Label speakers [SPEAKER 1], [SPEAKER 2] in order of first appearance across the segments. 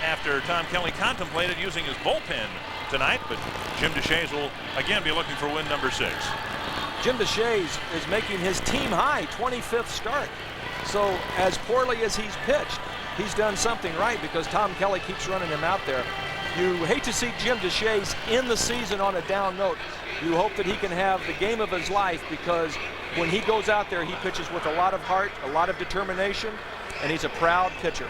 [SPEAKER 1] after Tom Kelly contemplated using his bullpen tonight, but Jim Deshaies will again be looking for win number 6.
[SPEAKER 2] Jim Deshaies is making his team high 25th start. So as poorly as he's pitched, he's done something right because Tom Kelly keeps running him out there. You hate to see Jim Deshaies in the season on a down note. You hope that he can have the game of his life because when he goes out there, he pitches with a lot of heart, a lot of determination, and he's a proud pitcher.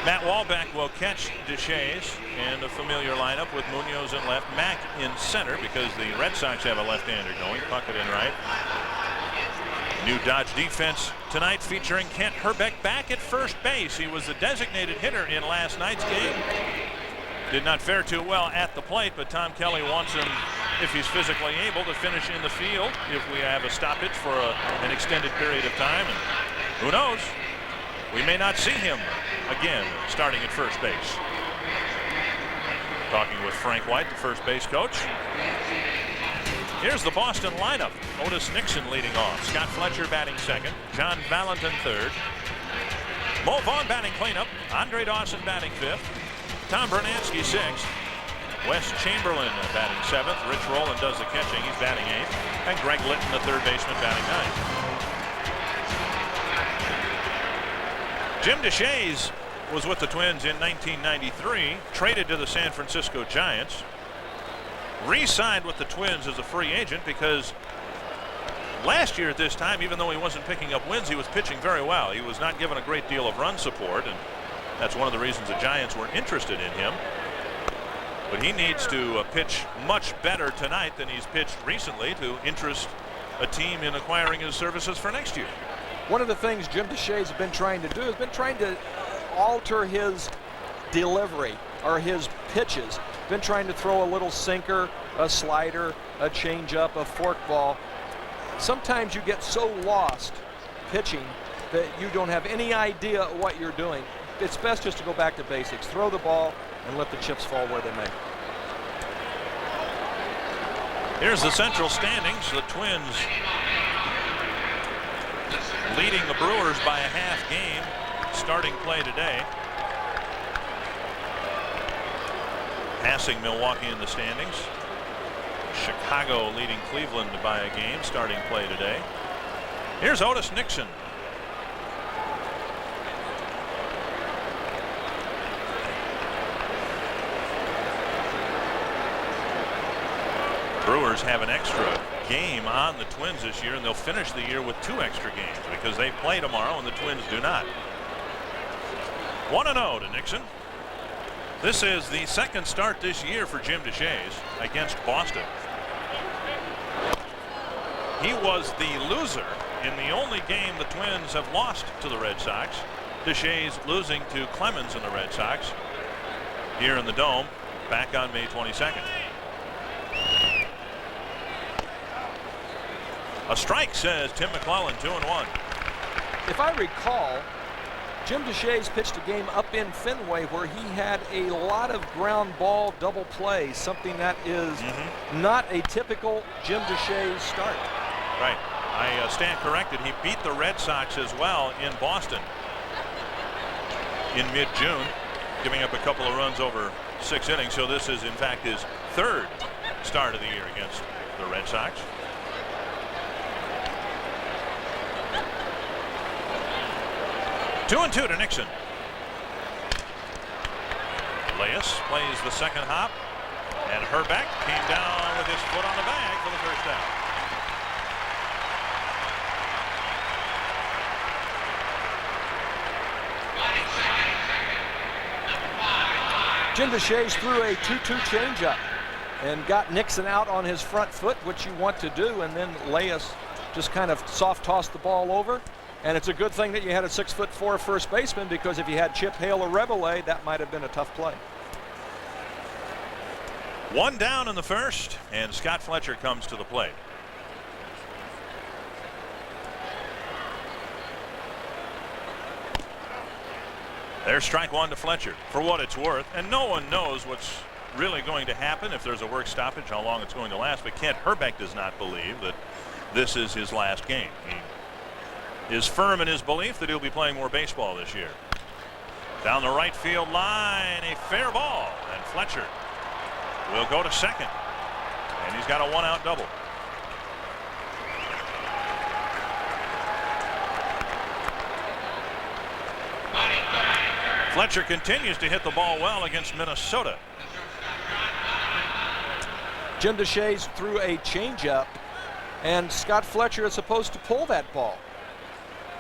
[SPEAKER 1] Matt Walbeck will catch Deshaies in a familiar lineup with Munoz in left, Mack in center because the Red Sox have a left-hander going, Puckett in right. New Dodge defense tonight featuring Kent Herbeck back at first base. He was the designated hitter in last night's game. Did not fare too well at the plate, but Tom Kelly wants him, if he's physically able, to finish in the field if we have a stoppage for an extended period of time. And who knows? We may not see him again starting at first base. Talking with Frank White, the first base coach. Here's the Boston lineup. Otis Nixon leading off. Scott Fletcher batting second. John Valentin third. Mo Vaughn batting cleanup. Andre Dawson batting fifth. Tom Bernansky sixth. Wes Chamberlain batting seventh. Rich Rowland does the catching. He's batting eighth. And Greg Litton, the third baseman, batting ninth. Jim Deshaies was with the Twins in 1993, traded to the San Francisco Giants, re-signed with the Twins as a free agent because last year at this time, even though he wasn't picking up wins, he was pitching very well. He was not given a great deal of run support, and that's one of the reasons the Giants were interested in him. But he needs to pitch much better tonight than he's pitched recently to interest a team in acquiring his services for next year.
[SPEAKER 2] One of the things Jim Deshaies has been trying to do has been trying to alter his delivery or his pitches. Been trying to throw a little sinker, a slider, a changeup, a forkball. Sometimes you get so lost pitching that you don't have any idea what you're doing. It's best just to go back to basics. Throw the ball and let the chips fall where they may.
[SPEAKER 1] Here's the Central standings. The Twins leading the Brewers by a half game starting play today. Passing Milwaukee in the standings. Chicago leading Cleveland by a game starting play today. Here's Otis Nixon. Brewers have an extra game on the Twins this year, and they'll finish the year with 2 extra games because they play tomorrow and the Twins do not. 1-0 to Nixon. This is the second start this year for Jim Deshaies against Boston. He was the loser in the only game the Twins have lost to the Red Sox. Deshaies losing to Clemens and the Red Sox here in the Dome back on May 22nd. A strike, says Tim McClellan, 2-1.
[SPEAKER 2] If I recall, Jim Deshaies pitched a game up in Fenway where he had a lot of ground ball double plays, something that is not a typical Jim Deshaies start.
[SPEAKER 1] Right. I stand corrected. He beat the Red Sox as well in Boston in mid-June, giving up a couple of runs over 6 innings. So this is, in fact, his third start of the year against the Red Sox. Two and 2 to Nixon. Leas plays the second hop, and Herbeck came down with his foot on the bag for the first out.
[SPEAKER 2] Jim Deshaies threw a 2-2 changeup and got Nixon out on his front foot, which you want to do, and then Leas just kind of soft tossed the ball over. And it's a good thing that you had a 6'4" first baseman, because if you had Chip Hale or Rebele, that might have been a tough play.
[SPEAKER 1] 1 down in the first, and Scott Fletcher comes to the plate. There's strike 1 to Fletcher. For what it's worth, and no one knows what's really going to happen if there's a work stoppage, how long it's going to last, but Kent Herbeck does not believe that this is his last game. He is firm in his belief that he'll be playing more baseball this year. Down the right field line, a fair ball, and Fletcher will go to second, and he's got a 1-out double. Fletcher continues to hit the ball well against Minnesota.
[SPEAKER 2] Jim Deshaies threw a changeup, and Scott Fletcher is supposed to pull that ball,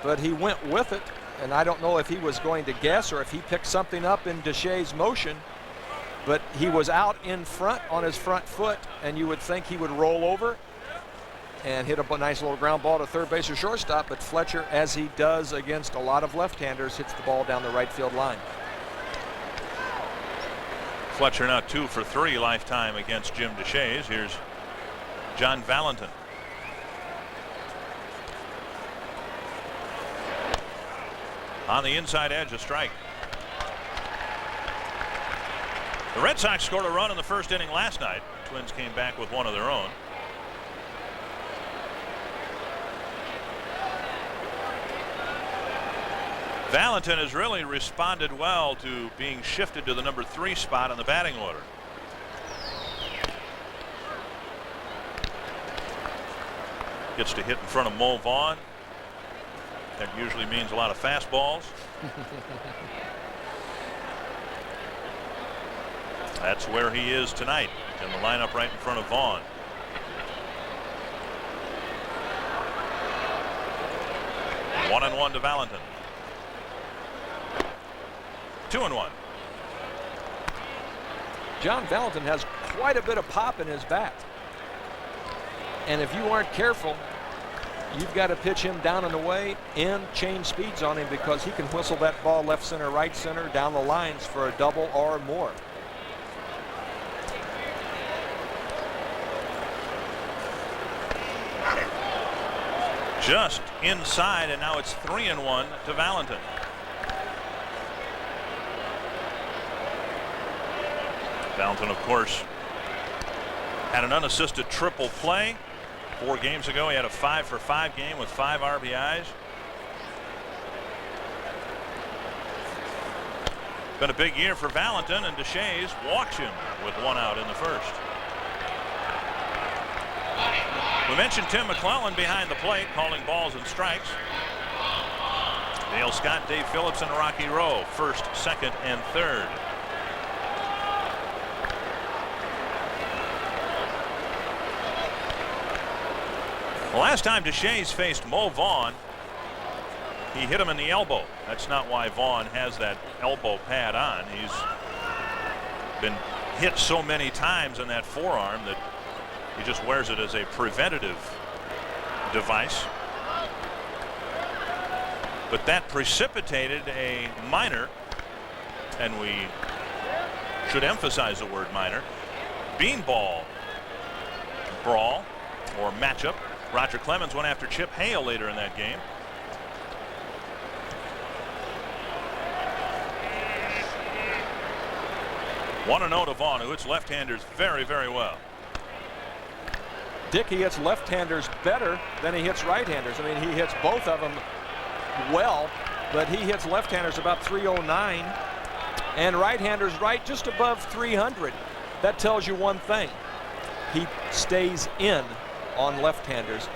[SPEAKER 2] but he went with it, and I don't know if he was going to guess or if he picked something up in Deshaies' motion, but he was out in front on his front foot, and you would think he would roll over and hit a nice little ground ball to third base or shortstop, but Fletcher, as he does against a lot of left-handers, hits the ball down the right field line.
[SPEAKER 1] Fletcher now 2 for 3 lifetime against Jim Deshaies. Here's John Valentin. On the inside edge, a strike. The Red Sox scored a run in the first inning last night. Twins came back with one of their own. Valentin has really responded well to being shifted to the number 3 spot on the batting order. Gets to hit in front of Mo Vaughn. That usually means a lot of fastballs. That's where he is tonight, in the lineup right in front of Vaughn. One and one to Valentin. 2-1.
[SPEAKER 2] John Valentin has quite a bit of pop in his bat, and if you aren't careful, you've got to pitch him down and away and change speeds on him, because he can whistle that ball left center, right center, down the lines for a double or more.
[SPEAKER 1] Just inside, and now it's 3-1 to Valentin. Valentin, of course, had an unassisted triple play 4 games ago. He had a 5 for 5 game with 5 RBIs. Been a big year for Valentin, and Deshaies walks him with 1 out in the first. We mentioned Tim McClellan behind the plate calling balls and strikes. Dale Scott, Dave Phillips, and Rocky Rowe first, second, and third. The last time Deshaies faced Mo Vaughn, he hit him in the elbow. That's not why Vaughn has that elbow pad on. He's been hit so many times in that forearm that he just wears it as a preventative device. But that precipitated a minor, and we should emphasize the word minor, beanball brawl or matchup. Roger Clemens went after Chip Hale later in that game. One and 0 to Vaughn, who hits left-handers very, very well.
[SPEAKER 2] Dick, he hits left-handers better than he hits right-handers. I mean, he hits both of them well, but he hits left-handers about 309 and right-handers right just above 300. That tells you one thing: he stays in on left-handers.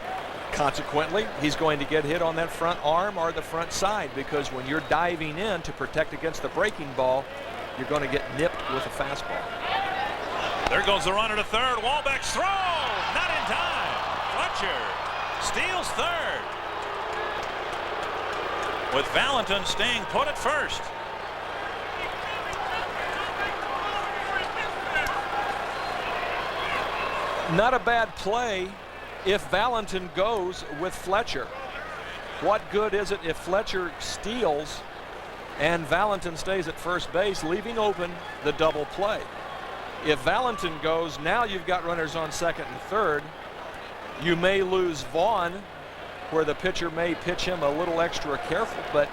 [SPEAKER 2] Consequently, he's going to get hit on that front arm or the front side, because when you're diving in to protect against the breaking ball, you're going to get nipped with a fastball.
[SPEAKER 1] There goes the runner to third. Wahlbeck's throw, not in time. Fletcher steals third, with Valentin staying put at first.
[SPEAKER 2] Not a bad play if Valentin goes with Fletcher. What good is it if Fletcher steals and Valentin stays at first base, leaving open the double play? If Valentin goes, now you've got runners on second and third. You may lose Vaughn, where the pitcher may pitch him a little extra careful, but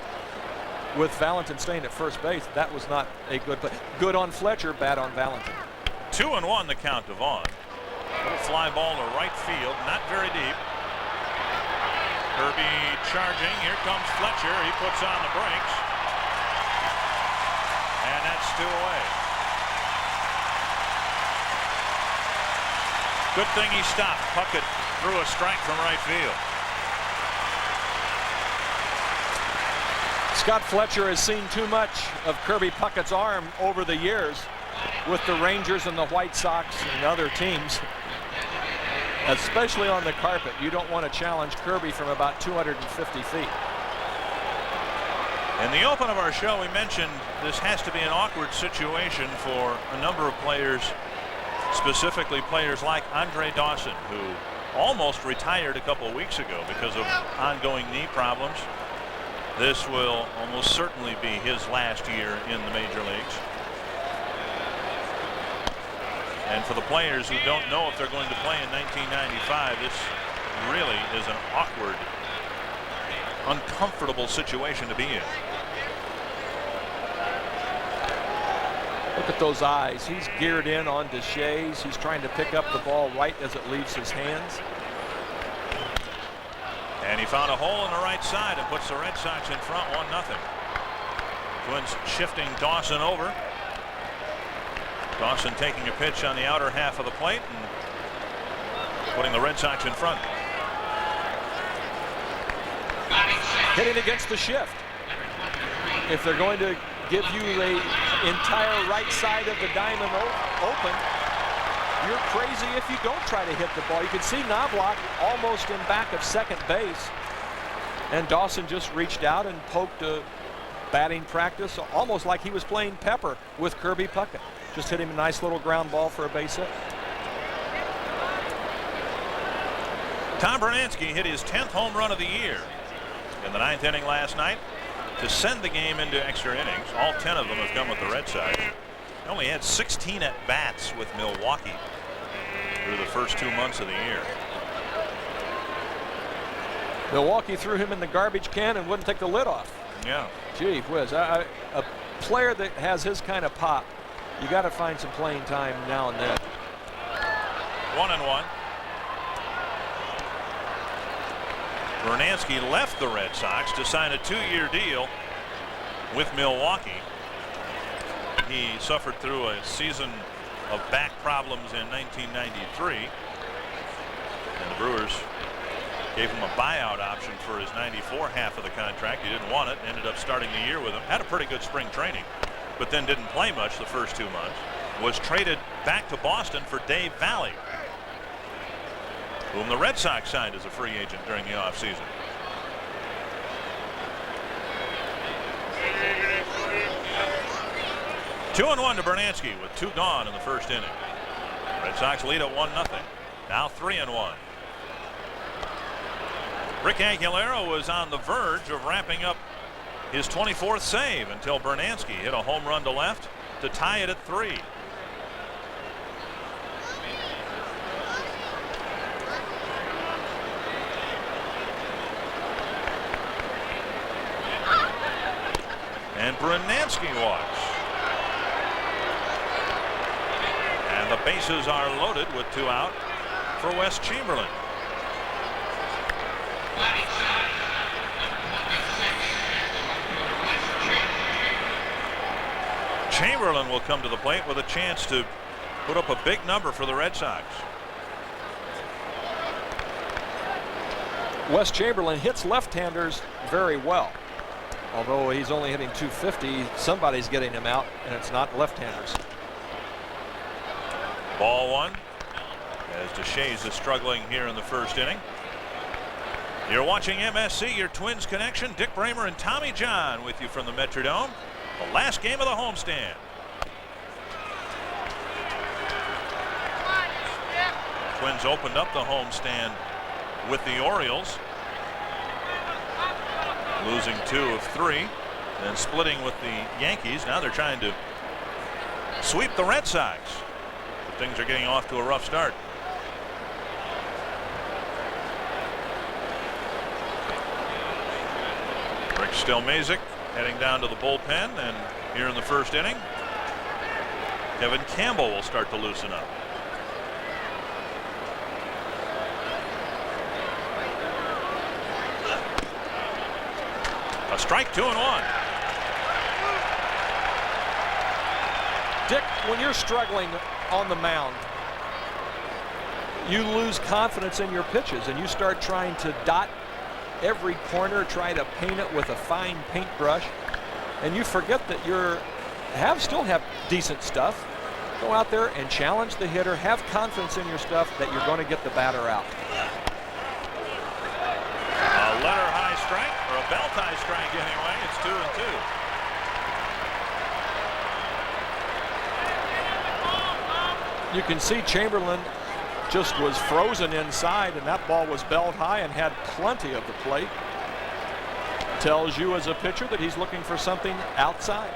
[SPEAKER 2] with Valentin staying at first base, that was not a good play. Good on Fletcher, bad on Valentin.
[SPEAKER 1] 2-1 the count to Vaughn. Little fly ball to right field, not very deep. Kirby charging. Here comes Fletcher. He puts on the brakes. It's 2 away. Good thing he stopped. Puckett threw a strike from right field.
[SPEAKER 2] Scott Fletcher has seen too much of Kirby Puckett's arm over the years with the Rangers and the White Sox and other teams, especially on the carpet. You don't want to challenge Kirby from about 250 feet.
[SPEAKER 1] In the open of our show, we mentioned this has to be an awkward situation for a number of players, specifically players like Andre Dawson, who almost retired a couple of weeks ago because of ongoing knee problems. This will almost certainly be his last year in the major leagues. And for the players who don't know if they're going to play in 1995, this really is an awkward, uncomfortable situation to be in.
[SPEAKER 2] Look at those eyes. He's geared in on Deshays. He's trying to pick up the ball right as it leaves his hands.
[SPEAKER 1] And he found a hole in the right side and puts the Red Sox in front 1-0. Twins shifting Dawson over. Dawson taking a pitch on the outer half of the plate and putting the Red Sox in front.
[SPEAKER 2] Hitting against the shift. If they're going to give you the entire right side of the diamond open, you're crazy if you don't try to hit the ball. You can see Knobloch almost in back of second base, and Dawson just reached out and poked a batting practice, almost like he was playing pepper with Kirby Puckett. Just hit him a nice little ground ball for a base hit.
[SPEAKER 1] Tom Bernansky hit his 10th home run of the year in the 9th inning last night to send the game into extra innings. All 10 of them have come with the Red Sox. He only had 16 at bats with Milwaukee through the first 2 months of the year.
[SPEAKER 2] Milwaukee threw him in the garbage can and wouldn't take the lid off.
[SPEAKER 1] Yeah.
[SPEAKER 2] Gee whiz, a player that has his kind of pop, you got to find some playing time now and then.
[SPEAKER 1] 1-1. Bernansky left the Red Sox to sign a 2-year deal with Milwaukee. He suffered through a season of back problems in 1993, and the Brewers gave him a buyout option for his 94 half of the contract. He didn't want it, ended up starting the year with him. Had a pretty good spring training, but then didn't play much the first 2 months. Was traded back to Boston for Dave Valley, whom the Red Sox signed as a free agent during the offseason. Two and 1 to Bernansky with 2 gone in the first inning. Red Sox lead at 1-0. Now 3-1. Rick Aguilera was on the verge of wrapping up his 24th save until Bernansky hit a home run to left to tie it at 3. And Bernansky walks. And the bases are loaded with 2 out for Wes Chamberlain. Chamberlain will come to the plate with a chance to put up a big number for the Red Sox.
[SPEAKER 2] Wes Chamberlain hits left-handers very well. Although he's only hitting 250, somebody's getting him out, and it's not left-handers.
[SPEAKER 1] Ball 1 as Deshays is struggling here in the first inning. You're watching MSC, your Twins connection. Dick Bremer and Tommy John with you from the Metrodome. The last game of the homestand. Twins opened up the homestand with the Orioles, losing 2 of 3, then splitting with the Yankees. Now they're trying to sweep the Red Sox. But things are getting off to a rough start. Rick Stelmazik heading down to the bullpen, and here in the first inning, Kevin Campbell will start to loosen up. A strike, 2 and 1.
[SPEAKER 2] Dick, when you're struggling on the mound, you lose confidence in your pitches and you start trying to dot every corner, try to paint it with a fine paintbrush, and you forget that still have decent stuff. Go out there and challenge the hitter, have confidence in your stuff that you're going to get the batter out.
[SPEAKER 1] A letter high strike, or a belt high strike anyway. It's 2-2.
[SPEAKER 2] You can see Chamberlain just was frozen inside, and that ball was belt high and had plenty of the plate. Tells you as a pitcher that he's looking for something outside.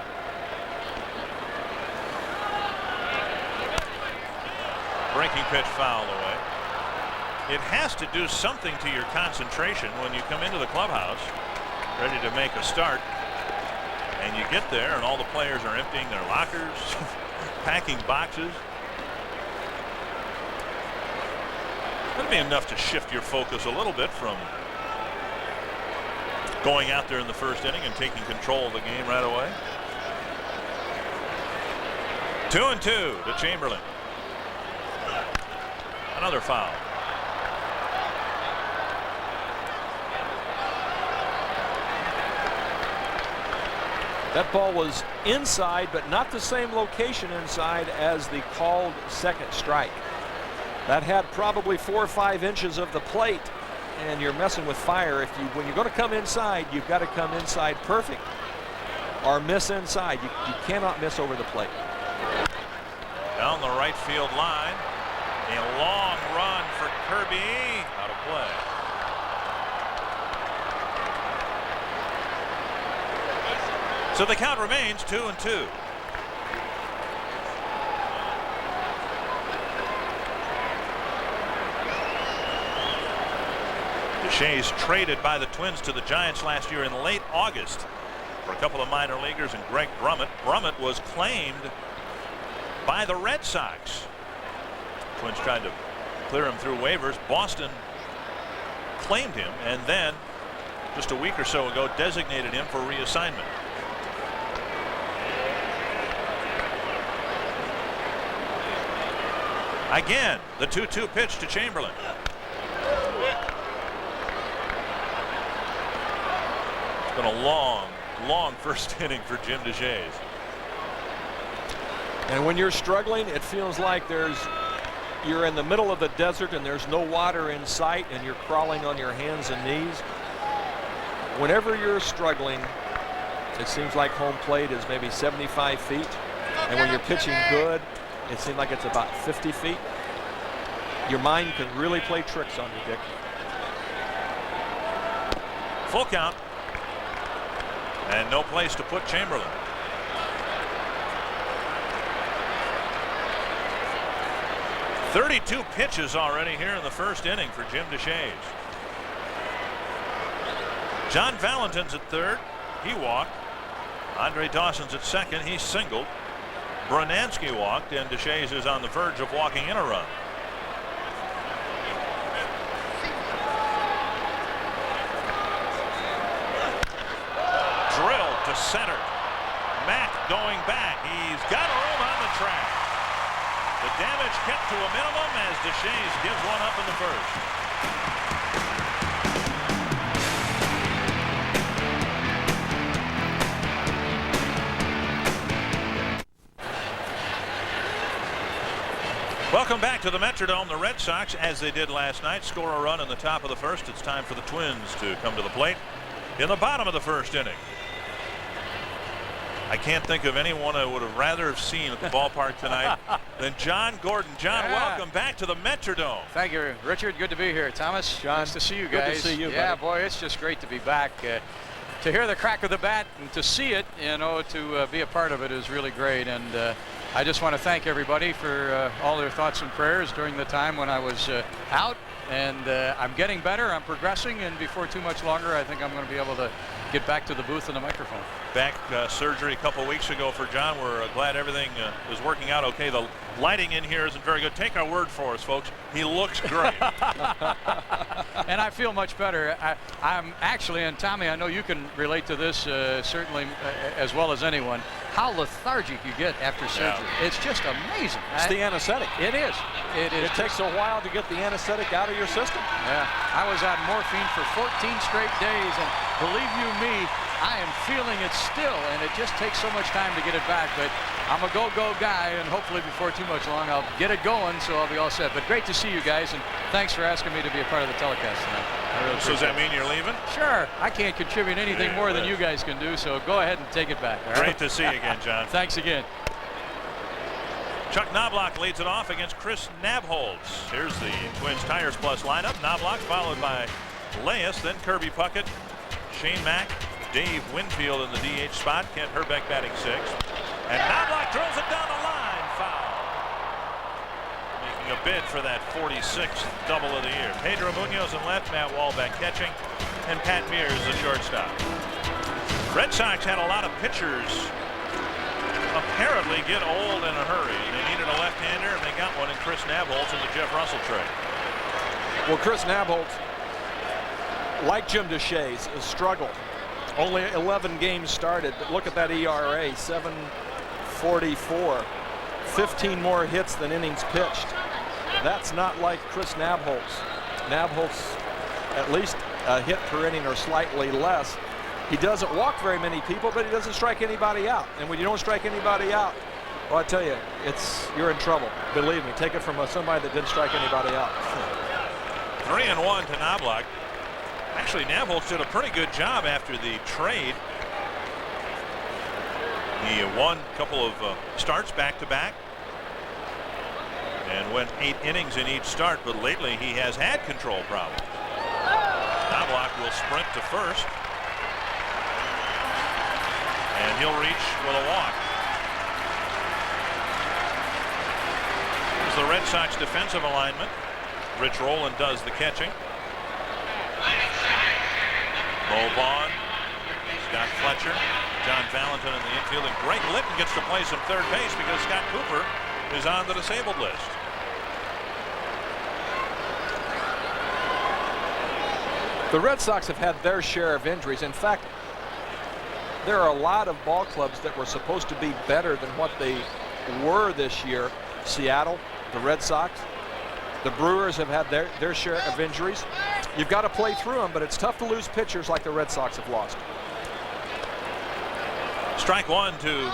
[SPEAKER 1] Breaking pitch fouled away. It has to do something to your concentration when you come into the clubhouse ready to make a start, and you get there and all the players are emptying their lockers, packing boxes. That'd be enough to shift your focus a little bit from going out there in the first inning and taking control of the game right away. 2-2 to Chamberlain. Another foul.
[SPEAKER 2] That ball was inside, but not the same location inside as the called second strike. That had probably 4 or 5 inches of the plate, and you're messing with fire. When you're going to come inside, you've got to come inside perfect or miss inside. You cannot miss over the plate.
[SPEAKER 1] Down the right field line, a long run for Kirby, out of play. So the count remains 2-2. Deshaies traded by the Twins to the Giants last year in late August for a couple of minor leaguers and Greg Bremer. Bremer was claimed by the Red Sox. Twins tried to clear him through waivers. Boston claimed him and then just a week or so ago designated him for reassignment. Again, the 2-2 pitch to Chamberlain. It's been a long first inning for Jim Deshaies.
[SPEAKER 2] And when you're struggling, it feels like you're in the middle of the desert and there's no water in sight and you're crawling on your hands and knees. Whenever you're struggling, it seems like home plate is maybe 75 feet. And when you're pitching good, it seems like it's about 50 feet. Your mind can really play tricks on you, Dick.
[SPEAKER 1] Full count. And no place to put Chamberlain. "32 pitches already here in the first inning for Jim Deshaies. John Valentin's at third. He walked. Andre Dawson's at second. He singled. Brunansky walked, and Deshaies is on the verge of walking in a run. Drilled to center. Mack going back. He's got room on the track. The damage kept to a minimum as Deshaies gives one up in the first. Welcome back to the Metrodome. The Red Sox, as they did last night, score a run in the top of the first. It's time for the Twins to come to the plate in the bottom of the first inning. I can't think of anyone I would have rather have seen at the ballpark tonight than John Gordon. John, welcome back to the Metrodome.
[SPEAKER 3] Thank you, Richard. Good to be here. Thomas, John, nice to see you guys.
[SPEAKER 2] Good to see you,
[SPEAKER 3] yeah,
[SPEAKER 2] buddy.
[SPEAKER 3] boy, it's just great to be back. To hear the crack of the bat and to see it, to be a part of it is really great. And I just want to thank everybody for all their thoughts and prayers during the time when I was out. And I'm getting better. I'm progressing. And before too much longer, I think I'm going to be able to get back to the booth and the microphone.
[SPEAKER 1] Back surgery a couple weeks ago for John. We're glad everything is working out okay. The lighting in here isn't very good. Take our word for us, folks. He looks great.
[SPEAKER 3] And I feel much better. I'm actually, and Tommy, I know you can relate to this certainly as well as anyone, how lethargic you get after surgery. Yeah. It's just amazing.
[SPEAKER 2] It's the anesthetic.
[SPEAKER 3] It is. It is.
[SPEAKER 2] It takes a while to get the anesthetic out of your system.
[SPEAKER 3] Yeah. I was on morphine for 14 straight days, and believe you me, I am feeling it still, and it just takes so much time to get it back. But I'm a go-go guy, and hopefully before too much long, I'll get it going, so I'll be all set. But great to see you guys, and thanks for asking me to be a part of the telecast tonight. Really
[SPEAKER 1] so does that mean you're leaving?
[SPEAKER 3] Sure. I can't contribute anything more than you guys can do, so go ahead and take it back.
[SPEAKER 1] Great to see you again, John.
[SPEAKER 3] Thanks again.
[SPEAKER 1] Chuck Knobloch leads it off against Chris Nabholz. Here's the Twins Tires Plus lineup. Knobloch followed by Leas, then Kirby Puckett, Shane Mack, Dave Winfield in the DH spot, Kent Herbeck batting sixth. And Knobloch drills it down the line, foul. Making a bid for that 46th double of the year. Pedro Munoz in left, Matt Walbeck catching, and Pat Mears the shortstop. Red Sox had a lot of pitchers apparently get old in a hurry. They needed a left-hander, and they got one in Chris Nabholz in the Jeff Russell trade.
[SPEAKER 2] Well, Chris Nabholz, like Jim Deshaies, has struggled. Only 11 games started, but look at that ERA, 7.44. 15 more hits than innings pitched. That's not like Chris Nabholz. Nabholz, at least a hit per inning or slightly less. He doesn't walk very many people, but he doesn't strike anybody out. And when you don't strike anybody out, well, I tell you, you're in trouble. Believe me, take it from somebody that didn't strike anybody out.
[SPEAKER 1] 3-1 to Knobloch. Actually, Nabholz did a pretty good job after the trade. He won a couple of starts back-to-back and went 8 innings in each start, but lately he has had control problems. Knobloch will sprint to first, and he'll reach with a walk. Here's the Red Sox defensive alignment. Rich Rowland does the catching. Mo Vaughn, Scott Fletcher, John Valentin in the infield, and Greg Litton gets to play some third base because Scott Cooper is on the disabled list.
[SPEAKER 2] The Red Sox have had their share of injuries. In fact, there are a lot of ball clubs that were supposed to be better than what they were this year. Seattle, the Red Sox, the Brewers have had their share of injuries. You've got to play through them, but it's tough to lose pitchers like the Red Sox have lost.
[SPEAKER 1] Strike one to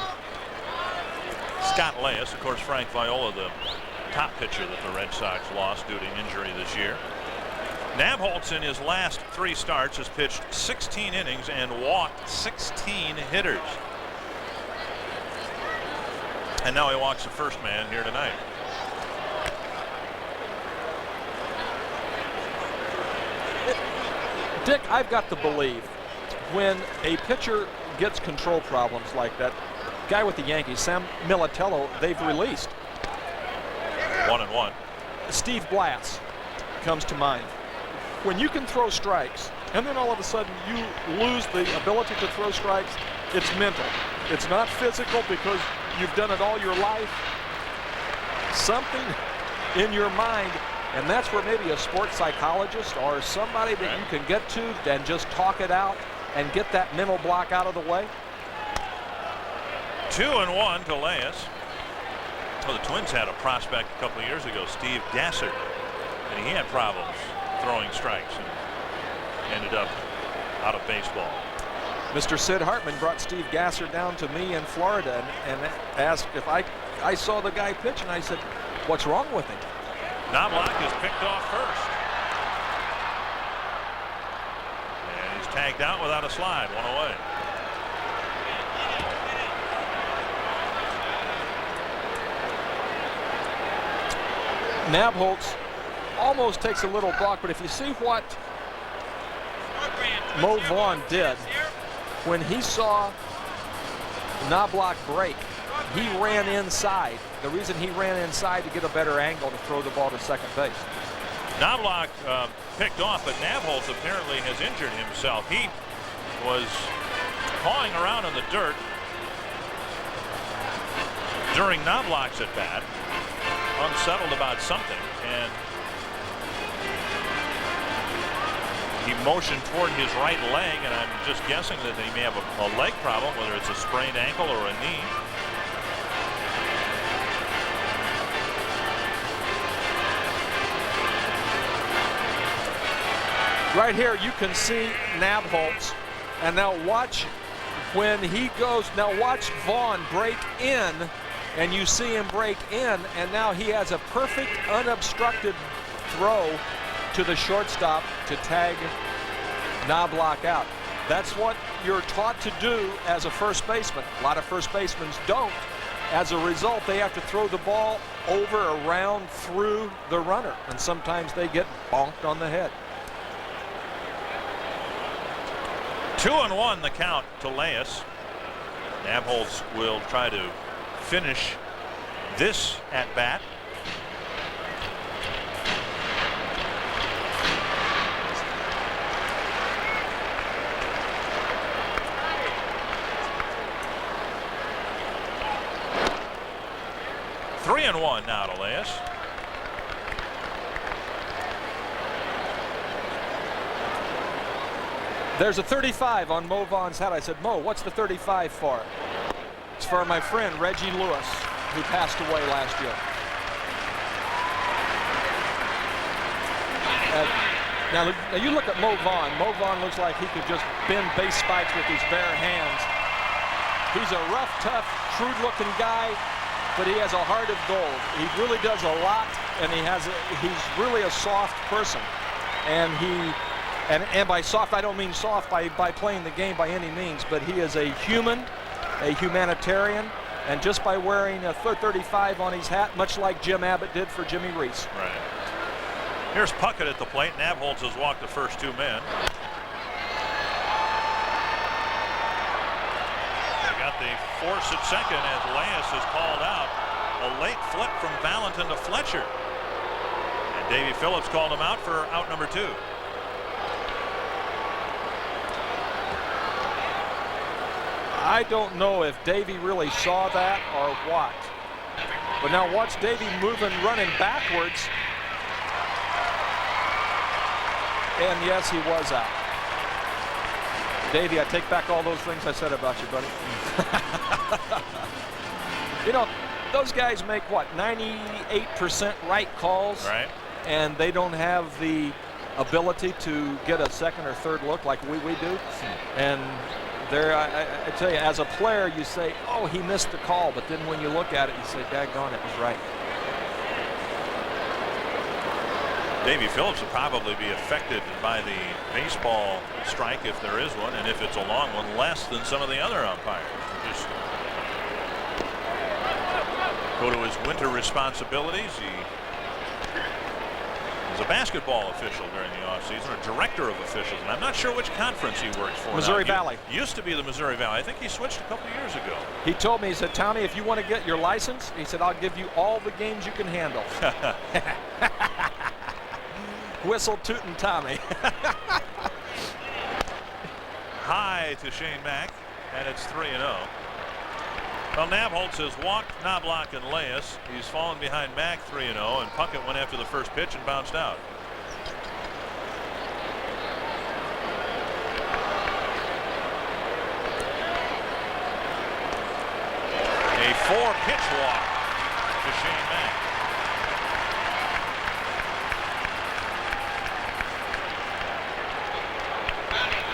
[SPEAKER 1] Scott Leas. Of course, Frank Viola, the top pitcher that the Red Sox lost due to injury this year. Nabholz in his last 3 starts has pitched 16 innings and walked 16 hitters. And now he walks the first man here tonight.
[SPEAKER 2] Dick, I've got to believe when a pitcher gets control problems like that, guy with the Yankees, Sam Militello, they've released.
[SPEAKER 1] 1-1.
[SPEAKER 2] Steve Blass comes to mind. When you can throw strikes and then all of a sudden you lose the ability to throw strikes, it's mental. It's not physical because you've done it all your life. Something in your mind. And that's where maybe a sports psychologist or somebody that you can get to and just talk it out and get that mental block out of the way.
[SPEAKER 1] 2-1 to Leas. Well, the Twins had a prospect a couple of years ago, Steve Gassert, and he had problems throwing strikes and ended up out of baseball.
[SPEAKER 2] Mr. Sid Hartman brought Steve Gasser down to me in Florida and asked if I saw the guy pitch, and I said, what's wrong with him?
[SPEAKER 1] Knobloch is picked off first. And he's tagged out without a slide, 1 away.
[SPEAKER 2] Nabholz almost takes a little block, but if you see what Mo Vaughn did when he saw Knobloch break, he ran inside. The reason he ran inside to get a better angle to throw the ball to second base.
[SPEAKER 1] Knobloch picked off, but Nabholz apparently has injured himself. He was pawing around in the dirt during Knobloch's at bat, unsettled about something, and he motioned toward his right leg, and I'm just guessing that he may have a leg problem, whether it's a sprained ankle or a knee.
[SPEAKER 2] Right here you can see Nabholz, and now watch when he goes. Now watch Vaughn break in, and you see him break in, and now he has a perfect unobstructed throw to the shortstop to tag Knobloch out. That's what you're taught to do as a first baseman. A lot of first basemen don't. As a result, they have to throw the ball over, around, through the runner, and sometimes they get bonked on the head.
[SPEAKER 1] 2-1 the count to Leas. Nabholz will try to finish this at bat. Three and one now to Leas.
[SPEAKER 2] There's a 35 on Mo Vaughn's hat. I said, Mo, what's the 35 for? It's for my friend Reggie Lewis, who passed away last year. Now you look at Mo Vaughn. Mo Vaughn looks like he could just bend base spikes with his bare hands. He's a rough, tough, shrewd-looking guy, but he has a heart of gold. He really does a lot, and he's really a soft person. And And by soft, I don't mean soft by playing the game by any means, but he is a human, a humanitarian, and just by wearing a 35 on his hat, much like Jim Abbott did for Jimmy Reese.
[SPEAKER 1] Right. Here's Puckett at the plate. Nabholz has walked the first two men. They got the force at second as Leas is called out. A late flip from Valentin to Fletcher. And Davey Phillips called him out for out number 2.
[SPEAKER 2] I don't know if Davey really saw that or what. But now watch Davey moving, running backwards. And yes, he was out. Davey, I take back all those things I said about you, buddy. You know, those guys make what, 98% right calls?
[SPEAKER 1] Right.
[SPEAKER 2] And they don't have the ability to get a second or third look like we do. And there, I tell you, as a player, you say, oh, he missed the call. But then when you look at it, you say, daggone, it was right.
[SPEAKER 1] Davey Phillips will probably be affected by the baseball strike if there is one, and if it's a long one, less than some of the other umpires. Just go to his winter responsibilities. He is a basketball official during the offseason, a director of officials, and I'm not sure which conference he works for.
[SPEAKER 2] Missouri Valley.
[SPEAKER 1] Used to be the Missouri Valley. I think he switched a couple of years ago.
[SPEAKER 2] He told me, he said, Tommy, if you want to get your license, he said, I'll give you all the games you can handle. Whistle tootin' Tommy.
[SPEAKER 1] High to Shane Mack, and it's 3-0. Well, Nabholz has walked Knobloch and Leas. He's fallen behind Mack 3-0, and Puckett went after the first pitch and bounced out. A 4-pitch walk to Shane Mack.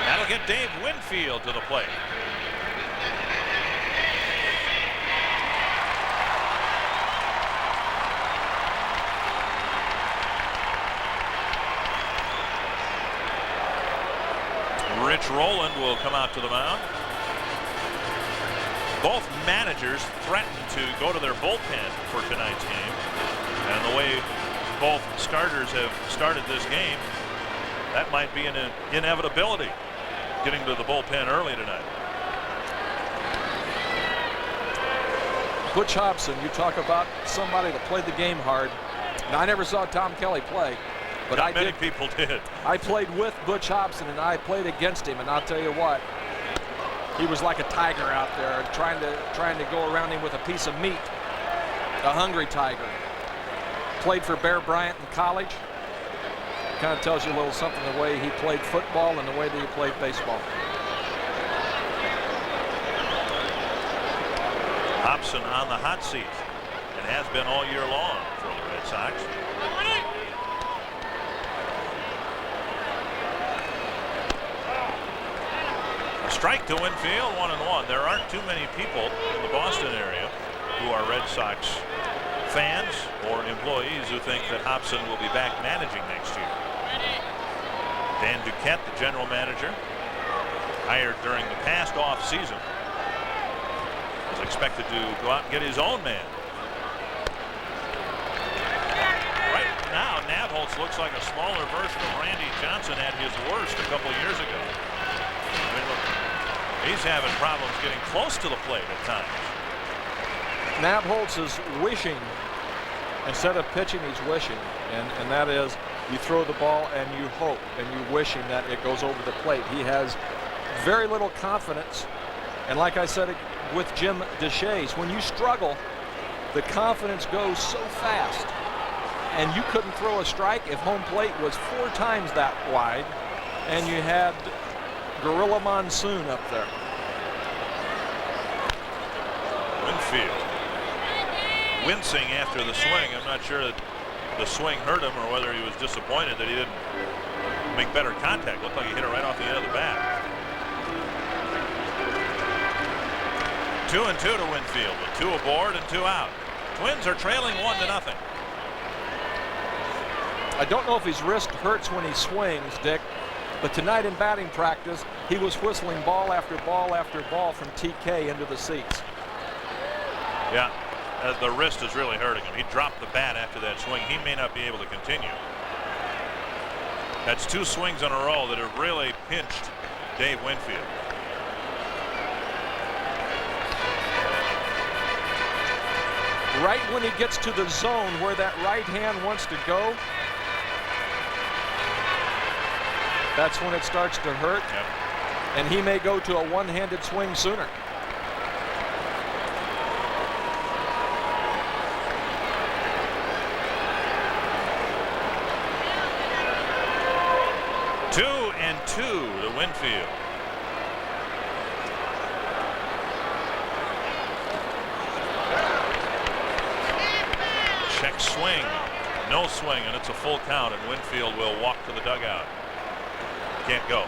[SPEAKER 1] That'll get Dave Winfield to the plate. Rich Rowland will come out to the mound. Both managers threatened to go to their bullpen for tonight's game. And the way both starters have started this game, that might be an inevitability, getting to the bullpen early tonight.
[SPEAKER 2] Butch Hobson, you talk about somebody that played the game hard. Now, I never saw Tom Kelly play, but
[SPEAKER 1] Not many people did.
[SPEAKER 2] I played with Butch Hobson, and I played against him, and I'll tell you what, He was like a tiger out there, trying to go around him with a piece of meat. A hungry tiger. Played for Bear Bryant in college. Kind of tells you a little something the way he played football and the way that he played baseball.
[SPEAKER 1] Hobson on the hot seat and has been all year long for the Red Sox. A strike to Winfield, 1-1. There aren't too many people in the Boston area who are Red Sox fans or employees who think that Hobson will be back managing next year. Dan Duquette, the general manager, hired during the past off season, is expected to go out and get his own man. Right now, Navholz looks like a smaller version of Randy Johnson at his worst a couple years ago. I mean, look, he's having problems getting close to the plate at times.
[SPEAKER 2] Navholz is wishing. Instead of pitching, he's wishing, and that is you throw the ball and you hope and you wishing that it goes over the plate. He has very little confidence, and like I said with Jim Deshaies, when you struggle, the confidence goes so fast, and you couldn't throw a strike if home plate was 4 times that wide, and you had Gorilla Monsoon up there.
[SPEAKER 1] Winfield wincing after the swing. I'm not sure that the swing hurt him or whether he was disappointed that he didn't make better contact. Looked like he hit it right off the end of the bat. 2-2 to Winfield with 2 aboard and 2 out. Twins are trailing 1-0.
[SPEAKER 2] I don't know if his wrist hurts when he swings, Dick, but tonight in batting practice, he was whistling ball after ball after ball from TK into the seats.
[SPEAKER 1] Yeah. The wrist is really hurting him. He dropped the bat after that swing. He may not be able to continue. That's 2 swings in a row that have really pinched Dave Winfield.
[SPEAKER 2] Right when he gets to the zone where that right hand wants to go, that's when it starts to hurt.
[SPEAKER 1] Yep.
[SPEAKER 2] And he may go to a one-handed swing sooner.
[SPEAKER 1] And 2 to Winfield. Check swing, no swing, and it's a full count, and Winfield will walk to the dugout. Can't go.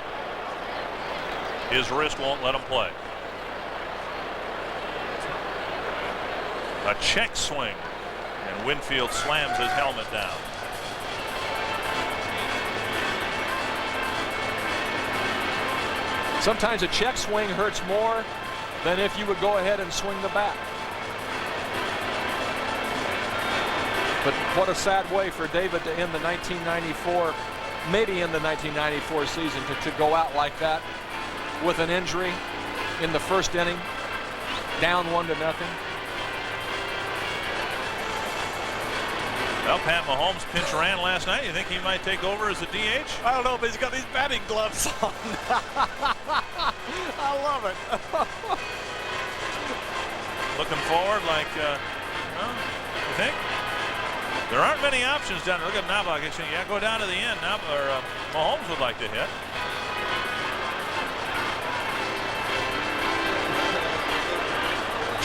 [SPEAKER 1] His wrist won't let him play. A check swing, and Winfield slams his helmet down.
[SPEAKER 2] Sometimes a check swing hurts more than if you would go ahead and swing the bat. But what a sad way for David to end the 1994, maybe in the 1994 season, to go out like that with an injury in the first inning, down 1-0.
[SPEAKER 1] Well, Pat Mahomes pinch ran last night. You think he might take over as the DH?
[SPEAKER 4] I don't know, but he's got these batting gloves on. I love it.
[SPEAKER 1] Looking forward like, well, you think? There aren't many options down there. Look at Knobloch. He's saying, yeah, go down to the end. Mahomes would like to hit.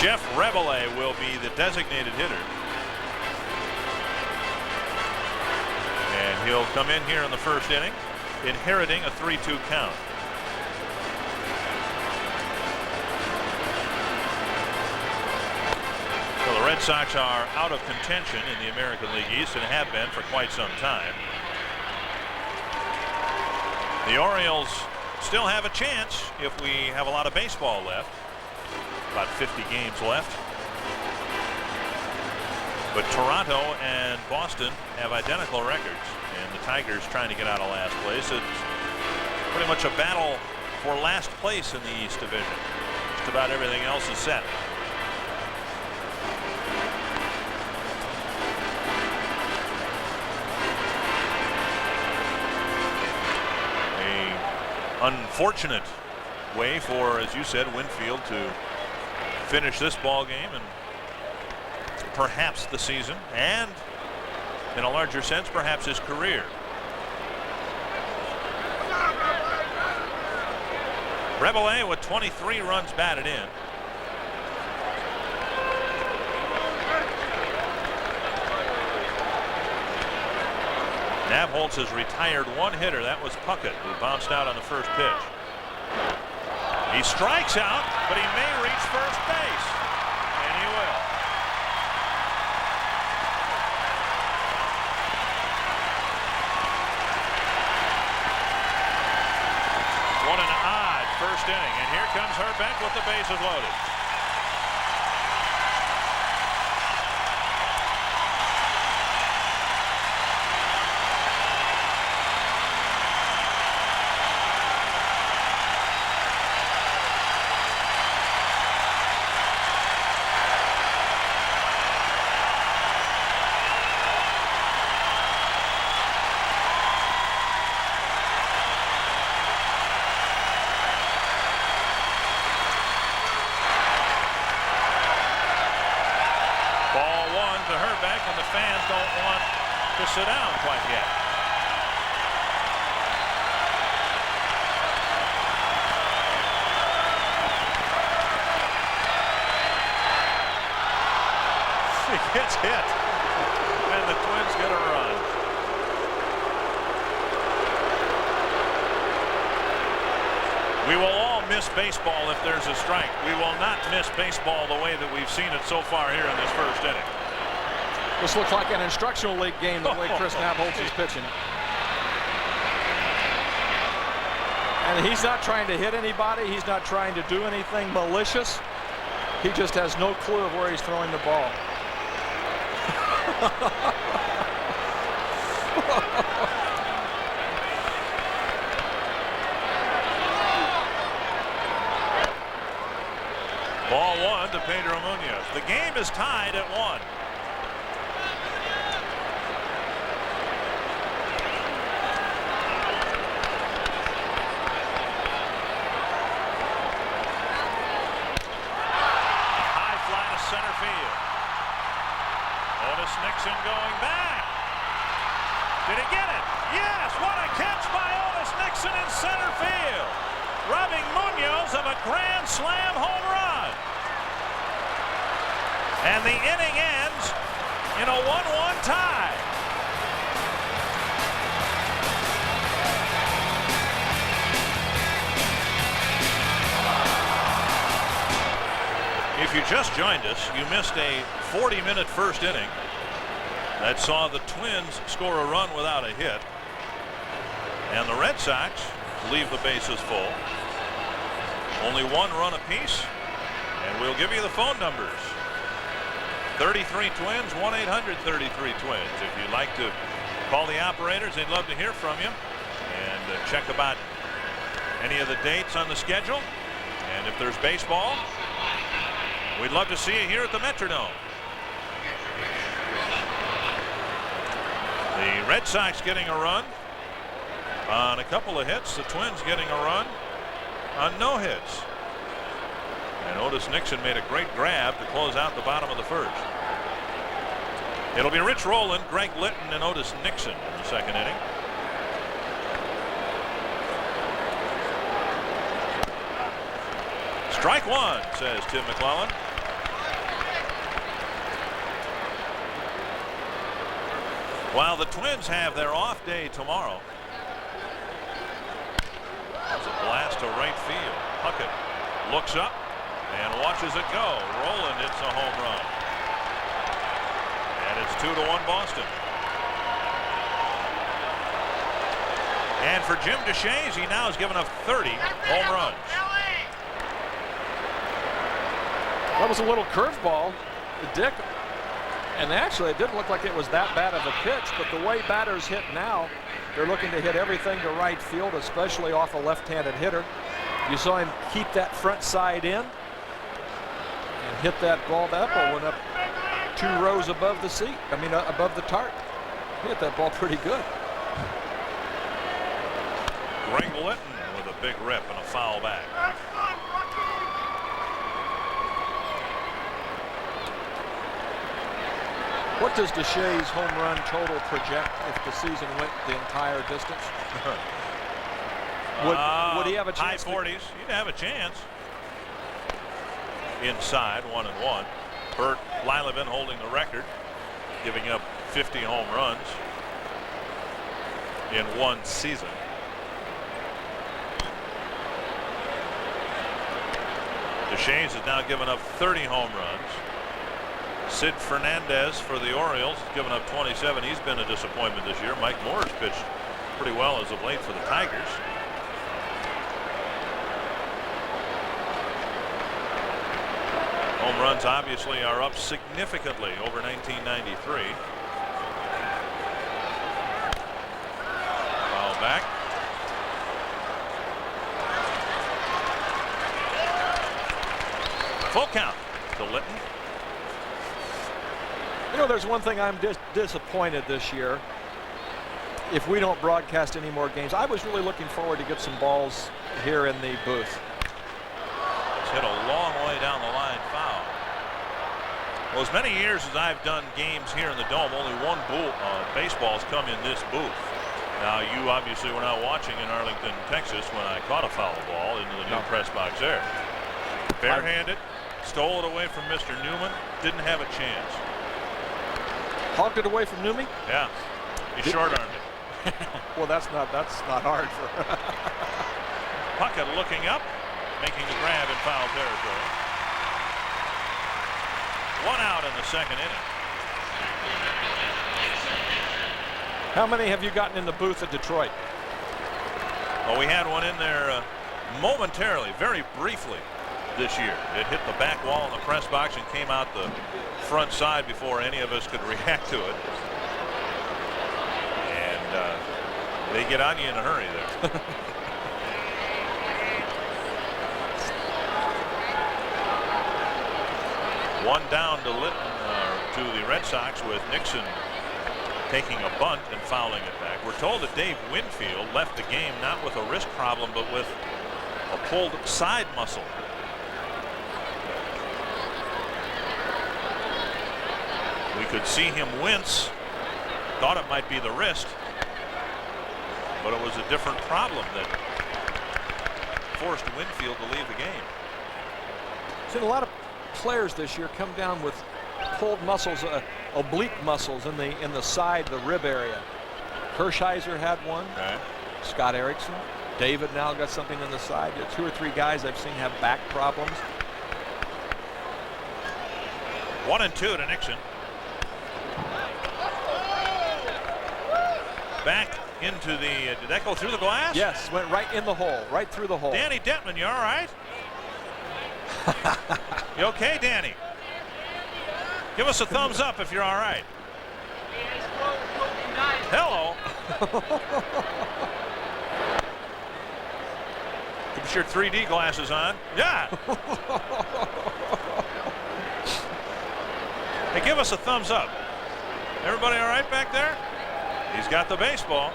[SPEAKER 1] Jeff Rebele will be the designated hitter. And he'll come in here in the first inning, inheriting a 3-2 count. Well, the Red Sox are out of contention in the American League East and have been for quite some time. The Orioles still have a chance if we have a lot of baseball left. About 50 games left. But Toronto and Boston have identical records, and the Tigers trying to get out of last place. It's pretty much a battle for last place in the East Division. Just about everything else is set. A unfortunate way for, as you said, Winfield to finish this ball game and perhaps the season, and in a larger sense, perhaps his career. Bremer with 23 runs batted in. Nabholz has retired one hitter. That was Puckett, who bounced out on the first pitch. He strikes out, but he may reach first base, and he will. What an odd first inning, and here comes Hrbek with the bases loaded. And the fans don't want to sit down quite yet. He gets hit, and the Twins get a run. We will all miss baseball if there's a strike. We will not miss baseball the way that we've seen it so far here in this first inning.
[SPEAKER 2] This looks like an instructional league game the way Chris Nabholz is pitching. And he's not trying to hit anybody. He's not trying to do anything malicious. He just has no clue of where he's throwing the ball.
[SPEAKER 1] Ball one to Pedro Munoz. The game is tied at 1. Center field. Otis Nixon going back. Did he get it? Yes, what a catch by Otis Nixon in center field, robbing Munoz of a grand slam home run. And the inning ends in a 1-1 tie. If you just joined us, you missed a 40-minute first inning that saw the Twins score a run without a hit, and the Red Sox leave the bases full. Only one run apiece, and we'll give you the phone numbers. 33 Twins, 1-800-33-TWINS. If you'd like to call the operators, they'd love to hear from you and check about any of the dates on the schedule. And if there's baseball, we'd love to see you here at the Metrodome. The Red Sox getting a run on a couple of hits. The Twins getting a run on no hits. And Otis Nixon made a great grab to close out the bottom of the first. It'll be Rich Rowland, Greg Litton, and Otis Nixon in the second inning. Strike one, says Tim McClellan. While the Twins have their off day tomorrow. That's a blast to right field. Puckett looks up and watches it go. Rowland hits a home run. And it's 2-1 Boston. And for Jim Deshaies, he now has given up 30 home runs.
[SPEAKER 2] That was a little curveball, Dick. And actually, it didn't look like it was that bad of a pitch, but the way batters hit now, they're looking to hit everything to right field, especially off a left-handed hitter. You saw him keep that front side in and hit that ball. That ball went up 2 rows above the seat. I mean, above the tarp. He hit that ball pretty good.
[SPEAKER 1] Greg Litton with a big rip and a foul back.
[SPEAKER 2] What does Deshaies' home run total project if the season went the entire distance? Would he have a chance?
[SPEAKER 1] High 40s. He'd have a chance. Inside, 1-1. Bert Lilevin holding the record, giving up 50 home runs in one season. Deshaies has now given up 30 home runs. Sid Fernandez for the Orioles has given up 27. He's been a disappointment this year. Mike Moore's pitched pretty well as of late for the Tigers. Home runs obviously are up significantly over 1993. Foul back. Full count to Litton.
[SPEAKER 2] You know, there's one thing I'm disappointed this year. If we don't broadcast any more games, I was really looking forward to get some balls here in the booth.
[SPEAKER 1] It's hit a long way down the line, foul. Well, as many years as I've done games here in the Dome, only one baseball's come in this booth. Now, you obviously were not watching in Arlington, Texas when I caught a foul ball into the new press box there. Barehanded, stole it away from Mr. Newman, didn't have a chance.
[SPEAKER 2] Hogged it away from Newman?
[SPEAKER 1] Yeah, he short-armed it.
[SPEAKER 2] Well, that's not hard for.
[SPEAKER 1] Puckett looking up, making the grab in foul territory. 1 out in the second inning.
[SPEAKER 2] How many have you gotten in the booth at Detroit?
[SPEAKER 1] Well, we had one in there momentarily, very briefly this year. It hit the back wall in the press box and came out the front side before any of us could react to it. And they get on you in a hurry there. One down to Litton, to the Red Sox, with Nixon taking a bunt and fouling it back. We're told that Dave Winfield left the game not with a wrist problem, but with a pulled side muscle. We could see him wince, thought it might be the wrist, but it was a different problem that forced Winfield to leave the game.
[SPEAKER 2] Seen a lot of players this year come down with pulled muscles, oblique muscles in the side, the rib area. Hershiser had one.
[SPEAKER 1] Okay.
[SPEAKER 2] Scott Erickson. David now got something in the side. 2 or 3 guys I've seen have back problems.
[SPEAKER 1] 1-2 to Nixon. Back into the, did that go through the glass?
[SPEAKER 2] Yes, went right in the hole, right through the hole.
[SPEAKER 1] Danny Detman, you all right? You okay, Danny? Give us a thumbs up if you're all right. Hello. Keep your 3D glasses on. Yeah. Hey, give us a thumbs up. Everybody all right back there? He's got the baseball.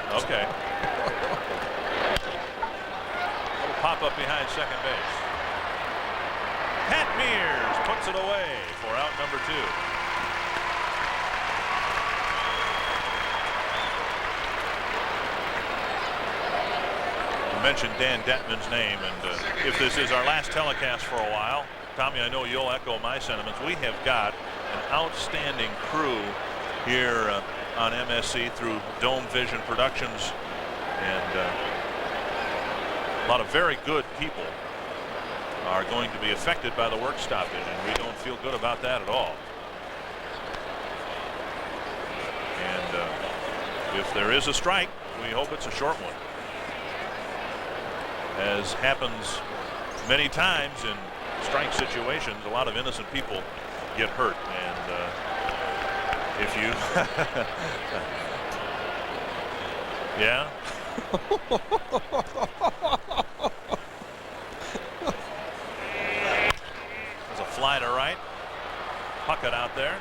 [SPEAKER 1] Okay. Little pop up behind second base. Pat Mears puts it away for out number 2. You mentioned Dan Detman's name, and if this is our last telecast for a while, Tommy, I know you'll echo my sentiments. We have got an outstanding crew here on MSC through Dome Vision Productions, and a lot of very good people are going to be affected by the work stoppage, and we don't feel good about that at all. And if there is a strike, we hope it's a short one. As happens many times in strike situations, a lot of innocent people get hurt, and if you yeah. There's a fly to right. Puckett out there.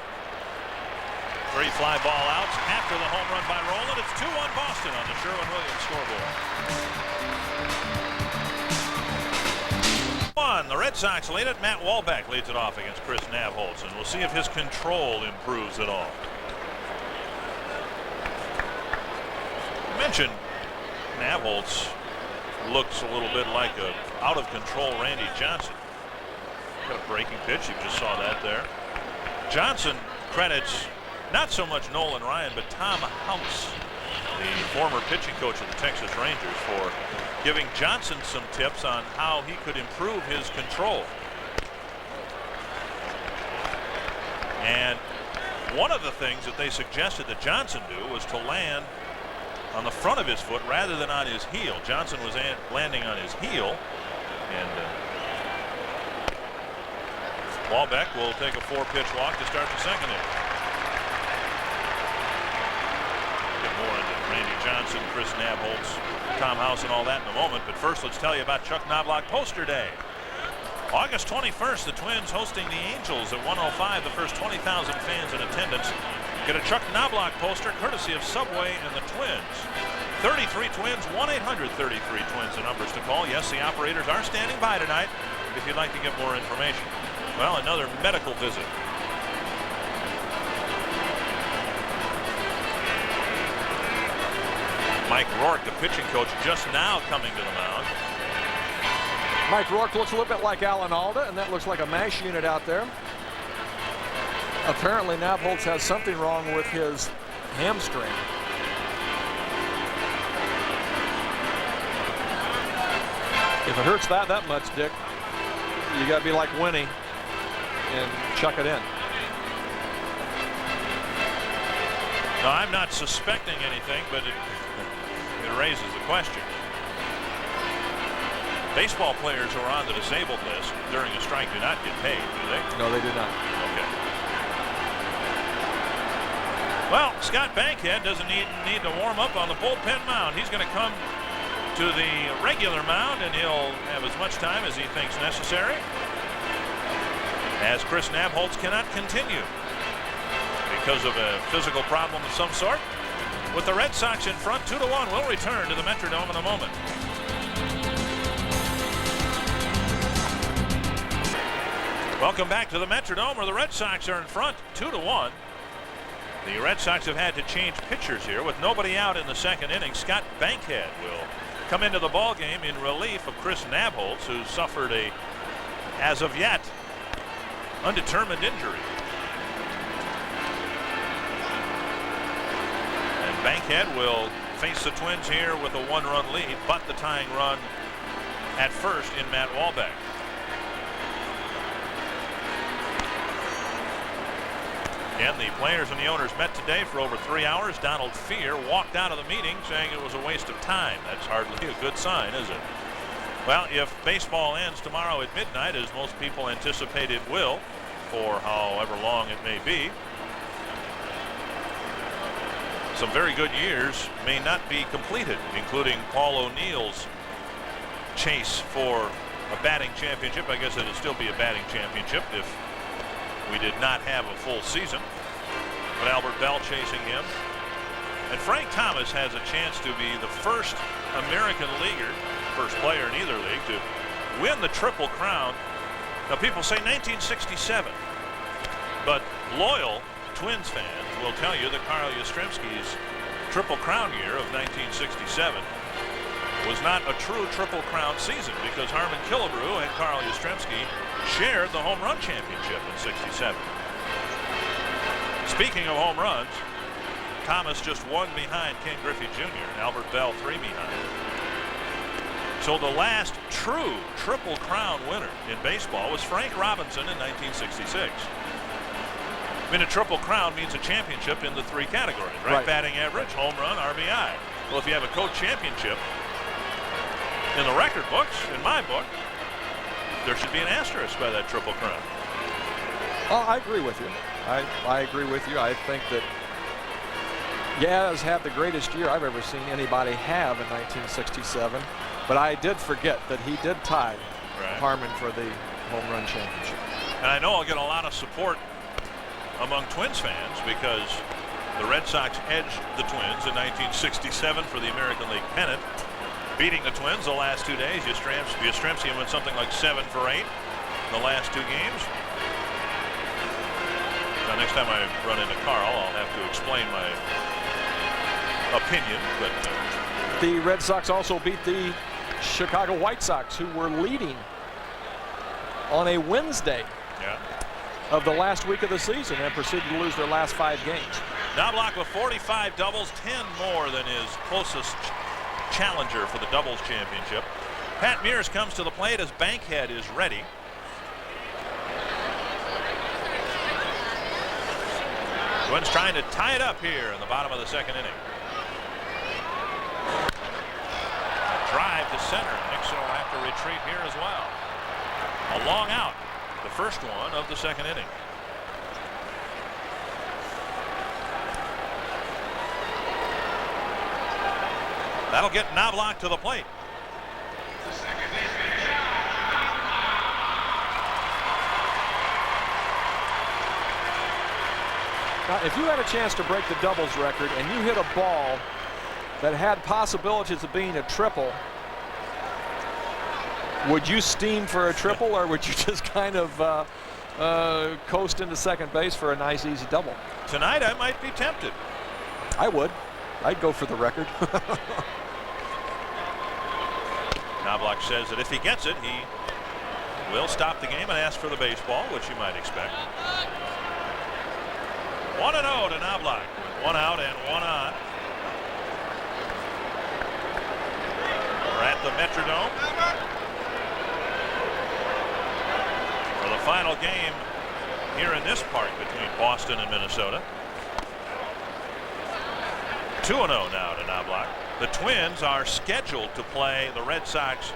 [SPEAKER 1] 3 fly ball outs after the home run by Rowland. It's 2-1 Boston on the Sherwin-Williams scoreboard. 1. The Red Sox lead it. Matt Walbeck leads it off against Chris Nabholz, and we'll see if his control improves at all. I mentioned Nabholz looks a little bit like a out of control Randy Johnson. Got a breaking pitch. You just saw that there. Johnson credits not so much Nolan Ryan, but Tom House, the former pitching coach of the Texas Rangers, for giving Johnson some tips on how he could improve his control. And one of the things that they suggested that Johnson do was to land on the front of his foot rather than on his heel. Johnson was landing on his heel, and Walbeck will take a 4-pitch walk to start the second inning. Get more into Randy Johnson, Chris Nabholz, Tom House, and all that in a moment. But first, let's tell you about Chuck Knobloch Poster Day. August 21st, the Twins hosting the Angels at 105. The first 20,000 fans in attendance get a Chuck Knobloch poster courtesy of Subway and the Twins. 33 Twins, 1-800-33-TWINS, the numbers to call. Yes, the operators are standing by tonight if you'd like to get more information. Well, another medical visit. Mike Rourke, the pitching coach, just now coming to the mound.
[SPEAKER 2] Mike Rourke looks a little bit like Alan Alda, and that looks like a mash unit out there. Apparently Nabholz has something wrong with his hamstring. If it hurts that much, Dick, you got to be like Winnie and chuck it in.
[SPEAKER 1] No, I'm not suspecting anything, but it raises the question. Baseball players who are on the disabled list during a strike do not get paid, do they?
[SPEAKER 2] No, they do not.
[SPEAKER 1] Okay. Well, Scott Bankhead doesn't need to warm up on the bullpen mound. He's going to come to the regular mound, and he'll have as much time as he thinks necessary, as Chris Nabholz cannot continue because of a physical problem of some sort. With the Red Sox in front 2-1, we'll return to the Metrodome in a moment. Welcome back to the Metrodome, where the Red Sox are in front 2-1. The Red Sox have had to change pitchers here with nobody out in the second inning. Scott Bankhead will come into the ball game in relief of Chris Nabholz, who suffered a, as of yet, undetermined injury. And Bankhead will face the Twins here with a 1-run lead, but the tying run at first in Matt Walbeck. And the players and the owners met today for over 3 hours. Donald Fear walked out of the meeting saying it was a waste of time. That's hardly a good sign, is it? Well, if baseball ends tomorrow at midnight, as most people anticipate it will, for however long it may be, some very good years may not be completed, including Paul O'Neill's chase for a batting championship. I guess it'll still be a batting championship if we did not have a full season. But Albert Bell chasing him. And Frank Thomas has a chance to be the first American leaguer, first player in either league, to win the Triple Crown. Now, people say 1967, but loyal Twins fans will tell you that Carl Yastrzemski's Triple Crown year of 1967 was not a true Triple Crown season, because Harmon Killebrew and Carl Yastrzemski shared the home run championship in '67. Speaking of home runs, Thomas just 1 behind Ken Griffey Jr. and Albert Bell 3 behind. So the last true Triple Crown winner in baseball was Frank Robinson in 1966. I mean, a Triple Crown means a championship in the 3 categories, right? Batting average, home run, RBI. Well, if you have a co-championship in the record books, in my book, there should be an asterisk by that Triple Crown.
[SPEAKER 2] Oh, I agree with you. I agree with you. I think that Yaz had the greatest year I've ever seen anybody have in 1967, but I did forget that he did tie Harmon for the home run championship.
[SPEAKER 1] And I know I'll get a lot of support among Twins fans, because the Red Sox edged the Twins in 1967 for the American League pennant. beating the Twins the last 2 days. Yastrzemski went something like 7 for 8 in the last 2 games. Now, next time I run into Carl, I'll have to explain my opinion. But
[SPEAKER 2] the Red Sox also beat the Chicago White Sox, who were leading on a Wednesday of the last week of the season and proceeded to lose their last 5 games.
[SPEAKER 1] Knobloch with 45 doubles, 10 more than his closest challenger for the doubles championship. Pat Mears comes to the plate as Bankhead is ready. Twins trying to tie it up here in the bottom of the 2nd inning. Drive to center. Nixon will have to retreat here as well. A long out, the first one of the 2nd inning. That'll get Knobloch to the plate.
[SPEAKER 2] Now, if you had a chance to break the doubles record and you hit a ball that had possibilities of being a triple, would you steam for a triple, or would you just kind of coast into second base for a nice, easy double?
[SPEAKER 1] Tonight, I might be tempted.
[SPEAKER 2] I would. I'd go for the record.
[SPEAKER 1] Knobloch says that if he gets it, he will stop the game and ask for the baseball, which you might expect. 1-0 to Knobloch with 1 out and 1 on. We're at the Metrodome for the final game here in this park between Boston and Minnesota. 2-0 now to Knobloch. The Twins are scheduled to play the Red Sox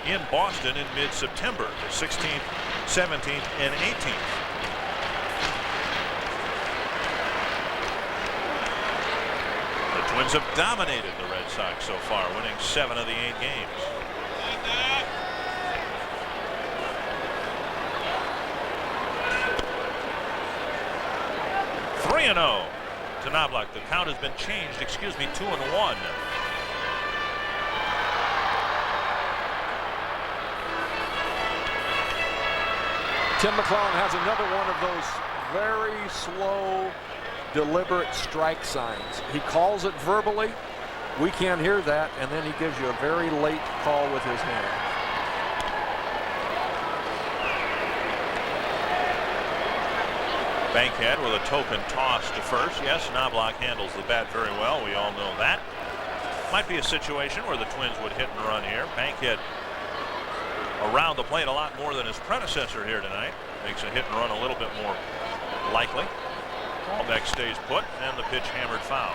[SPEAKER 1] in Boston in mid-September, the 16th, 17th, and 18th. The Twins have dominated the Red Sox so far, winning 7 of the 8 games. (3-0) to Knobloch. The count has been changed. 2-1.
[SPEAKER 2] Tim McClellan has another one of those very slow, deliberate strike signs. He calls it verbally. We can't hear that, and then he gives you a very late call with his hand.
[SPEAKER 1] Bankhead with a token toss to first. Yes, Knobloch handles the bat very well. We all know that. Might be a situation where the Twins would hit and run here. Bankhead around the plate a lot more than his predecessor here tonight. Makes a hit and run a little bit more likely. Callback stays put, and the pitch hammered foul.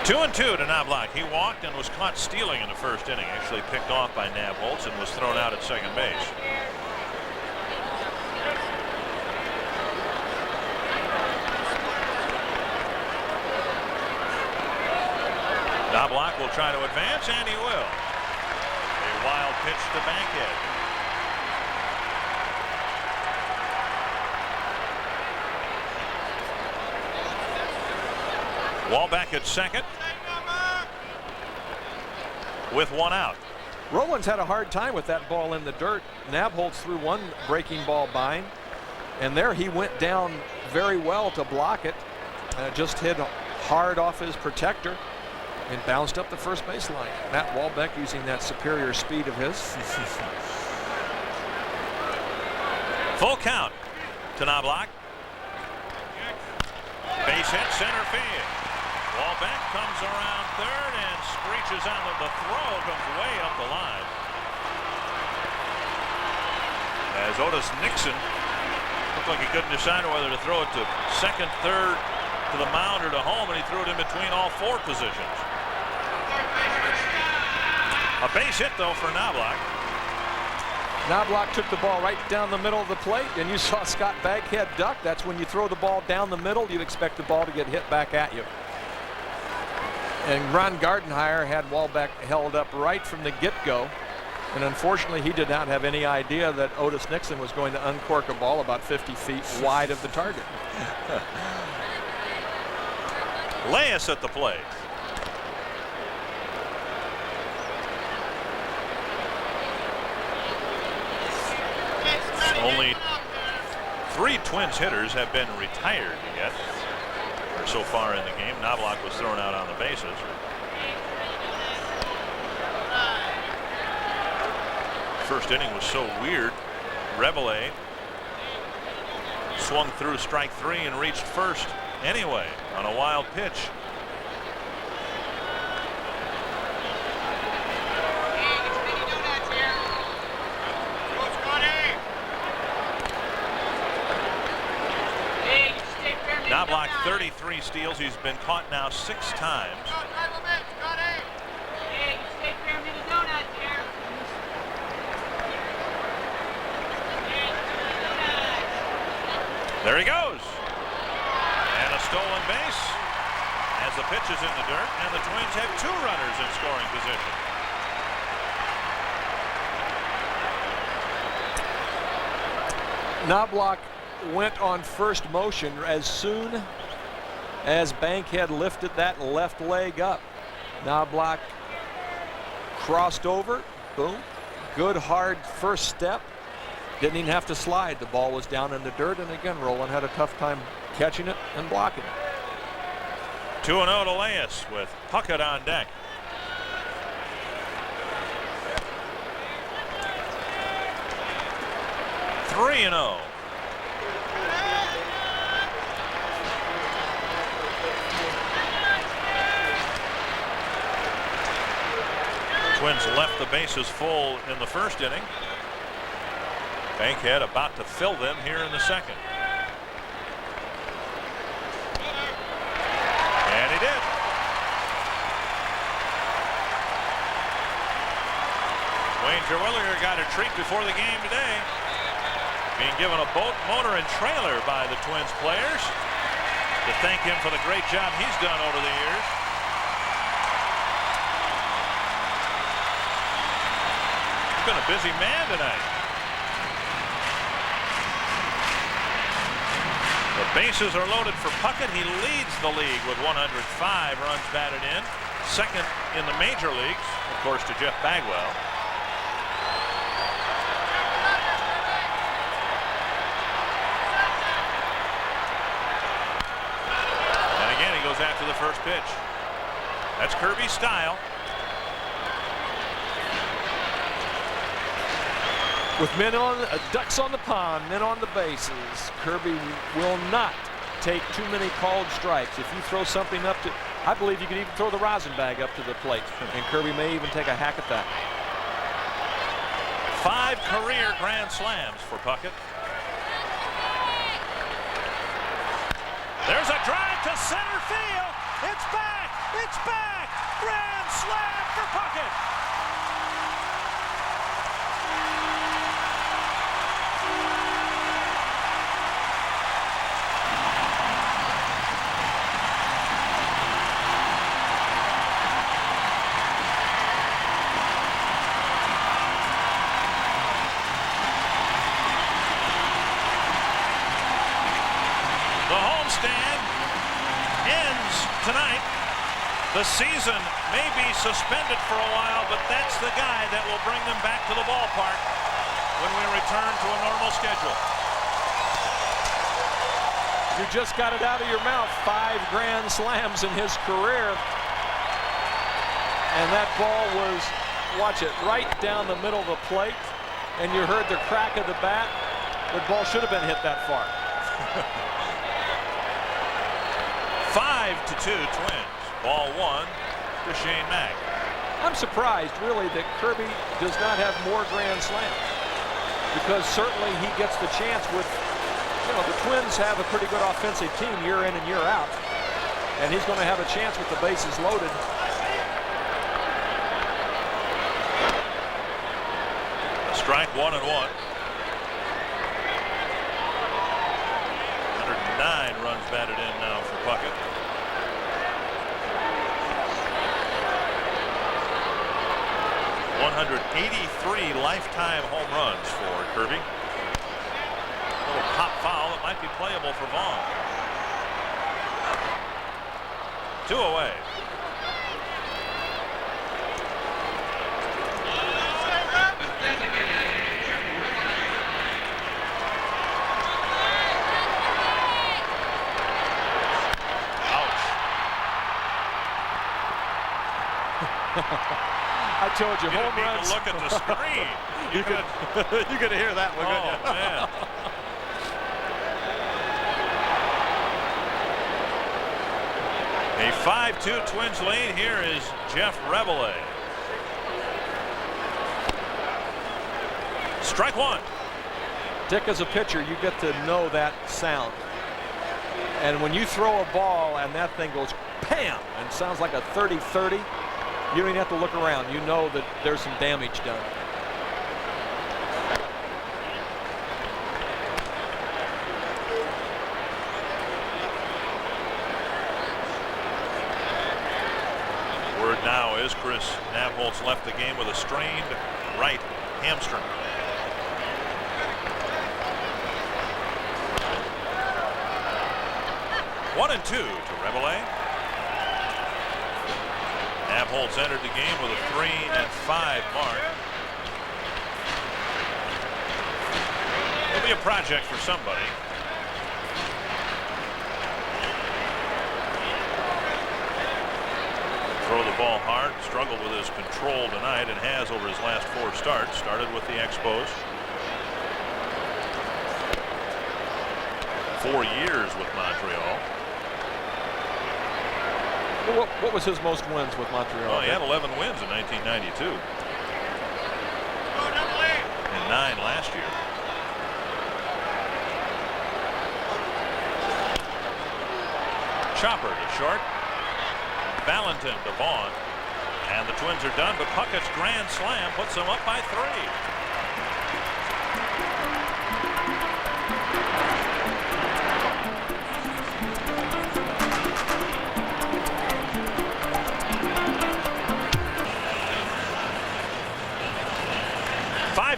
[SPEAKER 1] Two and 2 to Knobloch. He walked and was caught stealing in the first inning. Actually picked off by Nabholz and was thrown out at second base. Knobloch will try to advance, and he will. A wild pitch to Bankhead. Wall back at second with 1 out.
[SPEAKER 2] Rollins had a hard time with that ball in the dirt. Nabholz threw one breaking ball by him, and there he went down very well to block it. Just hit hard off his protector and bounced up the first baseline. Matt Walbeck using that superior speed of his.
[SPEAKER 1] Full count to Knobloch. Base hit, center field. Walbeck comes around third and screeches out. The throw comes way up the line. As Otis Nixon looked like he couldn't decide whether to throw it to second, third, to the mound, or to home, and he threw it in between all 4 positions. A base hit, though, for Knobloch.
[SPEAKER 2] Knobloch took the ball right down the middle of the plate, and you saw Scott Bankhead duck. That's when you throw the ball down the middle, you expect the ball to get hit back at you. And Ron Gardenhire had Walbeck held up right from the get-go. And unfortunately, he did not have any idea that Otis Nixon was going to uncork a ball about 50 feet wide of the target.
[SPEAKER 1] Leyes at the plate. Only 3 Twins hitters have been retired yet, or so far in the game. Knobloch was thrown out on the bases. First inning was so weird. Reveille swung through strike 3 and reached first anyway on a wild pitch. Knobloch 33 steals. He's been caught now 6 times. There he goes. And a stolen base as the pitch is in the dirt, and the Twins have 2 runners in scoring position.
[SPEAKER 2] Knobloch went on first motion as soon as Bankhead lifted that left leg up. Knobloch crossed over, boom, good hard first step. Didn't even have to slide. The ball was down in the dirt, and again, Roland had a tough time catching it and blocking it.
[SPEAKER 1] 2-0 to Leyes with Puckett on deck. Three and 0. Twins left the bases full in the first inning. Bankhead about to fill them here in the second. And he did. Wayne Terwilliger got a treat before the game today. Being given a boat, motor, and trailer by the Twins players to thank him for the great job he's done over the years. He's been a busy man tonight. The bases are loaded for Puckett. He leads the league with 105 runs batted in. Second in the major leagues, of course, to Jeff Bagwell. And again, he goes after the first pitch. That's Kirby's style.
[SPEAKER 2] With men on, ducks on the pond, men on the bases, Kirby will not take too many called strikes. If you throw something up to, I believe you could even throw the rosin bag up to the plate, and Kirby may even take a hack at that.
[SPEAKER 1] 5 career grand slams for Puckett. There's a drive to center field. It's back. It's back. Grand slam for Puckett. Tonight, the season may be suspended for a while, but that's the guy that will bring them back to the ballpark when we return to a normal schedule.
[SPEAKER 2] You just got it out of your mouth. 5 grand slams in his career. And that ball was, watch it, right down the middle of the plate. And you heard the crack of the bat. The ball should have been hit that far.
[SPEAKER 1] 5-2 Twins. Ball 1 to Shane Mack.
[SPEAKER 2] I'm surprised, really, that Kirby does not have more grand slams, because certainly he gets the chance with, you know, the Twins have a pretty good offensive team year in and year out, and he's going to have a chance with the bases loaded.
[SPEAKER 1] A strike, 1-1. 109 runs batted in now for Puckett. 183 lifetime home runs for Kirby. Little pop foul that might be playable for Vaughn. 2 away.
[SPEAKER 2] I told you,
[SPEAKER 1] You
[SPEAKER 2] home
[SPEAKER 1] didn't need
[SPEAKER 2] runs.
[SPEAKER 1] to look at the screen. You could.
[SPEAKER 4] You could hear that one, couldn't you?
[SPEAKER 1] Oh man. A 5-2 Twins lead. Here is Jeff Reveille. Strike one.
[SPEAKER 2] Dick, as a pitcher, you get to know that sound. And when you throw a ball and that thing goes PAM and sounds like a 30-30, you don't even have to look around. You know that there's some damage done.
[SPEAKER 1] Word now is Chris Nabholz left the game with a strained right hamstring. One and 2 to Reveille. Nabholz entered the game with a 3-5 mark. It'll be a project for somebody. Throw the ball hard, struggled with his control tonight, and has over his last 4 starts. Started with the Expos. 4 years with Montreal.
[SPEAKER 2] What was his most wins with Montreal?
[SPEAKER 1] Well, he had 11 wins in 1992. And 9 last year. Chopper to short. Valentin to Vaughn. And the Twins are done, but Puckett's grand slam puts them up by 3.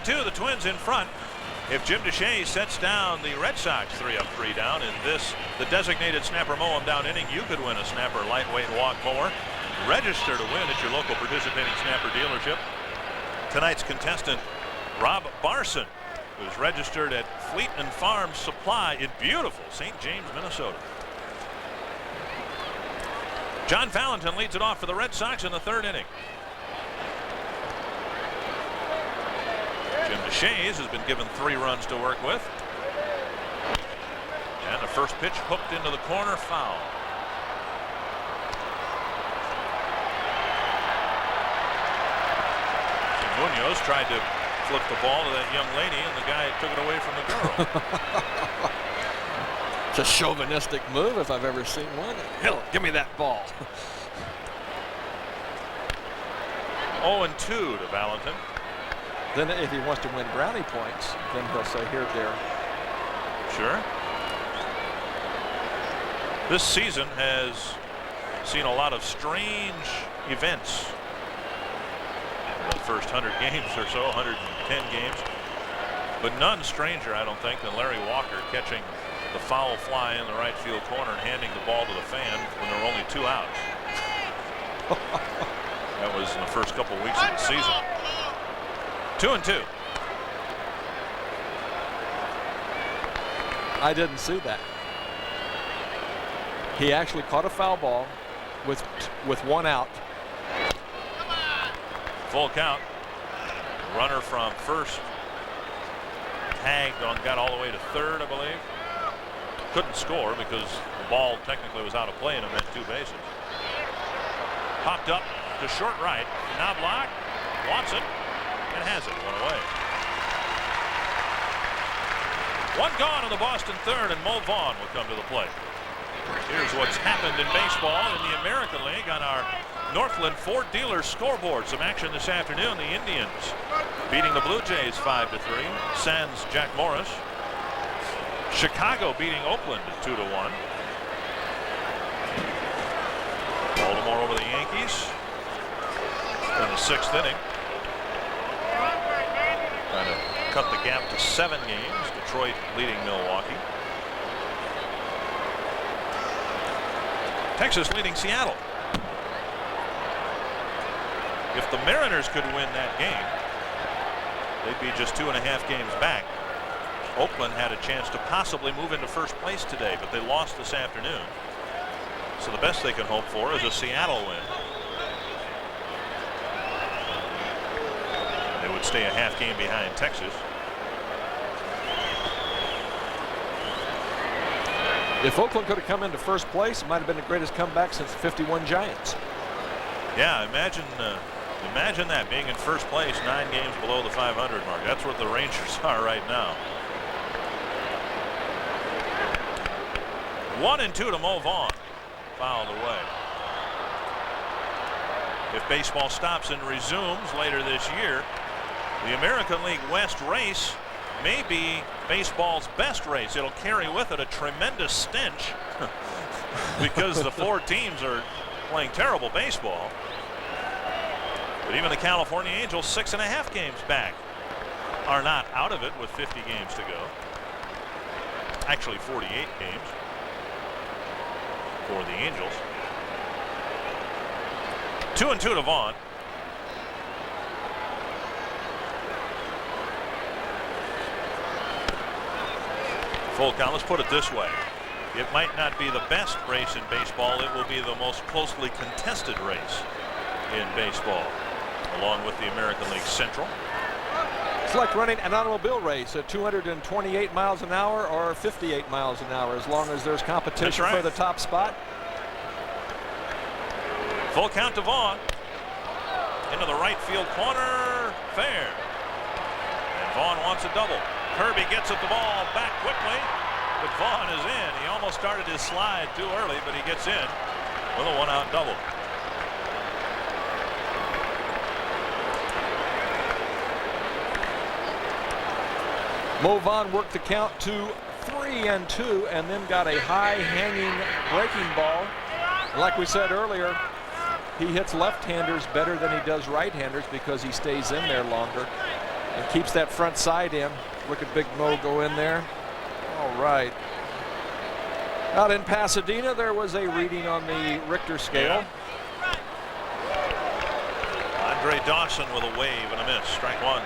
[SPEAKER 1] The Twins in front. If Jim Deshaies sets down the Red Sox 3-up, 3-down in this, the designated snapper mow 'em down inning, you could win a snapper lightweight walk mower. Register to win at your local participating snapper dealership. Tonight's contestant, Rob Barson, who's registered at Fleet and Farm Supply in beautiful St. James, Minnesota. John Valentin leads it off for the Red Sox in the 3rd inning. Jim Deshaies has been given 3 runs to work with. And the first pitch hooked into the corner, foul. Munoz tried to flip the ball to that young lady, and the guy took it away from the girl.
[SPEAKER 2] It's a chauvinistic move if I've ever seen one. Hell, give me that ball.
[SPEAKER 1] 0-2 to Valentin.
[SPEAKER 2] Then if he wants to win brownie points, then he'll say, here, dear.
[SPEAKER 1] Sure. This season has seen a lot of strange events. In the first 100 games or so, 110 games. But none stranger, I don't think, than Larry Walker catching the foul fly in the right field corner and handing the ball to the fan when there were only 2 outs. That was in the first couple of weeks of the season. 2-2.
[SPEAKER 2] I didn't see that. He actually caught a foul ball with 1 out.
[SPEAKER 1] Full count. Runner from first tagged on, got all the way to 3rd, I believe. Couldn't score because the ball technically was out of play and it meant 2 bases. Popped up to short right. Now blocked. Wants it. And has it. 1 away. 1 gone on the Boston 3rd, and Mo Vaughn will come to the plate. Here's what's happened in baseball in the American League on our Northland Ford Dealers scoreboard. Some action this afternoon. The Indians beating the Blue Jays 5-3. Sans Jack Morris. Chicago beating Oakland 2-1. Baltimore over the Yankees in the 6th inning. Trying to cut the gap to 7 games. Detroit leading Milwaukee. Texas leading Seattle. If the Mariners could win that game, they'd be just 2.5 games back. Oakland had a chance to possibly move into first place today, but they lost this afternoon. So the best they can hope for is a Seattle win. They would stay a half game behind Texas.
[SPEAKER 2] If Oakland could have come into first place, it might have been the greatest comeback since the '51 Giants.
[SPEAKER 1] Yeah, imagine that, being in first place, 9 games below the 500 mark. That's what the Rangers are right now. 1-2 to Mo Vaughn. Fouled away. If baseball stops and resumes later this year, the American League West race may be baseball's best race. It'll carry with it a tremendous stench because the 4 teams are playing terrible baseball. But even the California Angels, 6.5 games back, are not out of it with 50 games to go. Actually 48 games for the Angels. 2-2 to Vaughn. Full count. Let's put it this way. It might not be the best race in baseball. It will be the most closely contested race in baseball, along with the American League Central.
[SPEAKER 2] It's like running an automobile race at 228 miles an hour or 58 miles an hour, as long as there's competition for the top spot.
[SPEAKER 1] Full count to Vaughn. Into the right field corner. Fair. And Vaughn wants a double. Kirby gets at the ball back quickly, but Vaughn is in. He almost started his slide too early, but he gets in with a 1-out double.
[SPEAKER 2] Mo Vaughn worked the count to 3-2 and then got a high hanging breaking ball. Like we said earlier, he hits left-handers better than he does right-handers because he stays in there longer and keeps that front side in. Look at Big Mo go in there. All right. Out in Pasadena, there was a reading on the Richter scale.
[SPEAKER 1] Yeah. Andre Dawson with a wave and a miss. Strike 1.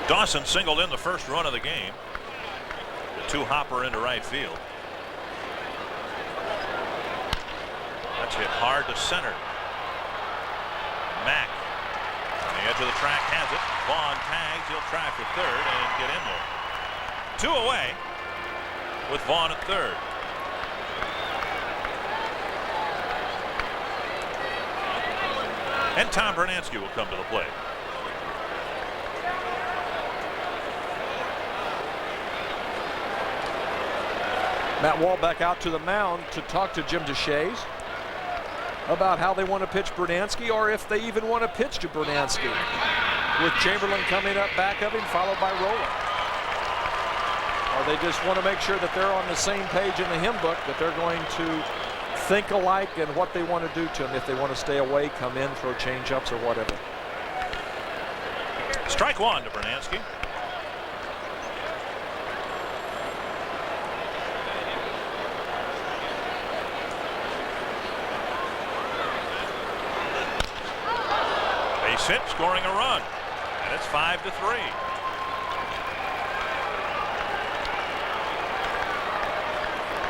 [SPEAKER 1] Dawson singled in the first run of the game. The 2-hopper into right field. That's hit hard to center. Mack on the edge of the track has it. Vaughn tags. He'll try for third and get in there. 2 away with Vaughn at third. And Tom Bernansky will come to the plate.
[SPEAKER 2] Matt Walbeck out to the mound to talk to Jim Deshaies about how they want to pitch Bernansky, or if they even want to pitch to Bernansky, with Chamberlain coming up back of him, followed by Rowland. Or they just want to make sure that they're on the same page in the hymn book, that they're going to think alike in what they want to do to him. If they want to stay away, come in, throw change-ups or whatever.
[SPEAKER 1] Strike 1 to Bernansky. Base hit, scoring a run, and it's 5-3.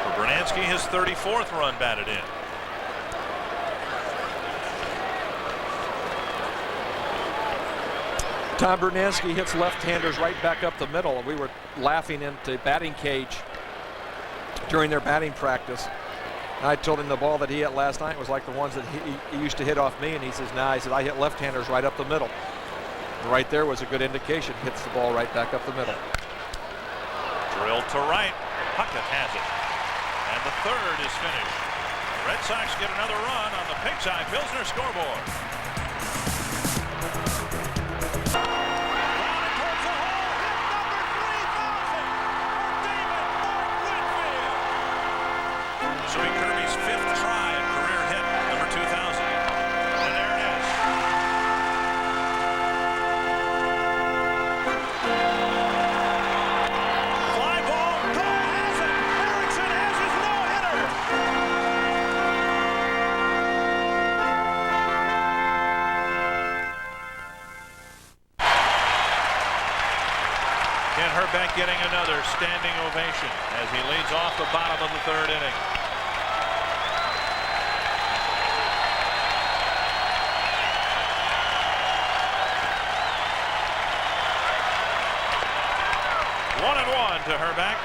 [SPEAKER 1] For Bernansky, his 34th run batted in.
[SPEAKER 2] Tom Bernansky hits left-handers right back up the middle. We were laughing into batting cage during their batting practice. I told him the ball that he hit last night was like the ones that he used to hit off me, and he says, nah, he said, I hit left-handers right up the middle. And right there was a good indication. Hits the ball right back up the middle.
[SPEAKER 1] Drilled to right. Puckett has it. And the third is finished. The Red Sox get another run on the Pigsty Pilsner scoreboard. Towards the hole, hit number 3,000 for David Mark Whitfield. Herbeck getting another standing ovation as he leads off the bottom of the third inning. One and one to Herbeck.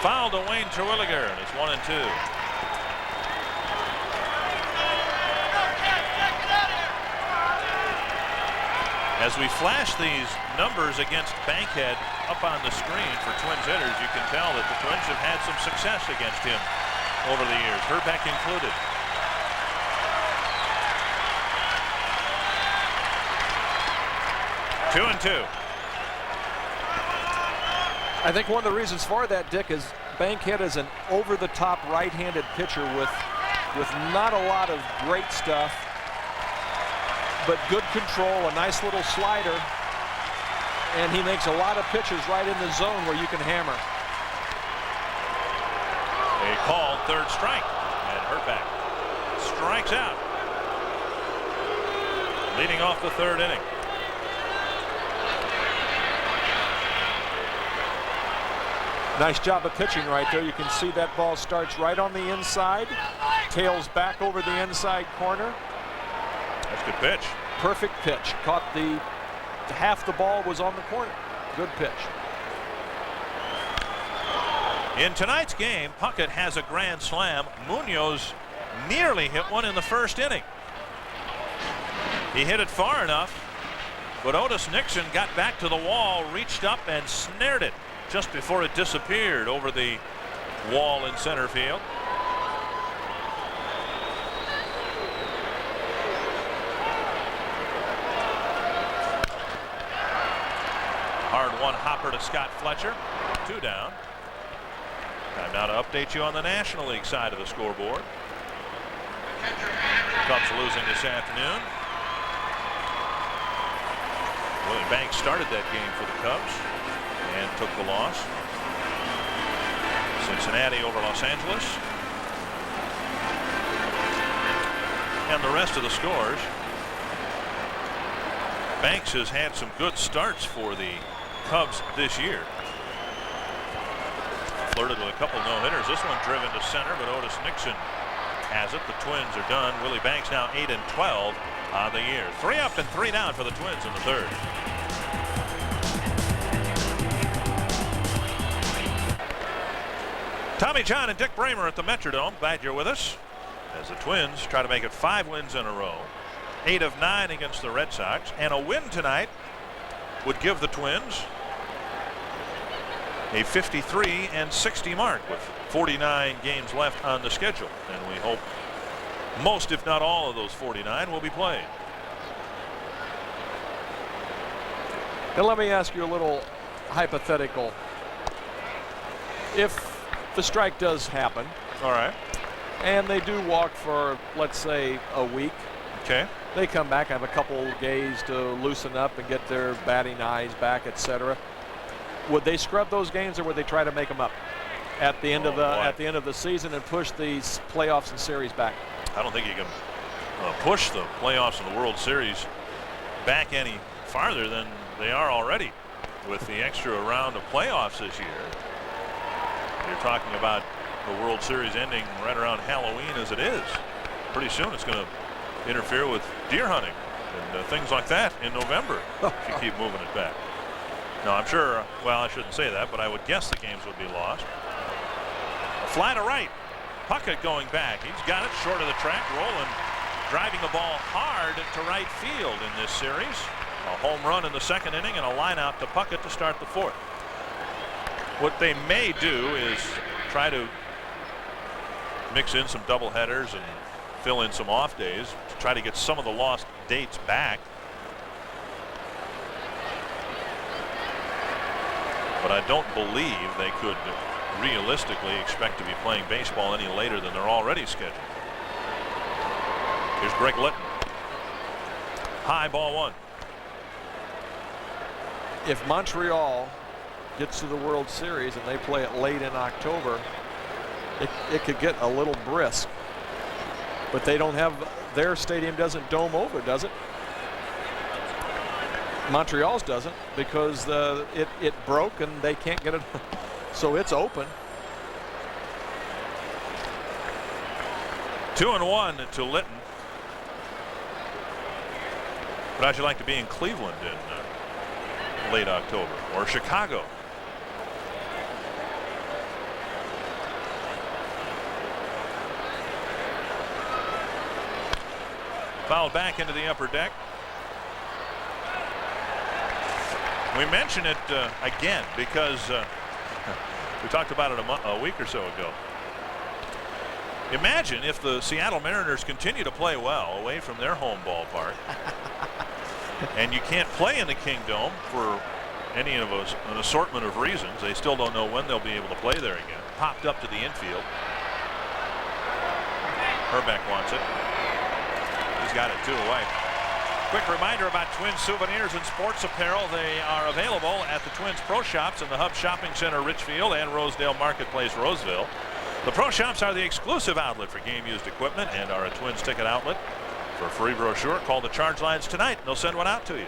[SPEAKER 1] Foul to Wayne Terwilliger, and it's 1-2. As we flash these numbers against Bankhead up on the screen for Twins hitters, you can tell that the Twins have had some success against him over the years, Herbeck included. Two and two.
[SPEAKER 2] I think one of the reasons for that, Dick, is Bankhead is an over-the-top right-handed pitcher with not a lot of great stuff, but good control, a nice little slider, and he makes a lot of pitches right in the zone where you can hammer.
[SPEAKER 1] A called third strike, and Herbeck strikes out, leading off the third inning.
[SPEAKER 2] Nice job of pitching right there. You can see that ball starts right on the inside, tails back over the inside corner.
[SPEAKER 1] That's a good pitch.
[SPEAKER 2] Perfect pitch. Caught half the ball was on the corner. Good pitch.
[SPEAKER 1] In tonight's game, Puckett has a grand slam. Munoz nearly hit one in the first inning. He hit it far enough, but Otis Nixon got back to the wall, reached up and snared it just before it disappeared over the wall in center field. Hard one hopper to Scott Fletcher. Two down. Time now to update you on the National League side of the scoreboard. Cubs losing this afternoon. Willie Banks started that game for the Cubs and took the loss. Cincinnati over Los Angeles. And the rest of the scores. Banks has had some good starts for the Cubs this year. Flirted with a couple no-hitters. This one driven to center, but Otis Nixon has it. The Twins are done. Willie Banks now 8-12 on the year. 3 up and 3 down for the Twins in the third. Tommy John and Dick Bremer at the Metrodome. Glad you're with us as the Twins try to make it 5 wins in a row. 8 of 9 against the Red Sox, and a win tonight would give the Twins a 53-60 mark with 49 games left on the schedule, and we hope most, if not all, of those 49 will be played.
[SPEAKER 2] Now let me ask you a little hypothetical. If the strike does happen,
[SPEAKER 1] all right,
[SPEAKER 2] and they do walk for, let's say, a week,
[SPEAKER 1] okay,
[SPEAKER 2] they come back, have a couple days to loosen up and get their batting eyes back, etc. Would they scrub those games, or would they try to make them up at the end of the season and push these playoffs and series back?
[SPEAKER 1] I don't think you can push the playoffs and the World Series back any farther than they are already with the extra round of playoffs this year. You're talking about the World Series ending right around Halloween as it is. Pretty soon it's going to interfere with deer hunting and things like that in November if you keep moving it back. No, I'm sure, well, I shouldn't say that, but I would guess the games would be lost. A fly to right. Puckett going back. He's got it short of the track. Roland driving the ball hard to right field in this series. A home run in the second inning and a line out to Puckett to start the fourth. What they may do is try to mix in some doubleheaders and fill in some off days to try to get some of the lost dates back. But I don't believe they could realistically expect to be playing baseball any later than they're already scheduled. Here's Greg Litton. High, ball one.
[SPEAKER 2] If Montreal gets to the World Series and they play it late in October, it could get a little brisk. But they don't have, their stadium doesn't dome over, does it? Montreal's doesn't, because it broke and they can't get it. So it's open.
[SPEAKER 1] 2-1 to Litton. But how'd you like to be in Cleveland in late October, or Chicago? Fouled back into the upper deck. We mention it again because we talked about it a week or so ago. Imagine if the Seattle Mariners continue to play well away from their home ballpark and you can't play in the Kingdome for any of us, an assortment of reasons. They still don't know when they'll be able to play there again. Popped up to the infield. Herbeck wants it. He's got it 2 away. Quick reminder about Twins souvenirs and sports apparel. They are available at the Twins Pro Shops in the Hub Shopping Center, Richfield, and Rosedale Marketplace, Roseville. The Pro Shops are the exclusive outlet for game-used equipment and are a Twins ticket outlet. For a free brochure, call the charge lines tonight and they'll send one out to you.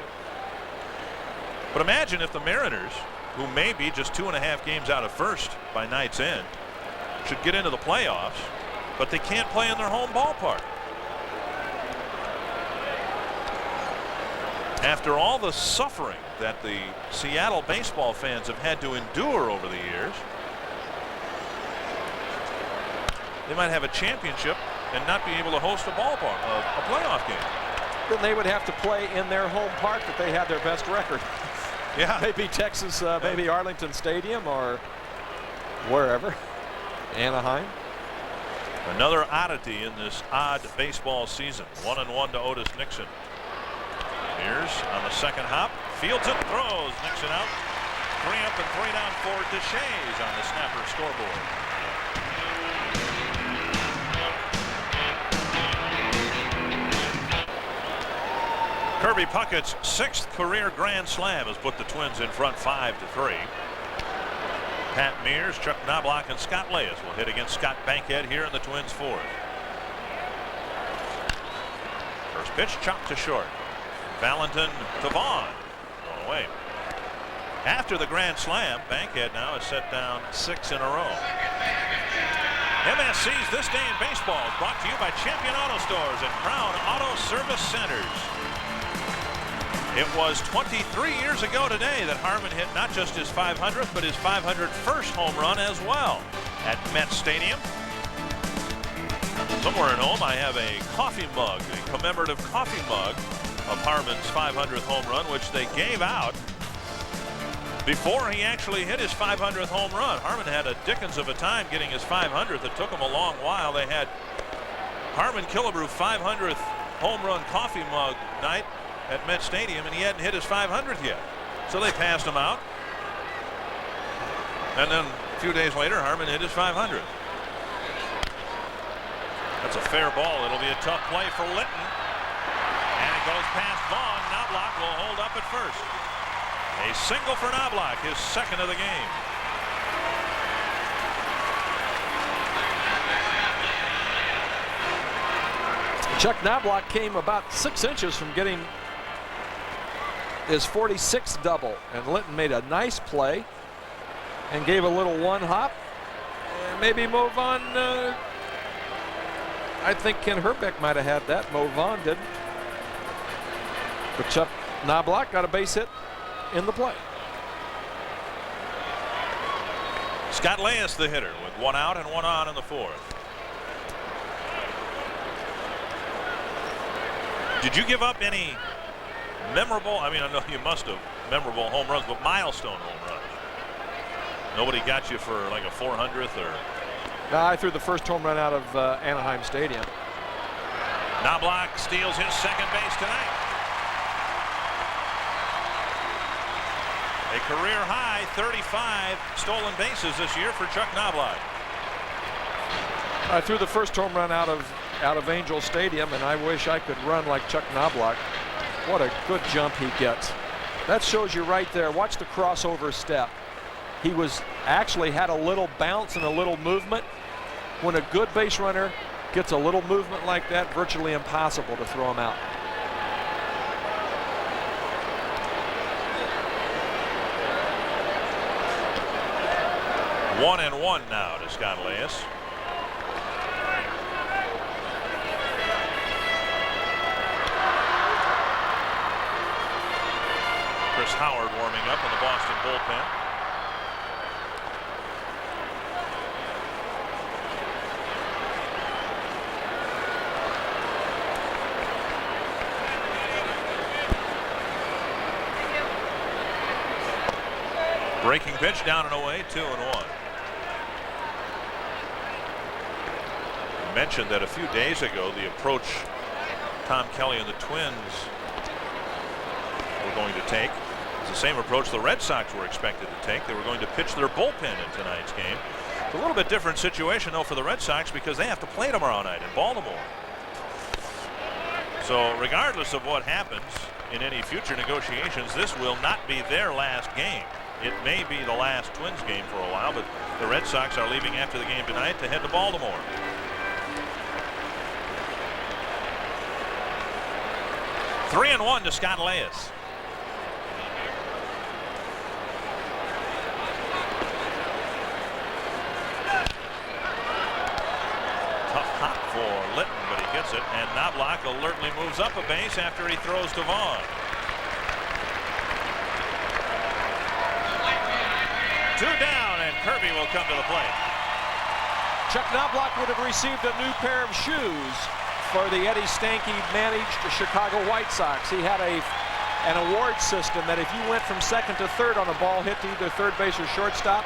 [SPEAKER 1] But imagine if the Mariners, who may be just 2.5 games out of first by night's end, should get into the playoffs, but they can't play in their home ballpark. After all the suffering that the Seattle baseball fans have had to endure over the years, they might have a championship and not be able to host a ballpark, a playoff game.
[SPEAKER 2] Then they would have to play in their home park that they had their best record.
[SPEAKER 1] Yeah.
[SPEAKER 2] Maybe Texas, maybe Arlington Stadium or wherever. Anaheim.
[SPEAKER 1] Another oddity in this odd baseball season. 1-1 to Otis Nixon. Mears on the second hop, fields it, throws Nixon out. 3 up and 3 down for Deshays on the snapper scoreboard. Kirby Puckett's 6th career grand slam has put the Twins in front 5-3. Pat Mears, Chuck Knobloch, and Scott Leyes will hit against Scott Bankhead here in the Twins' 4th. First pitch chopped to short. Valentin to Vaughn. Going away. After the grand slam, Bankhead now has set down 6 in a row. MSC's This Day in Baseball is brought to you by Champion Auto Stores and Crown Auto Service Centers. It was 23 years ago today that Harmon hit not just his 500th, but his 501st home run as well at Met Stadium. Somewhere at home, I have a coffee mug, a commemorative coffee mug of Harmon's 500th home run, which they gave out before he actually hit his 500th home run. Harmon had a dickens of a time getting his 500th. It took him a long while. They had Harmon Killebrew 500th home run coffee mug night at Met Stadium, and he hadn't hit his 500th yet. So they passed him out. And then a few days later, Harmon hit his 500th. That's a fair ball. It'll be a tough play for Litton. And it goes past Vaughn. Knobloch will hold up at first. A single for Knobloch, his 2nd of the game.
[SPEAKER 2] Chuck Knobloch came about 6 inches from getting his 46th double, and Litton made a nice play and gave a little one hop and maybe Mo Vaughn. I think Ken Herbeck might have had that. Mo Vaughn didn't. But Chuck Knobloch got a base hit in the play.
[SPEAKER 1] Scott Leyes, the hitter, with 1 out and 1 on in the 4th. Did you give up any memorable, I mean, I know you must have, memorable home runs, but milestone home runs? Nobody got you for like a 400th or?
[SPEAKER 2] No, I threw the first home run out of Anaheim Stadium.
[SPEAKER 1] Knobloch steals his 2nd base tonight. A career high 35 stolen bases this year for Chuck Knobloch.
[SPEAKER 2] I threw the first home run out of Angel Stadium, and I wish I could run like Chuck Knobloch. What a good jump he gets. That shows you right there. Watch the crossover step. He was actually had a little bounce and a little movement. When a good base runner gets a little movement like that, virtually impossible to throw him out.
[SPEAKER 1] One and one now to Scott Elias. Chris Howard warming up in the Boston bullpen. Breaking pitch down and away, 2-1. Mentioned that a few days ago the approach Tom Kelly and the Twins were going to take is the same approach the Red Sox were expected to take. They were going to pitch their bullpen in tonight's game. It's a little bit different situation though for the Red Sox because they have to play tomorrow night in Baltimore. So regardless of what happens in any future negotiations, this will not be their last game. It may be the last Twins game for a while, but the Red Sox are leaving after the game tonight to head to Baltimore. 3-1 to Scott Elias. Tough hop for Litton, but he gets it, and Knobloch alertly moves up a base after he throws to Vaughn. 2 down, and Kirby will come to the plate.
[SPEAKER 2] Chuck Knobloch would have received a new pair of shoes for the Eddie Stanky managed Chicago White Sox. He had an award system that if you went from second to third on a ball hit to either third base or shortstop,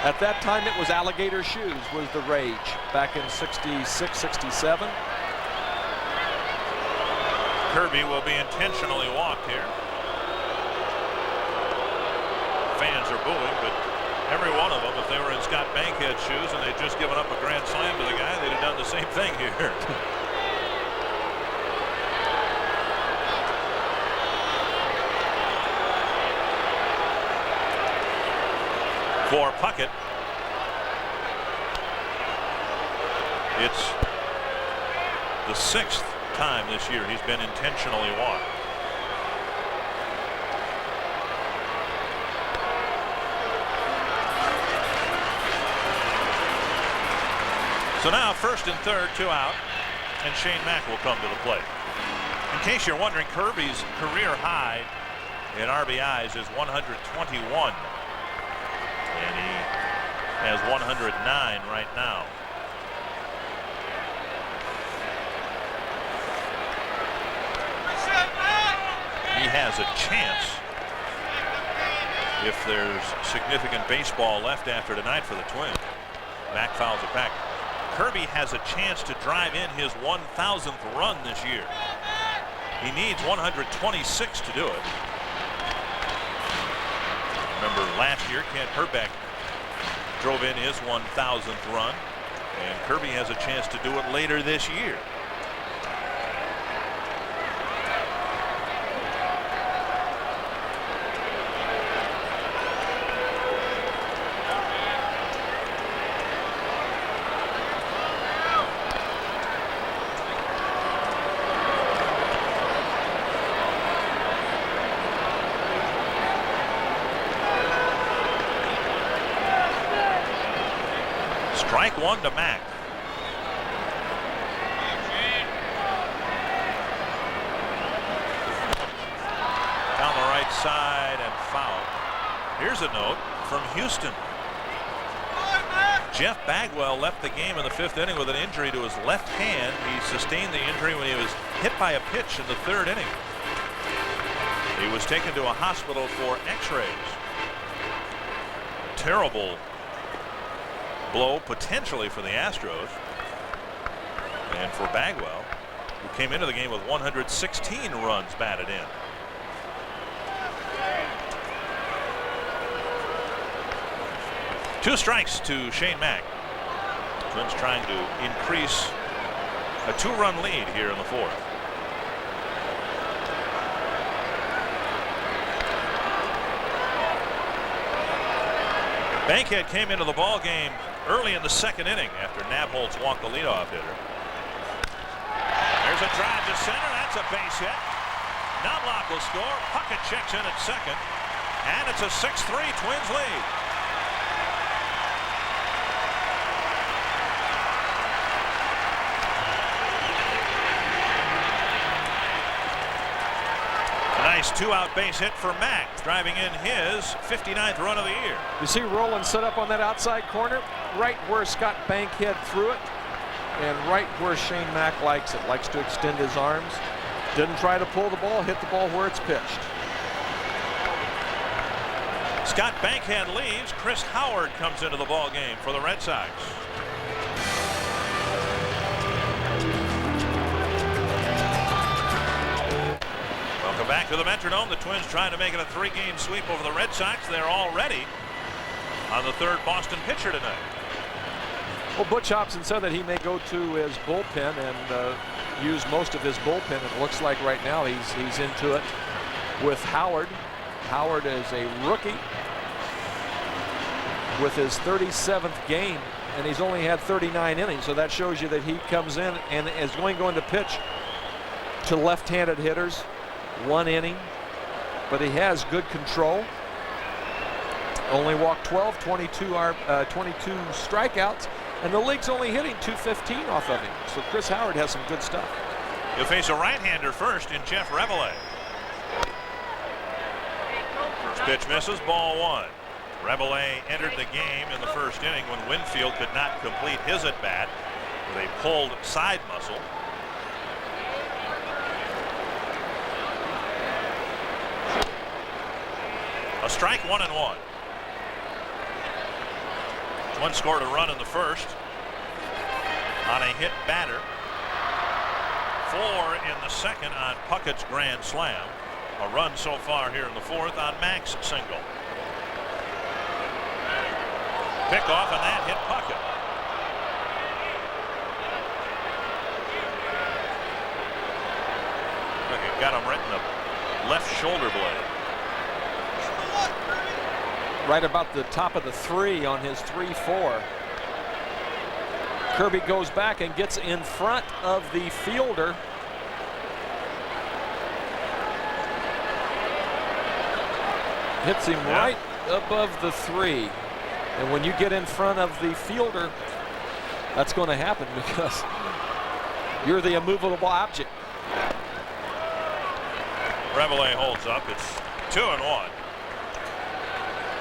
[SPEAKER 2] at that time it was alligator shoes was the rage back in 66, 67.
[SPEAKER 1] Kirby will be intentionally walked here. Fans are booing, but every one of them, if they were in Scott Bankhead shoes and they'd just given up a grand slam to the guy, they'd have done the same thing here. For Puckett, it's the 6th time this year he's been intentionally walked. So now first and third, 2 out, and Shane Mack will come to the plate. In case you're wondering, Kirby's career high in RBIs is 121. And he has 109 right now. He has a chance, if there's significant baseball left after tonight for the Twins. Mack fouls it back. Kirby has a chance to drive in his 1,000th run this year. He needs 126 to do it. Remember last year, Kent Hrbek drove in his 1,000th run, and Kirby has a chance to do it later this year. Strike one to Mack. Down the right side and foul. Here's a note from Houston. Jeff Bagwell left the game in the 5th inning with an injury to his left hand. He sustained the injury when he was hit by a pitch in the 3rd inning. He was taken to a hospital for x-rays. Terrible blow potentially for the Astros and for Bagwell, who came into the game with 116 runs batted in. Two strikes to Shane Mack. Twins trying to increase a 2-run lead here in the 4th. Bankhead came into the ball game early in the second inning after Nabholz walked the leadoff hitter. There's a drive to center. That's a base hit. Knobloch will score. Puckett checks in at second. And it's a 6-3 Twins lead. A nice two-out base hit for Mack, driving in his 59th run of the year.
[SPEAKER 2] You see Rolen set up on that outside corner, right where Scott Bankhead threw it, and right where Shane Mack likes it. Likes to extend his arms. Didn't try to pull the ball, hit the ball where it's pitched.
[SPEAKER 1] Scott Bankhead leaves. Chris Howard comes into the ball game for the Red Sox. Welcome back to the Metrodome. The Twins trying to make it a 3-game sweep over the Red Sox. They're already on the third Boston pitcher tonight.
[SPEAKER 2] Well, Butch Hobson said that he may go to his bullpen and use most of his bullpen. It looks like right now he's into it with Howard. Howard is a rookie with his 37th game, and he's only had 39 innings. So that shows you that he comes in and is going to pitch to left-handed hitters. 1 inning, but he has good control. Only walked 12, 22 strikeouts, and the league's only hitting .215 off of him. So Chris Howard has some good stuff.
[SPEAKER 1] He'll face a right-hander first in Jeff Reveille. First pitch misses, ball 1. Reveille entered the game in the first inning when Winfield could not complete his at-bat with a pulled side muscle. A strike, 1-1. One scored a run in the first on a hit batter. 4 in the second on Puckett's grand slam. A run so far here in the fourth on Mack's single. Pickoff, and that hit Puckett. Look, it got him right in the left shoulder blade.
[SPEAKER 2] Right about the top of the 3 on his 3-4. Kirby goes back and gets in front of the fielder. Hits him right above the 3. And when you get in front of the fielder, that's going to happen because you're the immovable object.
[SPEAKER 1] Reveille holds up. It's 2-1.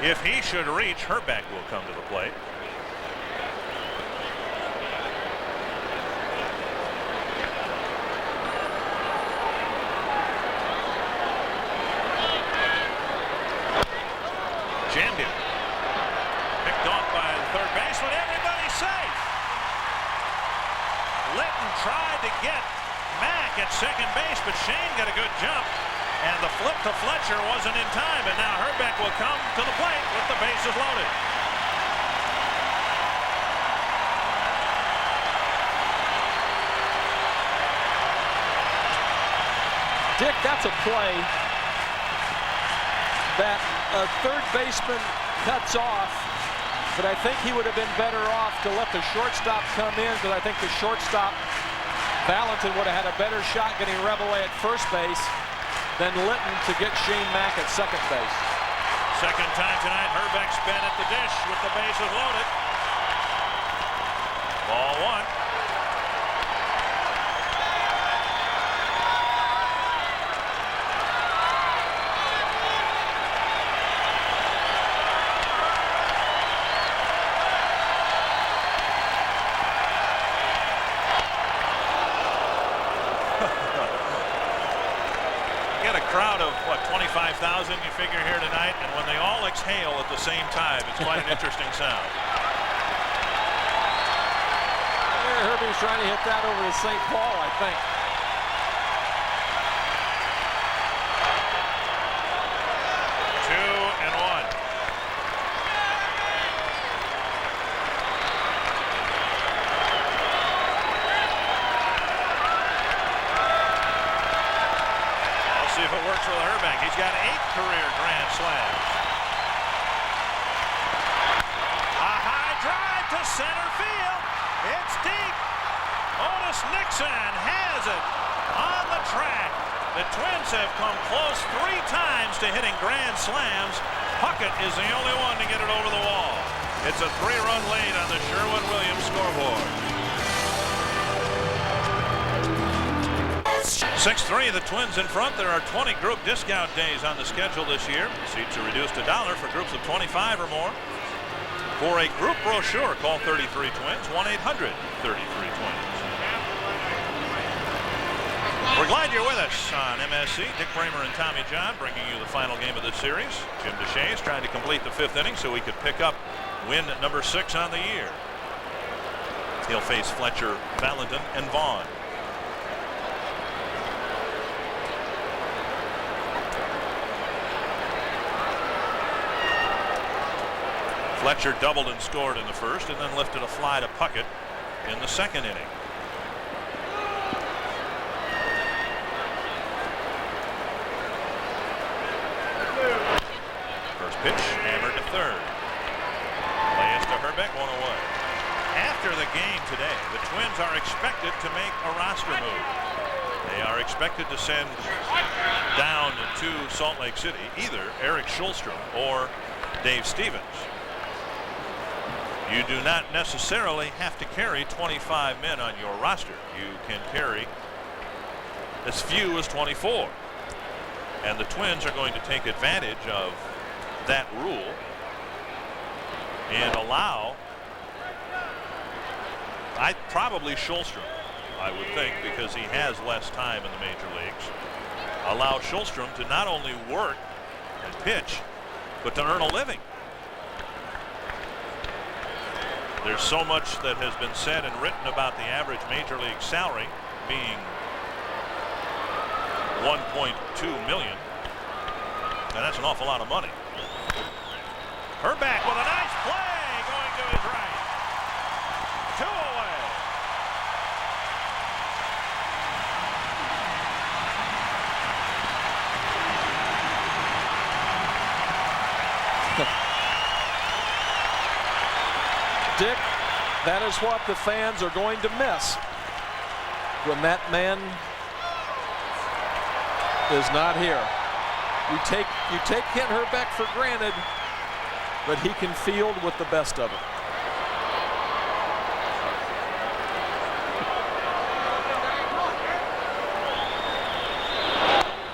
[SPEAKER 1] If he should reach, Herbeck will come to the plate. Jammed him. Picked off by the third baseman. Everybody's safe. Litton tried to get Mack at second base, but Shane got a good jump. And the flip to Fletcher wasn't in time, and now Herbeck will come to the plate with the bases loaded.
[SPEAKER 2] Dick, that's a play that a third baseman cuts off, but I think he would have been better off to let the shortstop come in, because I think the shortstop, Valentin, would have had a better shot getting Reveille at first base than Litton to get Shane Mack at second base.
[SPEAKER 1] Second time tonight, Herbeck's been at the dish with the bases loaded. Ball 1. Crowd of what, 25,000 you figure here tonight, and when they all exhale at the same time, it's quite an interesting sound.
[SPEAKER 2] Herbie's trying to hit that over to St. Paul, I think.
[SPEAKER 1] If it works with Herbeck. He's got 8 career grand slams. to center field. It's deep. Otis Nixon has it on the track. The Twins have come close 3 times to hitting grand slams. Puckett is the only one to get it over the wall. It's a 3-run lead on the Sherwin-Williams scoreboard. 6-3, the Twins in front. There are 20 group discount days on the schedule this year. Seats are reduced $1 for groups of 25 or more. For a group brochure, call 33-TWINS, 1-800-33-TWINS. We're glad you're with us on MSC. Dick Bremer and Tommy John bringing you the final game of this series. Jim Deshaies trying to complete the 5th inning so he could pick up win number 6 on the year. He'll face Fletcher, Valentin, and Vaughn. Fletcher doubled and scored in the first and then lifted a fly to Puckett in the 2nd inning. First pitch hammered to third. Layes to Herbeck, 1 away. After the game today, the Twins are expected to make a roster move. They are expected to send down to Salt Lake City either Eric Schulstrom or Dave Stevens. You do not necessarily have to carry 25 men on your roster. You can carry as few as 24. And the Twins are going to take advantage of that rule and allow probably Schulstrom, I would think, because he has less time in the major leagues. Allow Schulstrom to not only work and pitch, but to earn a living. There's so much that has been said and written about the average major league salary being $1.2 million, and that's an awful lot of money. Herbeck with a nice play going to his right. 2 away.
[SPEAKER 2] Dick, that is what the fans are going to miss when that man is not here. You take Kent Herbeck for granted, but he can field with the best of it.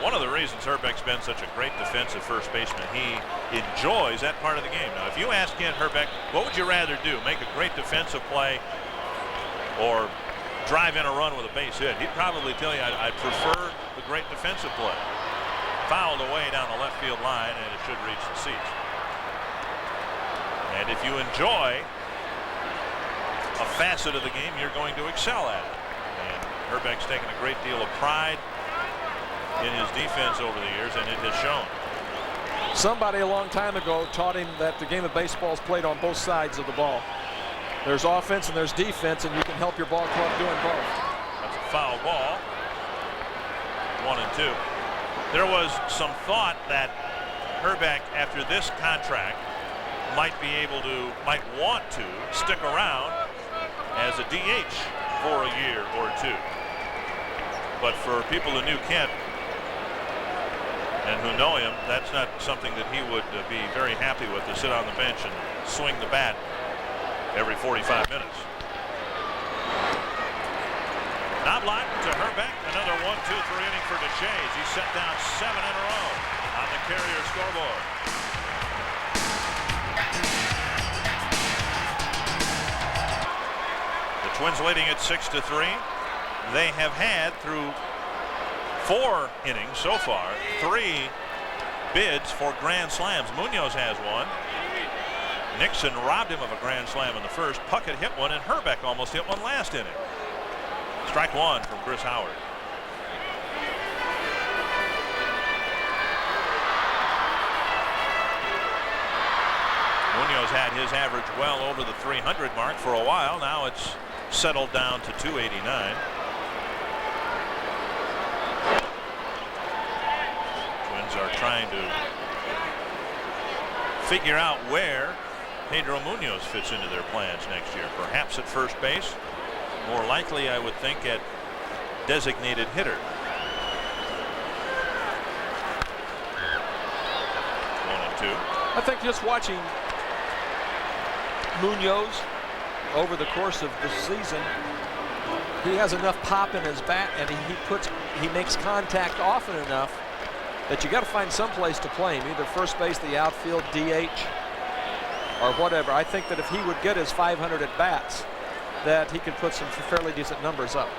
[SPEAKER 1] One of the reasons Herbeck's been such a great defensive first baseman, he enjoys that part of the game. Now, if you ask Kent Herbeck, what would you rather do, make a great defensive play or drive in a run with a base hit? He'd probably tell you, I'd prefer the great defensive play. Fouled away down the left field line, and it should reach the seats. And if you enjoy a facet of the game, you're going to excel at it. And Herbeck's taken a great deal of pride in his defense over the years, and it has shown.
[SPEAKER 2] Somebody a long time ago taught him that the game of baseball is played on both sides of the ball. There's offense and there's defense, and you can help your ball club doing both.
[SPEAKER 1] That's a foul ball. 1-2. There was some thought that Herbeck, after this contract, might want to stick around as a DH for a year or two. But for people who knew Kent and who know him, that's not something that he would be very happy with, to sit on the bench and swing the bat every 45 minutes. Knobloch to Herbeck, another 1-2-3 inning for Deshaies. He set down 7 in a row on the Carrier scoreboard. The Twins leading at 6-3. They have had, through 4 innings so far, 3 bids for grand slams. Munoz has one. Nixon robbed him of a grand slam in the first. Puckett hit one, and Herbeck almost hit one last inning. Strike 1 from Chris Howard. Munoz had his average well over the 300 mark for a while. Now it's settled down to 289. Twins are trying to figure out where Pedro Munoz fits into their plans next year. Perhaps at first base. More likely, I would think, at designated hitter. 1-2.
[SPEAKER 2] I think just watching Munoz over the course of the season, he has enough pop in his bat, and he makes contact often enough that you got to find some place to play him, either first base, the outfield, DH, or whatever. I think that if he would get his 500 at bats, that he could put some fairly decent numbers up.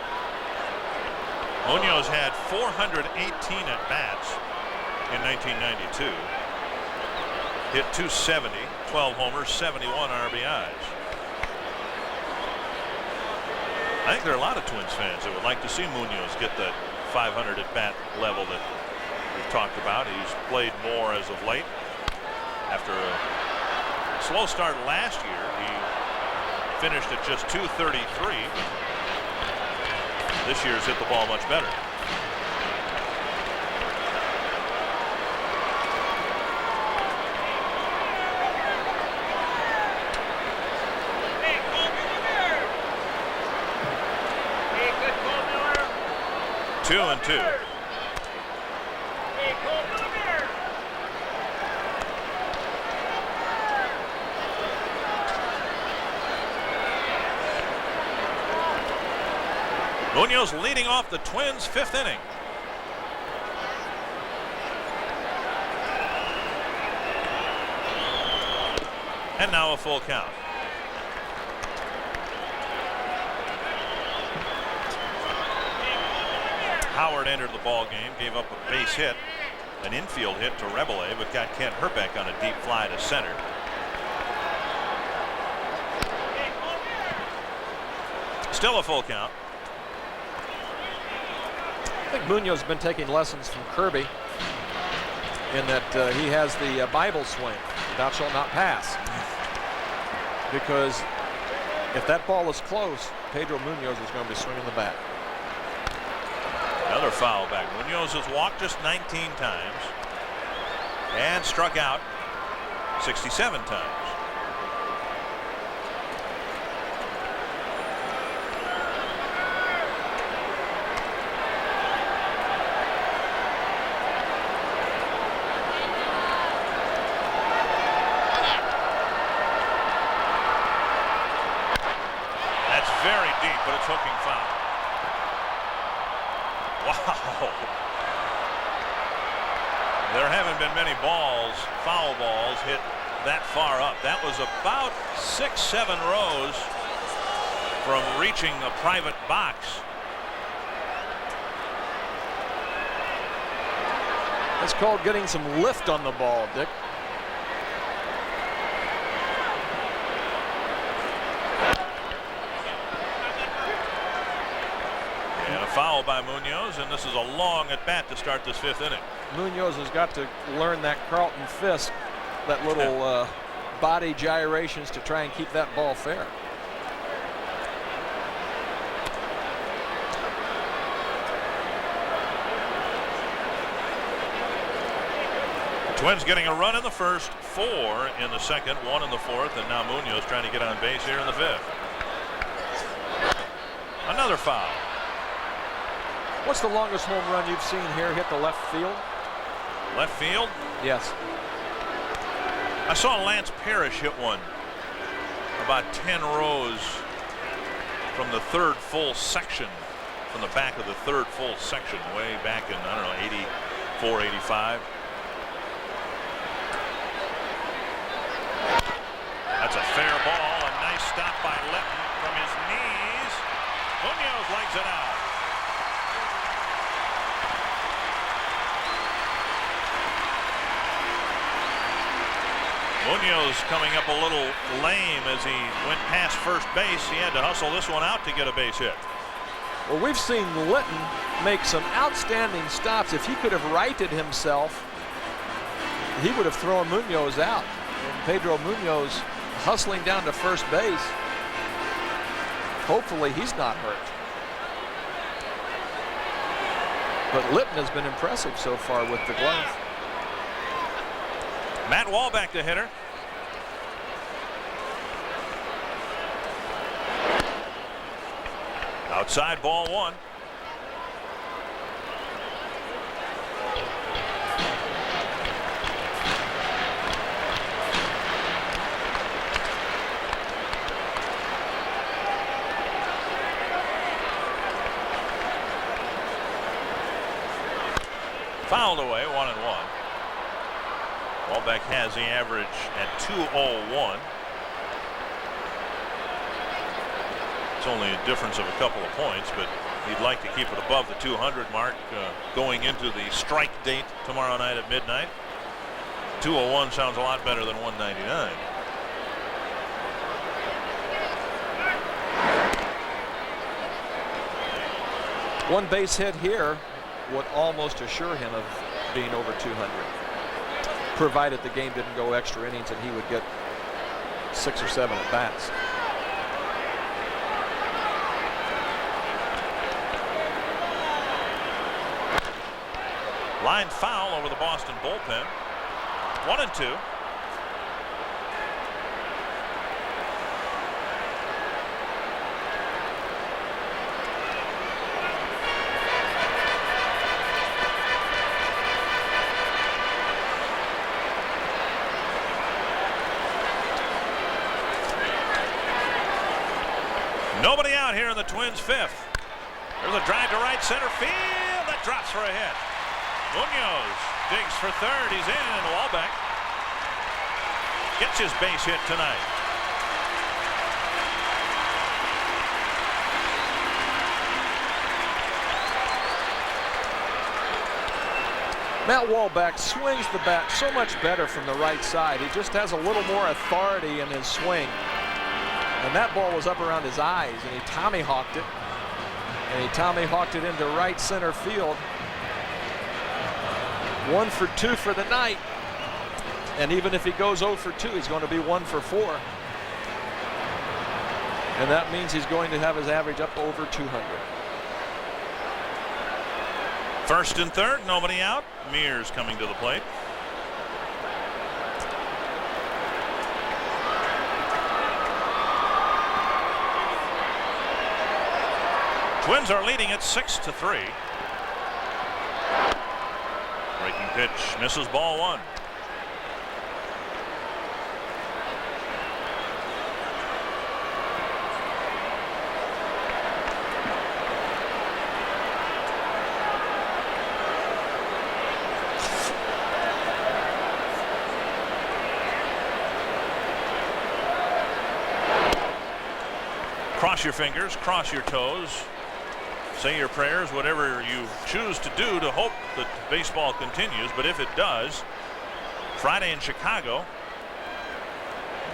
[SPEAKER 1] Munoz had 418 at bats in 1992. Hit .270, 12 homers, 71 RBIs. I think there are a lot of Twins fans that would like to see Munoz get that 500 at bat level that we've talked about. He's played more as of late. After a slow start last year, he finished at just .233. This year's hit the ball much better. Two and two. Munoz leading off the Twins' 5th inning. And now a full count. Howard entered the ball game, gave up a base hit, an infield hit to Rebele, but got Kent Hrbek on a deep fly to center. Still a full count.
[SPEAKER 2] I think Munoz has been taking lessons from Kirby in that he has the Bible swing, thou shalt not pass. Because if that ball is close, Pedro Munoz is going to be swinging the bat.
[SPEAKER 1] Another foul back. Munoz has walked just 19 times and struck out 67 times. That's very deep, but it's hooking foul. Wow. There haven't been many foul balls hit that far up. That was about 6-7 rows from reaching a private box.
[SPEAKER 2] That's called getting some lift on the ball, Dick.
[SPEAKER 1] Foul by Munoz, and this is a long at bat to start this 5th inning.
[SPEAKER 2] Munoz has got to learn that Carlton fist, that little body gyrations to try and keep that ball fair.
[SPEAKER 1] Twins getting a run in the first, 4 in the second, 1 in the fourth, and now Munoz trying to get on base here in the 5th. Another foul.
[SPEAKER 2] What's the longest home run you've seen here hit the left field?
[SPEAKER 1] Left field?
[SPEAKER 2] Yes.
[SPEAKER 1] I saw Lance Parrish hit one about 10 rows from the 3rd full section, from the back of the 3rd full section, way back in, I don't know, 84, 85. That's a fair ball. A nice stop by Litton from his knees. Munoz legs it out. Munoz coming up a little lame as he went past first base. He had to hustle this one out to get a base hit.
[SPEAKER 2] Well, we've seen Litton make some outstanding stops. If he could have righted himself, he would have thrown Munoz out. And Pedro Munoz hustling down to first base. Hopefully he's not hurt. But Litton has been impressive so far with the glove.
[SPEAKER 1] Matt Wahlbeck, the hitter. Outside, ball one. Fouled away, 1-1. Walbeck has the average at 201. It's only a difference of a couple of points, but he'd like to keep it above the 200 mark going into the strike date tomorrow night at midnight. 201 sounds a lot better than 199.
[SPEAKER 2] One base hit here would almost assure him of being over 200, provided the game didn't go extra innings and he would get 6 or 7 at bats.
[SPEAKER 1] Line foul over the Boston bullpen. 1-2. Nobody out here in the Twins' fifth. There's a drive to right center field that drops for a hit. Munoz digs for third. He's in, and Walbeck gets his base hit tonight.
[SPEAKER 2] Matt Walbeck swings the bat so much better from the right side. He just has a little more authority in his swing. And that ball was up around his eyes, and he tommyhawked it. And he tommyhawked it into right center field. 1 for 2 for the night. And even if he goes 0 for 2, he's going to be 1 for 4. And that means he's going to have his average up over 200.
[SPEAKER 1] First and third, nobody out. Mears coming to the plate. Twins are leading at 6-3. Breaking pitch misses, ball one. Cross your fingers, cross your toes. Say your prayers, whatever you choose to do to hope that baseball continues. But if it does, Friday in Chicago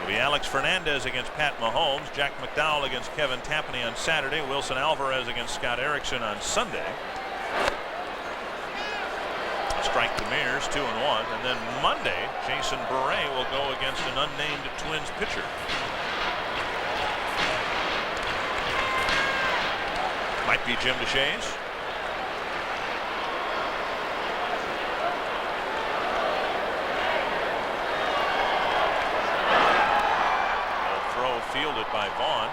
[SPEAKER 1] will be Alex Fernandez against Pat Mahomes, Jack McDowell against Kevin Tapani on Saturday, Wilson Alvarez against Scott Erickson on Sunday. A strike to Mears, 2-1, and then Monday, Jason Bremer will go against an unnamed Twins pitcher. Might be Jim DeShays. Throw fielded by Vaughn.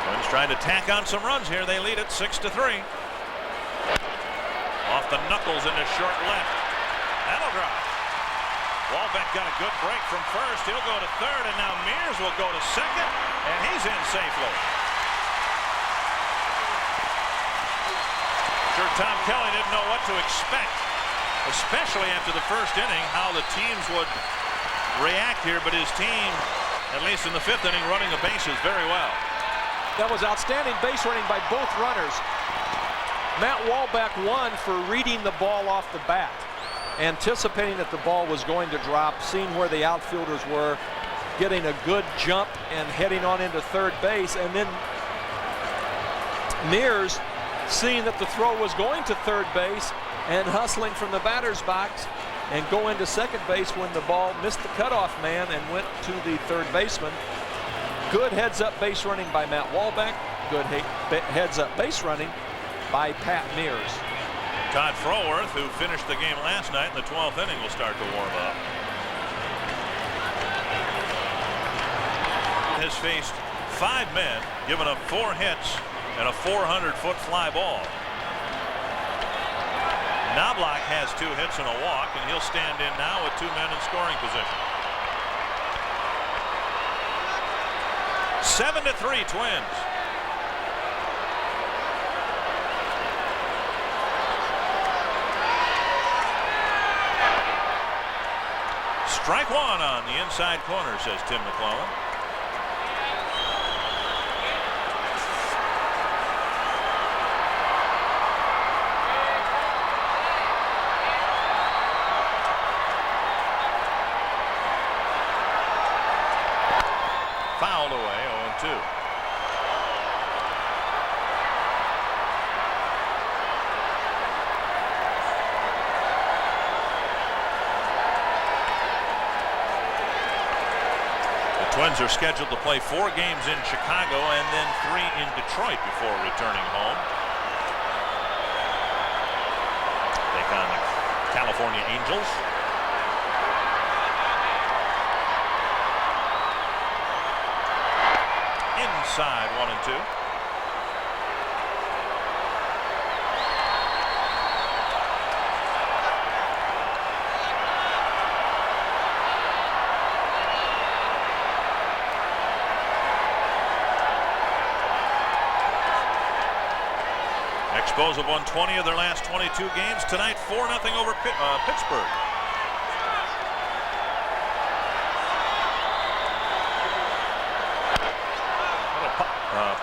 [SPEAKER 1] Twins trying to tack on some runs here. They lead it 6-3. Off the knuckles into short left. That'll drop. Walbeck got a good break from first. He'll go to third, and now Mears will go to second, and he's in safely. Sure, Tom Kelly didn't know what to expect, especially after the first inning, how the teams would react here, but his team, at least in the fifth inning, running the bases very well.
[SPEAKER 2] That was outstanding base running by both runners. Matt Walbeck won for reading the ball off the bat, anticipating that the ball was going to drop, seeing where the outfielders were, getting a good jump and heading on into third base, and then Mears seeing that the throw was going to third base and hustling from the batter's box and go into second base when the ball missed the cutoff man and went to the third baseman. Good heads-up base running by Matt Walbeck. Good heads-up base running by Pat Mears.
[SPEAKER 1] Todd Froworth, who finished the game last night in the 12th inning, will start to warm up. Has faced 5 men, given up 4 hits and a 400-foot fly ball. Knobloch has 2 hits and a walk, and he'll stand in now with 2 men in scoring position. 7-3 Twins. Strike 1 on the inside corner, says Tim McClellan. Fouled away, 0-2. Twins are scheduled to play 4 games in Chicago and then 3 in Detroit before returning home. Take on the California Angels. Inside 1-2. Expos have won 20 of their last 22 games. Tonight, 4-0 over Pittsburgh.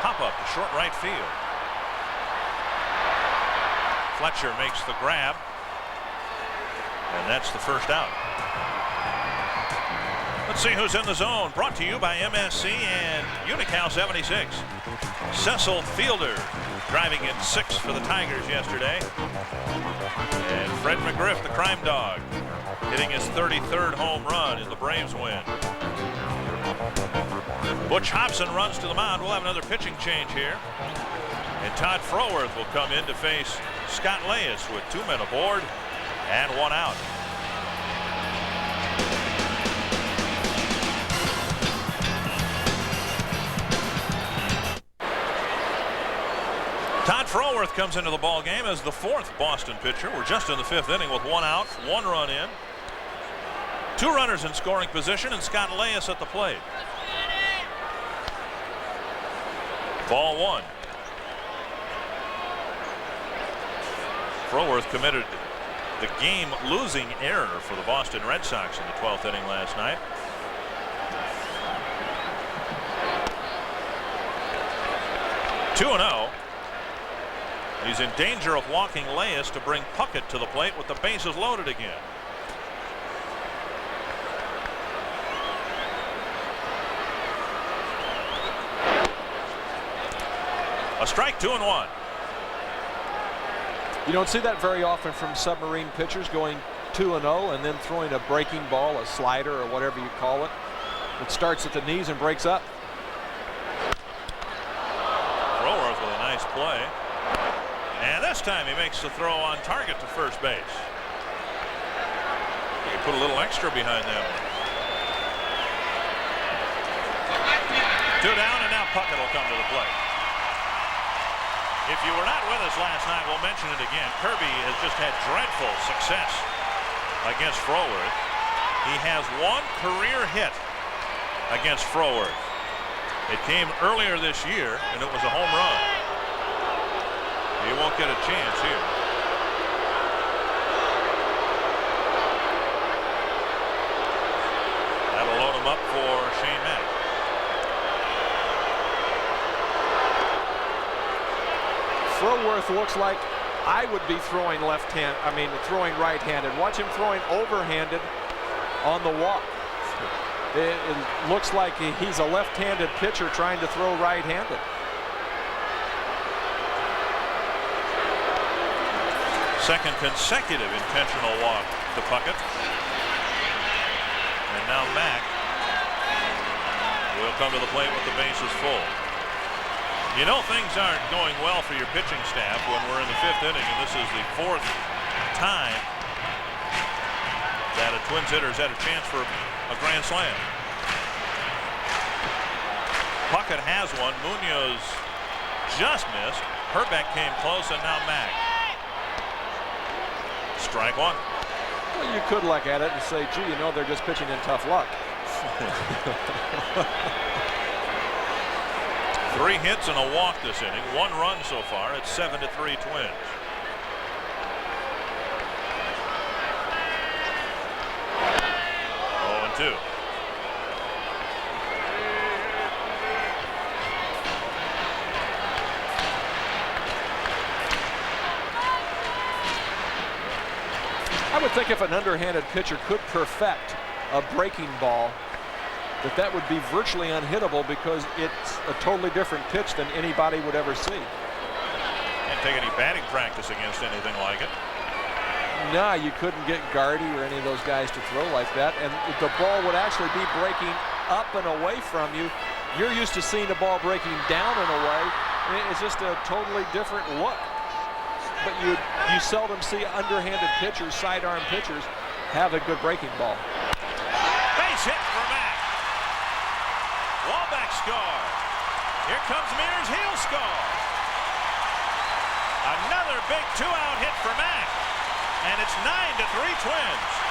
[SPEAKER 1] Pop-up to short right field. Fletcher makes the grab. And that's the first out. Let's see who's in the zone. Brought to you by MSC and Unical 76. Cecil Fielder driving in 6 for the Tigers yesterday. And Fred McGriff, the crime dog, hitting his 33rd home run in the Braves win. Butch Hobson runs to the mound. We'll have another pitching change here. And Todd Froworth will come in to face Scott Leyes with 2 men aboard and 1 out. Todd Froworth comes into the ball game as the 4th Boston pitcher. We're just in the 5th inning with 1 out, 1 run in. 2 runners in scoring position and Scott Leyes at the plate. Ball 1. Froworth committed the game-losing error for the Boston Red Sox in the 12th inning last night. (2-0). He's in danger of walking Leyes to bring Puckett to the plate with the bases loaded again. A strike, 2-1.
[SPEAKER 2] You don't see that very often from submarine pitchers, going 2-0 and then throwing a breaking ball, a slider, or whatever you call it. It starts at the knees and breaks up.
[SPEAKER 1] Froworth with a nice play. And this time he makes the throw on target to first base. You can put a little extra behind that one. 2 down, and now Puckett will come to the plate. If you were not with us last night, we'll mention it again. Kirby has just had dreadful success against Froworth. He has 1 career hit against Froworth. It came earlier this year, and it was a home run. He won't get a chance here. That'll load him up for Shane Mack.
[SPEAKER 2] Froworth looks like I would be throwing throwing right-handed. Watch him throwing overhanded on the walk. It looks like he's a left-handed pitcher trying to throw right-handed.
[SPEAKER 1] Second consecutive intentional walk to Puckett. And now Mack will come to the plate with the bases full. You know things aren't going well for your pitching staff when we're in the 5th inning, and this is the 4th time that a Twins hitter's had a chance for a grand slam. Puckett has one. Munoz just missed. Herbeck came close, and now Mack. Strike one.
[SPEAKER 2] Well, you could look at it and say, gee, you know, they're just pitching in tough luck.
[SPEAKER 1] 3 hits and a walk this inning. 1 run so far. It's 7-3 Twins. Oh, 2.
[SPEAKER 2] I would think if an underhanded pitcher could perfect a breaking ball, that would be virtually unhittable because it's a totally different pitch than anybody would ever see.
[SPEAKER 1] Can't take any batting practice against anything like it.
[SPEAKER 2] No, you couldn't get Gardy or any of those guys to throw like that, and the ball would actually be breaking up and away from you. You're used to seeing the ball breaking down and away. It's just a totally different look. But you seldom see underhanded pitchers, sidearm pitchers, have a good breaking ball.
[SPEAKER 1] Base hit for Mack. Wallback score. Here comes Mears. He'll score. Another big 2-out hit for Mack. And it's 9-3 Twins.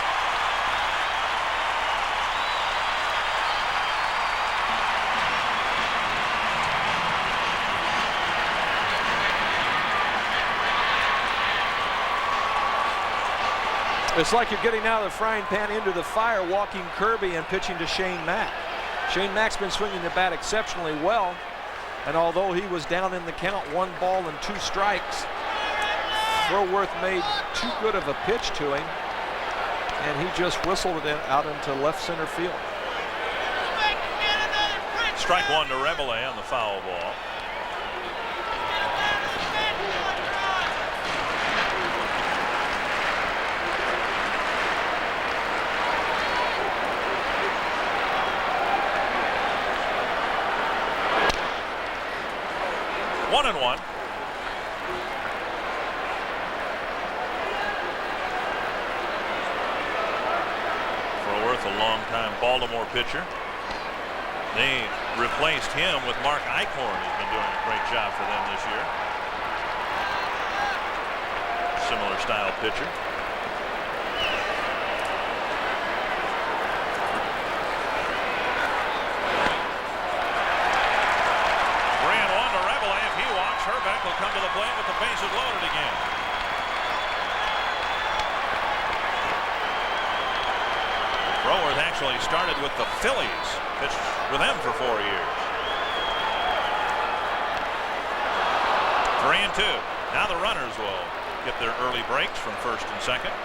[SPEAKER 2] It's like you're getting out of the frying pan into the fire, walking Kirby and pitching to Shane Mack. Shane Mack's been swinging the bat exceptionally well, and although he was down in the count, 1 ball and 2 strikes, Froworth made too good of a pitch to him, and he just whistled it out into left center field.
[SPEAKER 1] Strike 1 to Rebele on the foul ball. One and one. Froworth, a long-time Baltimore pitcher. They replaced him with Mark Eichhorn, who's been doing a great job for them this year. Similar style pitcher. Herbeck will come to the plate with the bases loaded again. Froworth actually started with the Phillies, pitched with them for 4 years. 3-2. Now the runners will get their early breaks from first and second.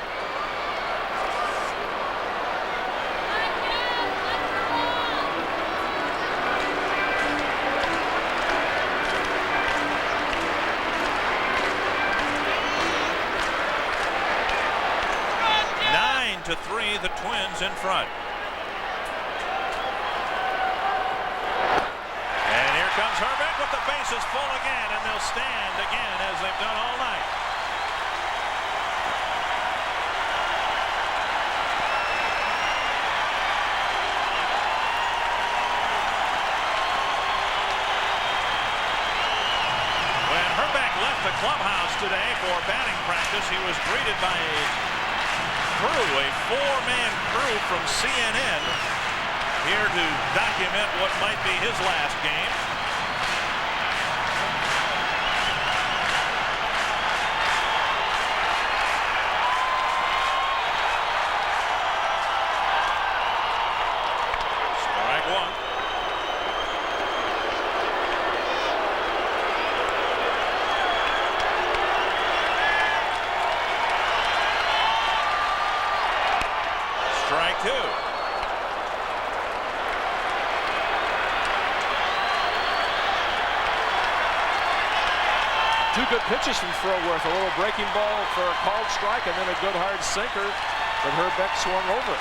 [SPEAKER 1] To 3, the Twins in front. And here comes Herbeck with the bases full again, and they'll stand again as they've done all night. When Herbeck left the clubhouse today for batting practice, he was greeted by a 4-man crew from CNN here to document what might be his last game. Strike 1. Strike 2.
[SPEAKER 2] Two good pitches from Froworth. A little breaking ball for a called strike, and then a good hard sinker that Herbeck swung over.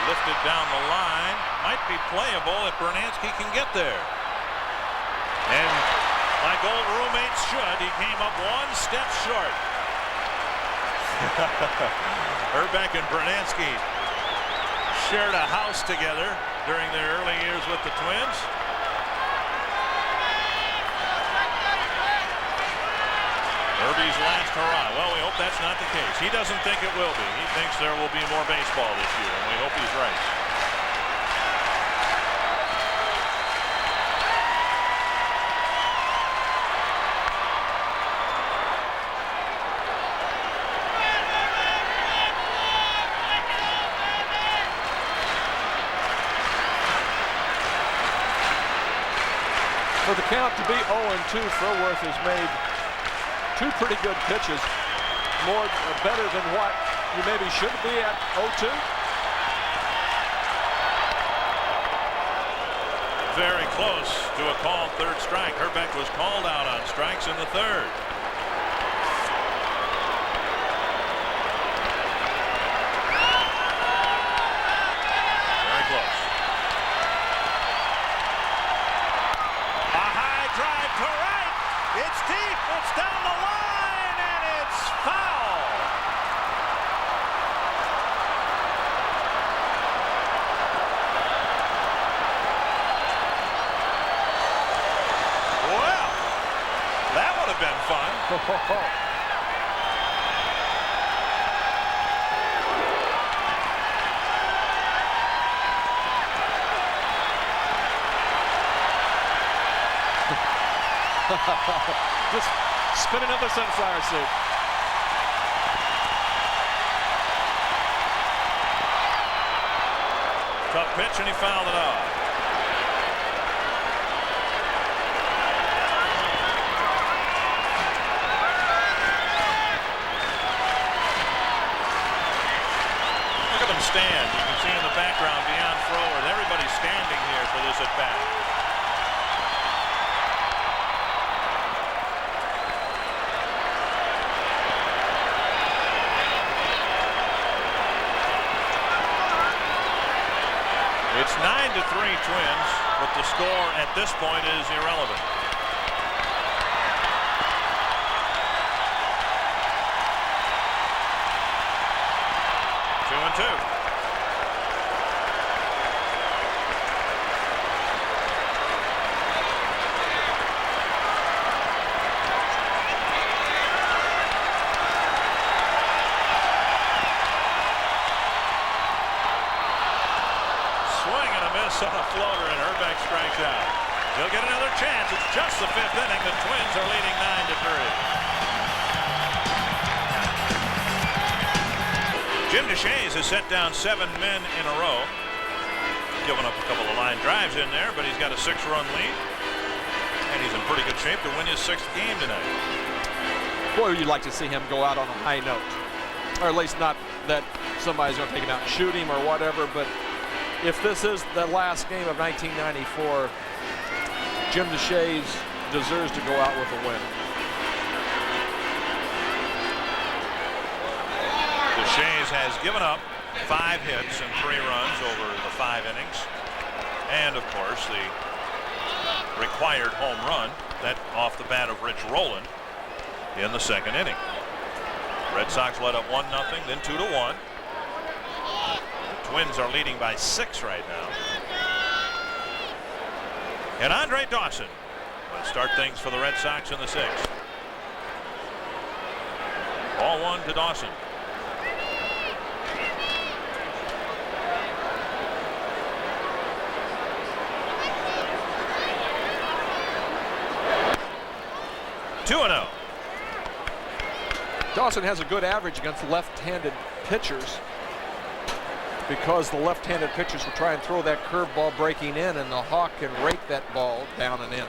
[SPEAKER 1] Lifted down the line. Might be playable if Bernansky can get there. And like old roommates should, he came up one step short. Hrbek and Bernansky shared a house together during their early years with the Twins. Herbie's last hurrah. Well, we hope that's not the case. He doesn't think it will be. He thinks there will be more baseball this year, and we hope he's right.
[SPEAKER 2] For the count to be 0-2, Froworth has made two pretty good pitches, better than what you maybe should be at 0-2.
[SPEAKER 1] Very close to a called third strike. Hrbek was called out on strikes in the third. Very close. A high drive to right. It's deep. It's down the line, and it's foul. Well, that would have been fun.
[SPEAKER 2] Just spin another sunflower suit.
[SPEAKER 1] Tough pitch, and he fouled it off. Look at them stand. You can see in the background beyond Froworth. Everybody's standing here for this at bat. It's 9-3 Twins, but the score at this point is irrelevant. Two and two. On a floater, and Hrbek strikes out. He'll get another chance. It's just the fifth inning. The Twins are leading 9-3. Jim Deshaies has set down 7 men in a row. Given up a couple of line drives in there, but he's got a 6-run lead, and he's in pretty good shape to win his 6th game tonight.
[SPEAKER 2] Boy, you'd like to see him go out on a high note, or at least not that somebody's going to take him out and shoot him or whatever, but if this is the last game of 1994, Jim Deshaies deserves to go out with a win.
[SPEAKER 1] Deshaies has given up 5 hits and 3 runs over the 5 innings. And, of course, the required home run, that off the bat of Rich Rowland in the 2nd inning. Red Sox led up 1-0, then 2-1. Twins are leading by 6 right now. And Andre Dawson will start things for the Red Sox in the 6th. Ball 1 to Dawson. Two and 0.
[SPEAKER 2] Dawson has a good average against left-handed pitchers, because the left-handed pitchers will try and throw that curveball breaking in, and the Hawk can rake that ball down and in.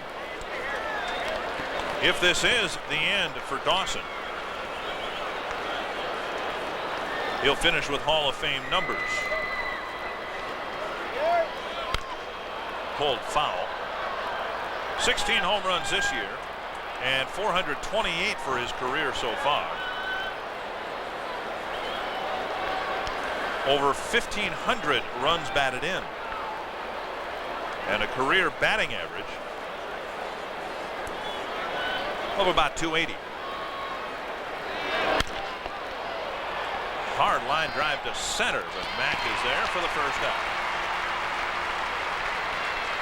[SPEAKER 1] If this is the end for Dawson, he'll finish with Hall of Fame numbers. Pulled foul. 16 home runs this year, and 428 for his career so far. over 1,500 runs batted in, and a career batting average of about 280. Hard line drive to center, but Mack is there for the first out.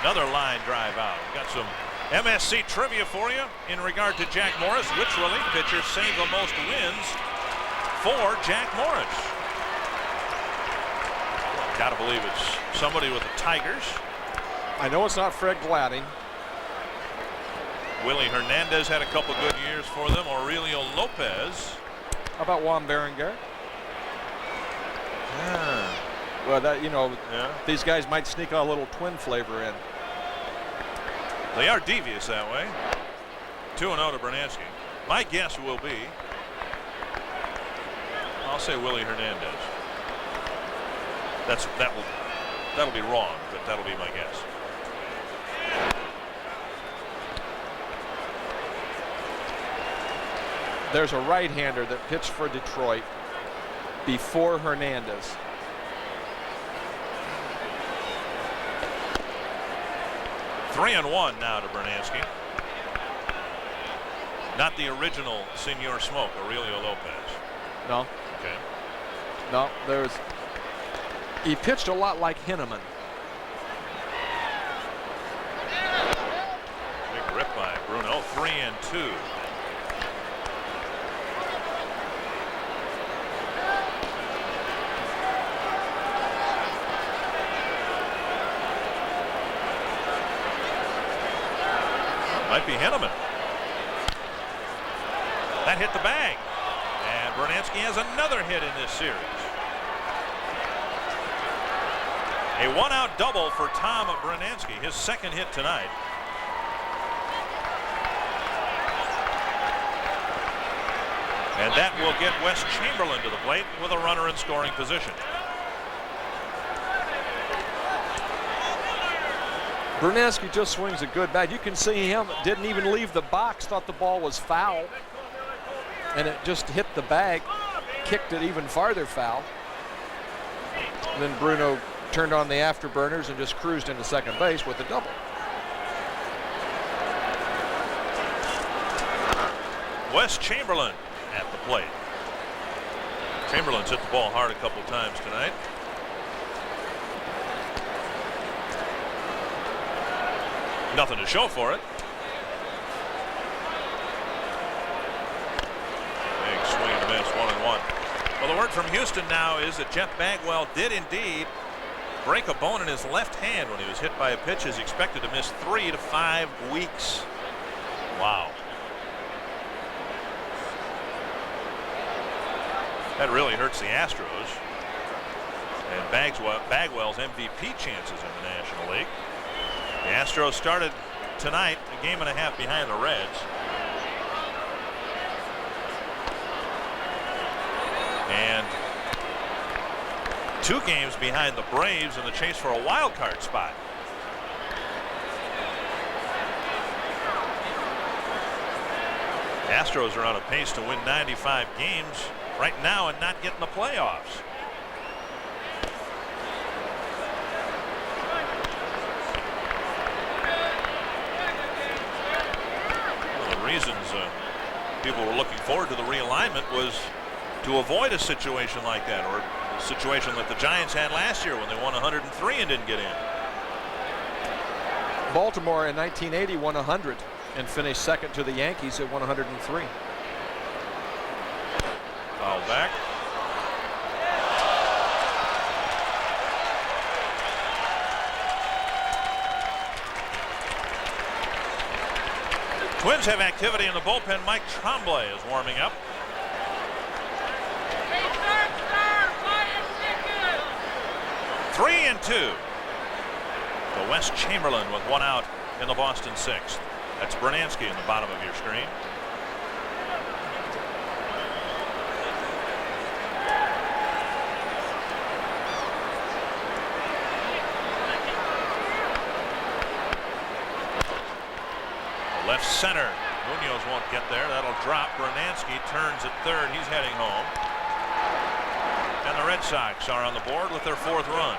[SPEAKER 1] Another line drive out. We've got some MSC trivia for you in regard to Jack Morris. Which relief pitcher saved the most wins for Jack Morris? Gotta believe it's somebody with the Tigers.
[SPEAKER 2] I know it's not Fred Gladding.
[SPEAKER 1] Willie Hernandez had a couple good years for them. Aurelio Lopez.
[SPEAKER 2] How about Juan Berenguer?
[SPEAKER 1] Yeah.
[SPEAKER 2] Well, that, you know,
[SPEAKER 1] Yeah.
[SPEAKER 2] these guys might sneak a little Twin flavor in.
[SPEAKER 1] They are devious that way. 2-0 to Bernansky. My guess will be, I'll say Willie Hernandez. That'll be wrong, but that'll be my guess.
[SPEAKER 2] There's a right-hander that pitched for Detroit before Hernandez.
[SPEAKER 1] Three and one now to Bernansky. Not the original Senor Smoke, Aurelio Lopez.
[SPEAKER 2] No,
[SPEAKER 1] Okay.
[SPEAKER 2] no, he pitched a lot like Henneman.
[SPEAKER 1] Big rip by Bruno. 3-2. Might be Henneman. That hit the bag. And Bernansky has another hit in this series. A one-out double for Tom Bernansky, his second hit tonight. And that will get Wes Chamberlain to the plate with a runner in scoring position.
[SPEAKER 2] Bernansky just swings a good bat. You can see him didn't even leave the box, thought the ball was foul, and it just hit the bag, kicked it even farther foul. And then Bruno turned on the afterburners and just cruised into second base with a double.
[SPEAKER 1] Wes Chamberlain at the plate. Chamberlain's hit the ball hard a couple times tonight. Nothing to show for it. Big swing and a miss, 1-1. Well, the word from Houston now is that Jeff Bagwell did indeed break a bone in his left hand when he was hit by a pitch. Is expected to miss 3 to 5 weeks. Wow. That really hurts the Astros and Bagwell's MVP chances in the National League. The Astros started tonight a game and a half behind the Reds. And 2 games behind the Braves in the chase for a wild card spot. Astros are on a pace to win 95 games right now and not get in the playoffs. One of the reasons people were looking forward to the realignment was to avoid a situation like that, or a situation like the Giants had last year when they won 103 and didn't get in.
[SPEAKER 2] Baltimore in 1980 won 100 and finished second to the Yankees at 103.
[SPEAKER 1] Foul back. Twins have activity in the bullpen. Mike Tremblay is warming up. Three and 2 to Wes Chamberlain with 1 out in the Boston 6th. That's Bernansky in the bottom of your screen. Left center. Munoz won't get there. That'll drop. Bernansky turns at third. He's heading home. And the Red Sox are on the board with their 4th run.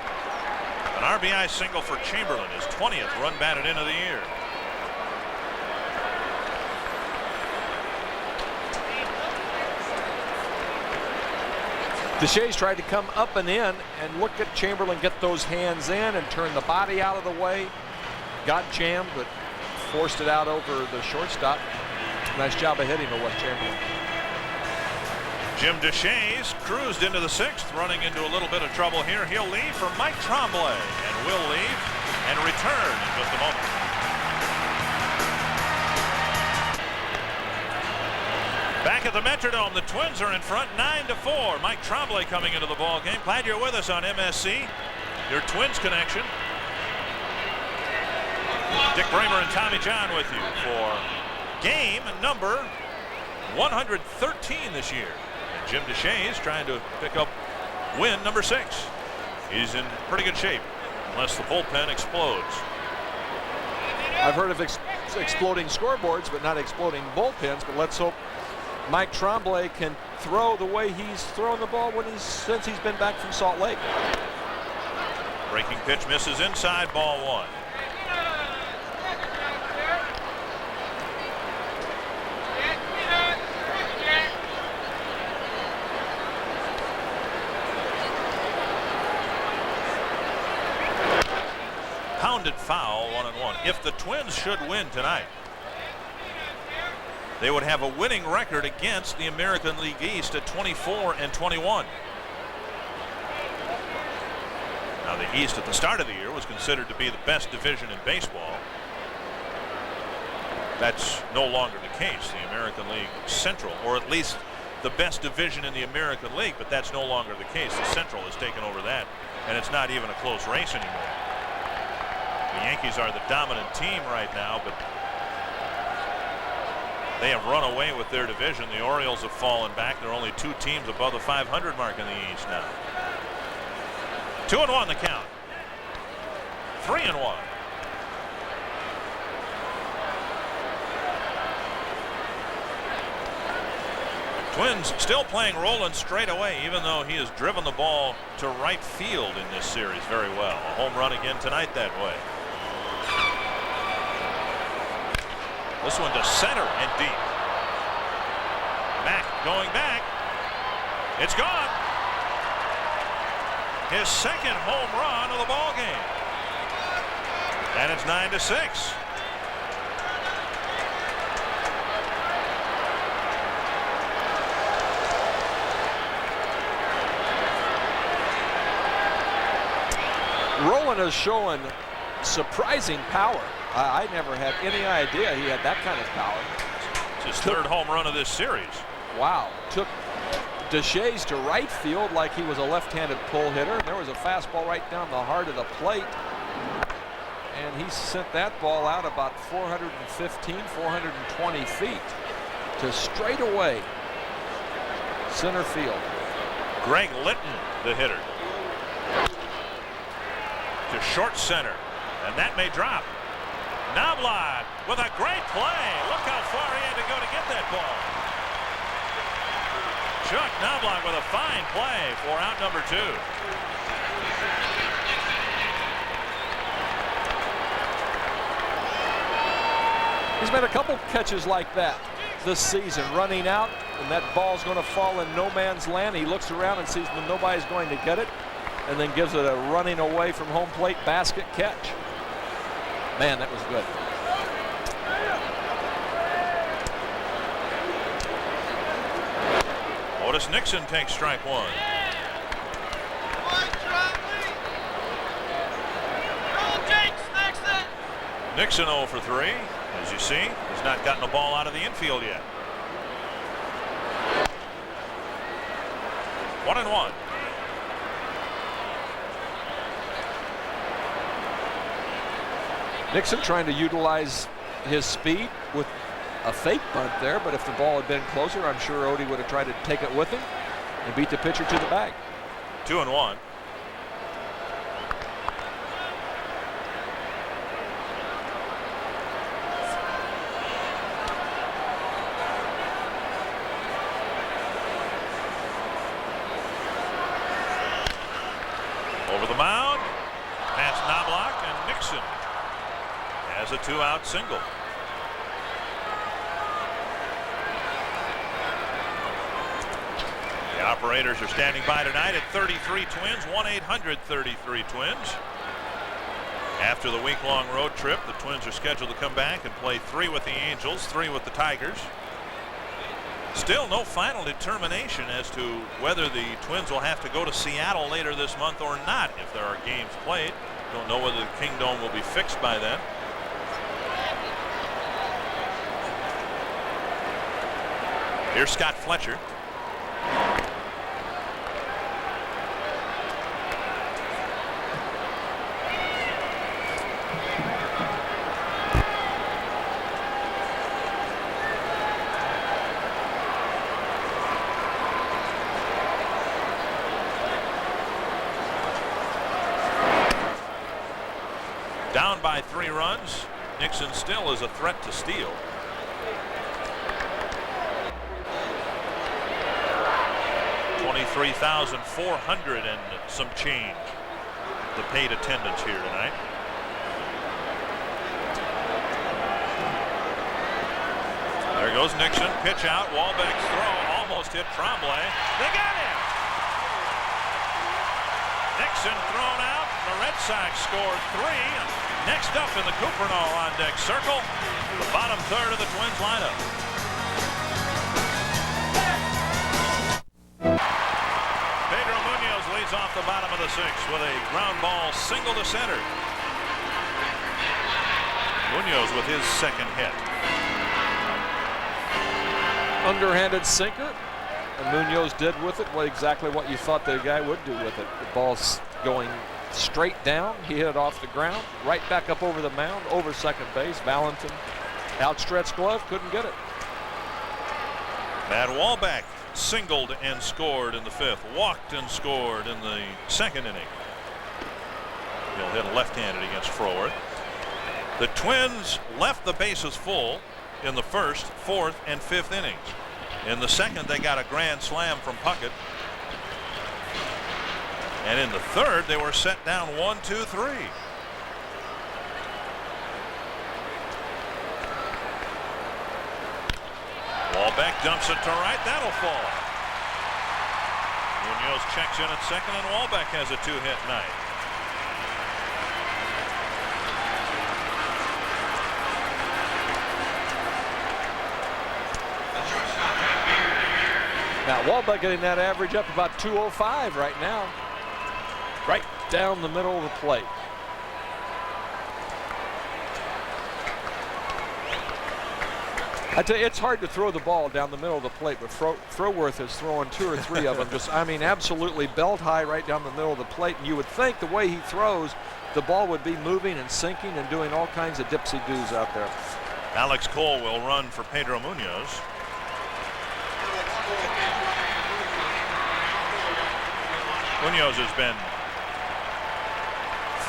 [SPEAKER 1] An RBI single for Chamberlain, his 20th run batted in of the year.
[SPEAKER 2] Deshays tried to come up and in, and look at Chamberlain get those hands in and turn the body out of the way. Got jammed, but forced it out over the shortstop. Nice job of hitting it with Chamberlain.
[SPEAKER 1] Jim Deshays cruised into the 6th, running into a little bit of trouble here. He'll leave for Mike Tremblay, and will leave and return in just a moment. Back at the Metrodome, the Twins are in front 9-4. Mike Tremblay coming into the ball game. Glad you're with us on MSC, your Twins connection. Dick Bremer and Tommy John with you for game number 113 this year. And Jim Deshays trying to pick up win number 6. He's in pretty good shape, unless the bullpen explodes.
[SPEAKER 2] I've heard of exploding scoreboards, but not exploding bullpens. But let's hope Mike Tremblay can throw the way he's thrown the ball since he's been back from Salt Lake.
[SPEAKER 1] Breaking pitch misses inside, ball 1. Pounded foul, 1-1. If the Twins should win tonight, they would have a winning record against the American League East at 24-21. Now, the East at the start of the year was considered to be the best division in baseball. That's no longer the case. The American League Central, or at least the best division in the American League, but that's no longer the case. The Central has taken over that, and it's not even a close race anymore. The Yankees are the dominant team right now, but they have run away with their division. The Orioles have fallen back. There are only 2 teams above the 500 mark in the East now. 2-1 the count. 3-1. Twins still playing Roland straight away, even though he has driven the ball to right field in this series very well. A home run again tonight that way. This one to center and deep. Mack going back. It's gone. His 2nd home run of the ball game. And it's 9-6.
[SPEAKER 2] Roland is showing surprising power. I never had any idea he had that kind of power.
[SPEAKER 1] It's his 3rd home run of this series.
[SPEAKER 2] Wow. Took Deshays to right field like he was a left-handed pull hitter. And there was a fastball right down the heart of the plate. And he sent that ball out about 415, 420 feet to straightaway center field.
[SPEAKER 1] Greg Litton, the hitter, to short center. And that may drop. Knobloch with a great play. Look how far he had to go to get that ball. Chuck Knobloch with a fine play for out number 2.
[SPEAKER 2] He's made a couple catches like that this season, running out, and that ball's going to fall in no man's land. He looks around and sees when nobody's going to get it, and then gives it a running away from home plate basket catch. Man, that was good.
[SPEAKER 1] Otis Nixon takes strike 1. Nixon 0 for 3. As you see, has not gotten the ball out of the infield yet. 1-1.
[SPEAKER 2] Nixon trying to utilize his speed with a fake bunt there, but if the ball had been closer, I'm sure Odie would have tried to take it with him and beat the pitcher to the bag.
[SPEAKER 1] 2-1. Over the mound, past Knobloch, and Nixon has a 2-out single. The operators are standing by tonight at 33 Twins, 1-800-33-Twins. After the week-long road trip, the Twins are scheduled to come back and play 3 with the Angels, 3 with the Tigers. Still no final determination as to whether the Twins will have to go to Seattle later this month or not if there are games played. Don't know whether the Kingdome will be fixed by then. Here's Scott Fletcher. Down by 3 runs. Nixon still is a threat to steal. $23,400 and some change. The paid attendance here tonight. There goes Nixon. Pitch out. Wahlbeck's throw almost hit Tremblay. They got him. Nixon thrown out. The Red Sox scored 3. Next up in the Cupernall on deck circle, the bottom third of the Twins lineup. Pedro Munoz leads off the bottom of the 6th with a ground ball single to center. Munoz with his second hit.
[SPEAKER 2] Underhanded sinker, and Munoz did with it exactly what you thought the guy would do with it. The ball's going straight down. He hit it off the ground, right back up over the mound, over second base. Valentin, outstretched glove, couldn't get it.
[SPEAKER 1] Matt Wahlbeck singled and scored in the 5th, walked and scored in the 2nd inning. He'll hit left-handed against Froworth. The Twins left the bases full in the 1st, 4th, and 5th innings. In the 2nd, they got a grand slam from Puckett. And in the 3rd, they were set down 1-2-3. Wahlbeck dumps it to right. That'll fall. Munoz checks in at 2nd, and Wahlbeck has a 2-hit night.
[SPEAKER 2] Now Wahlbeck getting that average up about 205 right now. Right down the middle of the plate. I tell you, it's hard to throw the ball down the middle of the plate, but Froworth is throwing 2 or 3 of them. Just, I mean, absolutely belt high right down the middle of the plate. And you would think the way he throws, the ball would be moving and sinking and doing all kinds of dipsy-doos out there.
[SPEAKER 1] Alex Cole will run for Pedro Munoz. Munoz has been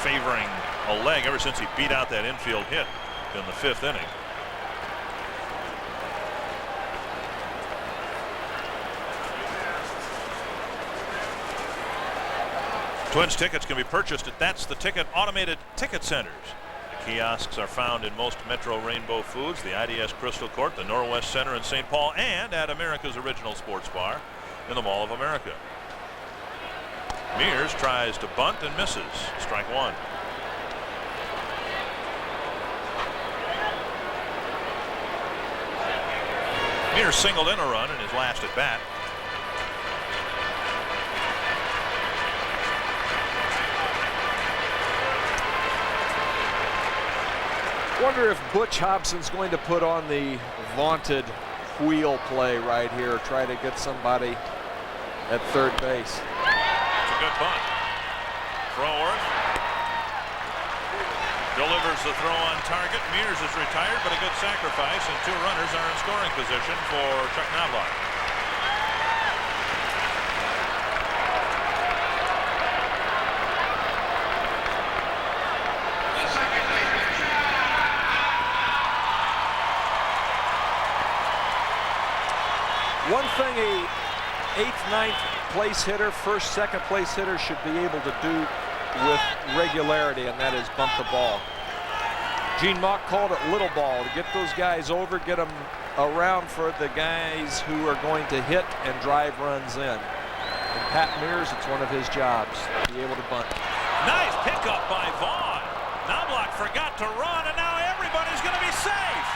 [SPEAKER 1] favoring a leg ever since he beat out that infield hit in the 5th inning. Twins tickets can be purchased at That's the Ticket automated ticket centers. The kiosks are found in most Metro Rainbow Foods, the IDS Crystal Court, the Norwest Center in St. Paul, and at America's Original Sports Bar in the Mall of America. Mears tries to bunt and misses. Strike 1. Mears singled in a run in his last at bat.
[SPEAKER 2] Wonder if Butch Hobson's going to put on the vaunted wheel play right here, try to get somebody at third base.
[SPEAKER 1] Good bunt. Froworth delivers the throw on target. Mears is retired, but a good sacrifice, and 2 runners are in scoring position for Chuck Knobloch.
[SPEAKER 2] One thing a 8th, 9th place hitter, 1st, 2nd place hitter should be able to do with regularity, and that is bunt the ball. Gene Mauch called it little ball to get those guys over, get them around for the guys who are going to hit and drive runs in. And Pat Mears, it's one of his jobs to be able to bunt.
[SPEAKER 1] Nice pickup by Vaughn. Knobloch forgot to run, and now everybody's going to be safe.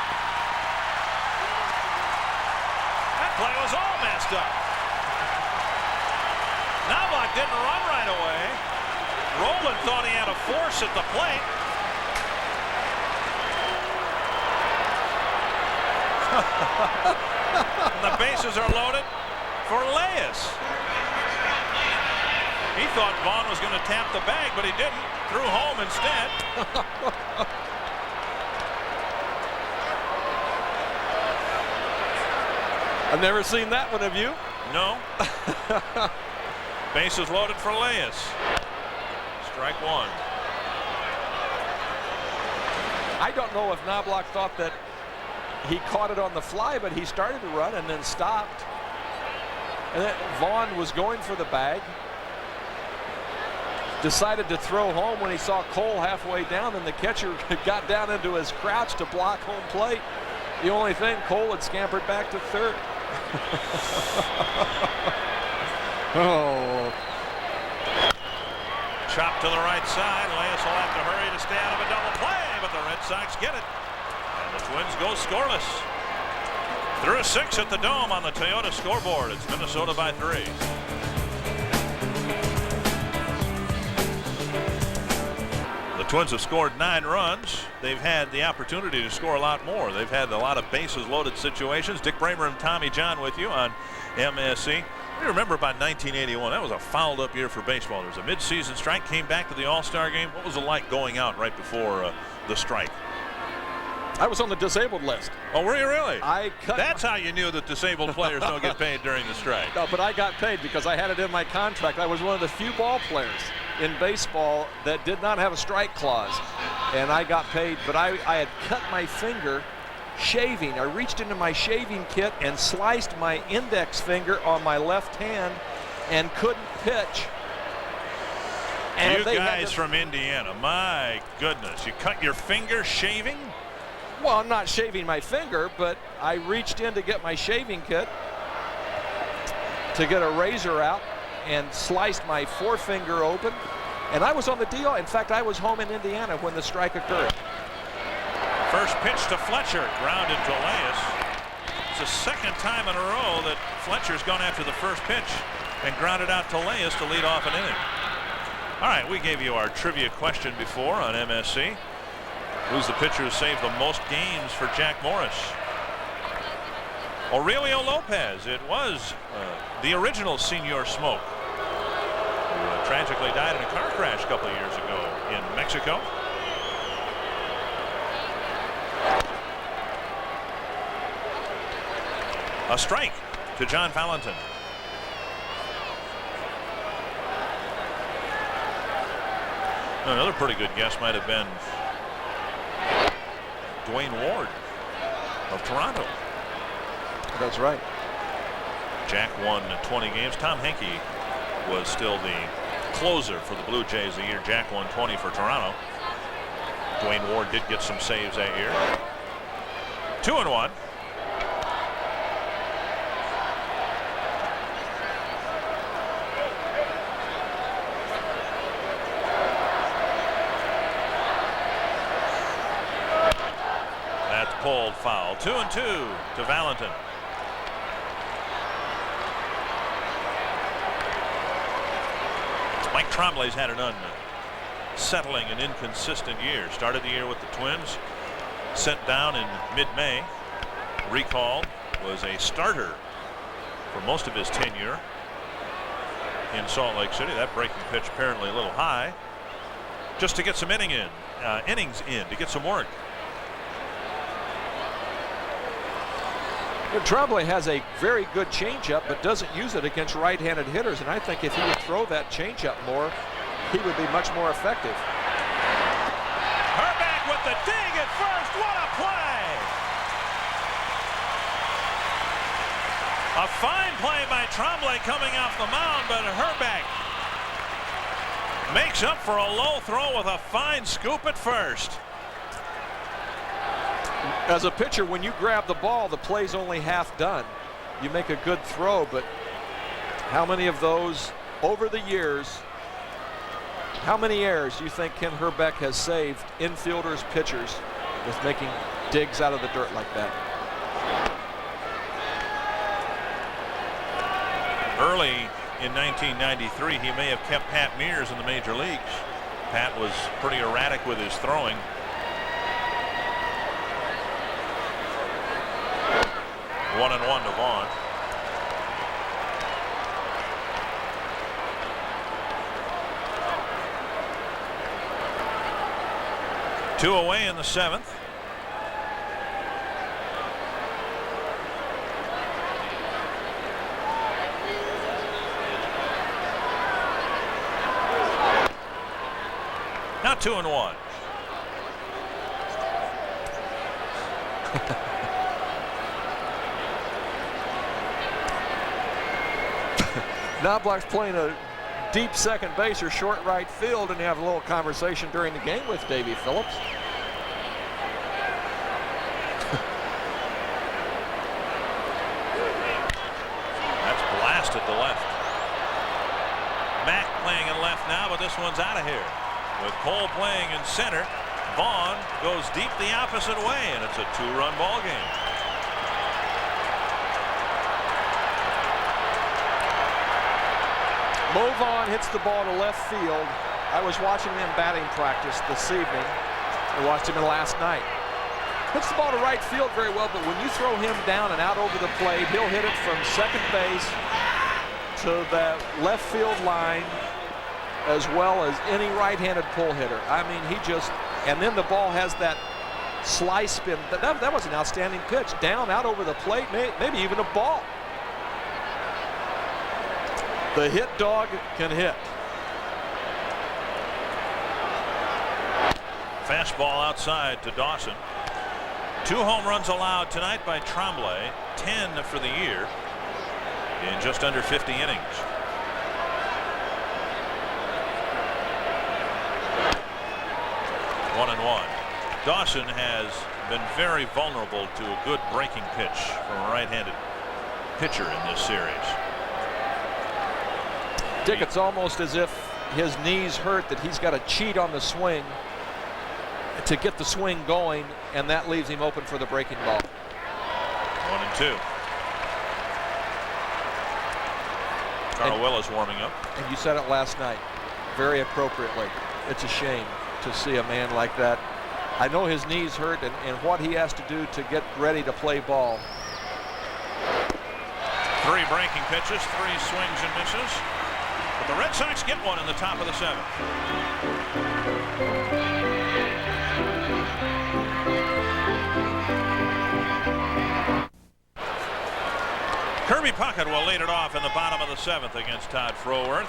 [SPEAKER 1] That play was all messed up. Knobloch didn't run right away. Rowland thought he had a force at the plate. And the bases are loaded for Leyes. He thought Vaughn was going to tap the bag, but he didn't. Threw home instead.
[SPEAKER 2] I've never seen that one, have you?
[SPEAKER 1] No. Bases loaded for Leyes. Strike one.
[SPEAKER 2] I don't know if Knobloch thought that he caught it on the fly, but he started to run and then stopped. And then Vaughn was going for the bag. Decided to throw home when he saw Cole halfway down, and the catcher got down into his crouch to block home plate. The only thing, Cole had scampered back to third.
[SPEAKER 3] Oh.
[SPEAKER 1] Chop to the right side. Leyes will have to hurry to stay out of a double play, but the Red Sox get it. And the Twins go scoreless. Through 6 at the Dome on the Toyota scoreboard. It's Minnesota by 3. The Twins have scored 9 runs. They've had the opportunity to score a lot more. They've had a lot of bases loaded situations. Dick Bremer and Tommy John with you on MSC. You remember about 1981. That was a fouled up year for baseball. There was a midseason strike, came back to the All-Star game. What was it like going out right before the strike?
[SPEAKER 2] I was on the disabled list.
[SPEAKER 1] Oh, were you really?
[SPEAKER 2] That's
[SPEAKER 1] how you knew that disabled players don't get paid during the strike.
[SPEAKER 2] No, but I got paid because I had it in my contract. I was one of the few ball players in baseball that did not have a strike clause, and I got paid. But I had cut my finger shaving. I reached into my shaving kit and sliced my index finger on my left hand and couldn't pitch. And
[SPEAKER 1] you guys from Indiana, my goodness, you cut your finger shaving?
[SPEAKER 2] Well, I'm not shaving my finger, but I reached in to get my shaving kit to get a razor out and sliced my forefinger open. And I was on the deal. In fact, I was home in Indiana when the strike occurred.
[SPEAKER 1] First pitch to Fletcher, grounded to Leyes. It's the second time in a row that Fletcher's gone after the first pitch and grounded out to Leyes to lead off an inning. All right, we gave you our trivia question before on MSC. Who's the pitcher who saved the most games for Jack Morris? Aurelio Lopez. It was the original Senor Smoke, who tragically died in a car crash a couple of years ago in Mexico. A strike to John Valentin. Another pretty good guess might have been Dwayne Ward of Toronto.
[SPEAKER 2] That's right.
[SPEAKER 1] Jack won 20 games. Tom Henke was still the closer for the Blue Jays the year Jack won 20 for Toronto. Dwayne Ward did get some saves that year. 2-1. Pulled foul. 2-2 to Valentin. Mike Tremblay's had an unsettling and inconsistent year. Started the year with the Twins, sent down in mid-May, recalled, was a starter for most of his tenure in Salt Lake City. That breaking pitch apparently a little high, just to get some innings in, to get some work.
[SPEAKER 2] Tremblay has a very good changeup, but doesn't use it against right-handed hitters. And I think if he would throw that changeup more, he would be much more effective.
[SPEAKER 1] Herbeck with the dig at first. What a play! A fine play by Tremblay coming off the mound, but Herbeck Makes up for a low throw with a fine scoop at first.
[SPEAKER 2] As a pitcher, when you grab the ball, the play's only half done. You make a good throw, but how many of those over the years, how many errors do you think Ken Herbeck has saved infielders, pitchers with making digs out of the dirt like that?
[SPEAKER 1] Early in 1993, he may have kept Pat Mears in the major leagues. Pat was pretty erratic with his throwing. 1-1 to Vaughn. Two away in the seventh. Now 2-1.
[SPEAKER 2] Knobloch's playing a deep second base or short right field, and you have a little conversation during the game with Davey Phillips.
[SPEAKER 1] That's blasted to left. Mack playing in left now, but this one's out of here. With Cole playing in center, Vaughn goes deep the opposite way, and it's a two-run ball game.
[SPEAKER 2] Mo Vaughn hits the ball to left field. I was watching them batting practice this evening. I watched him last night. Hits the ball to right field very well, but when you throw him down and out over the plate, he'll hit it from second base to that left field line, as well as any right-handed pull hitter. I mean, he just, and then the ball has that slice spin. That was an outstanding pitch. Down, out over the plate, maybe even a ball. The hit dog can hit.
[SPEAKER 1] Fastball outside to Dawson. 2 home runs allowed tonight by Tremblay, 10 for the year in just under 50 innings. One and one. Dawson has been very vulnerable to a good breaking pitch from a right-handed pitcher in this series.
[SPEAKER 2] Dick, it's almost as if his knees hurt, that he's got to cheat on the swing to get the swing going, and that leaves him open for the breaking ball.
[SPEAKER 1] 1-2. Carl Willis warming up.
[SPEAKER 2] And you said it last night very appropriately. It's a shame to see a man like that. I know his knees hurt, and what he has to do to get ready to play ball.
[SPEAKER 1] 3 breaking pitches, 3 swings and misses. But the Red Sox get one in the top of the 7th. Kirby Puckett will lead it off in the bottom of the 7th against Todd Froworth.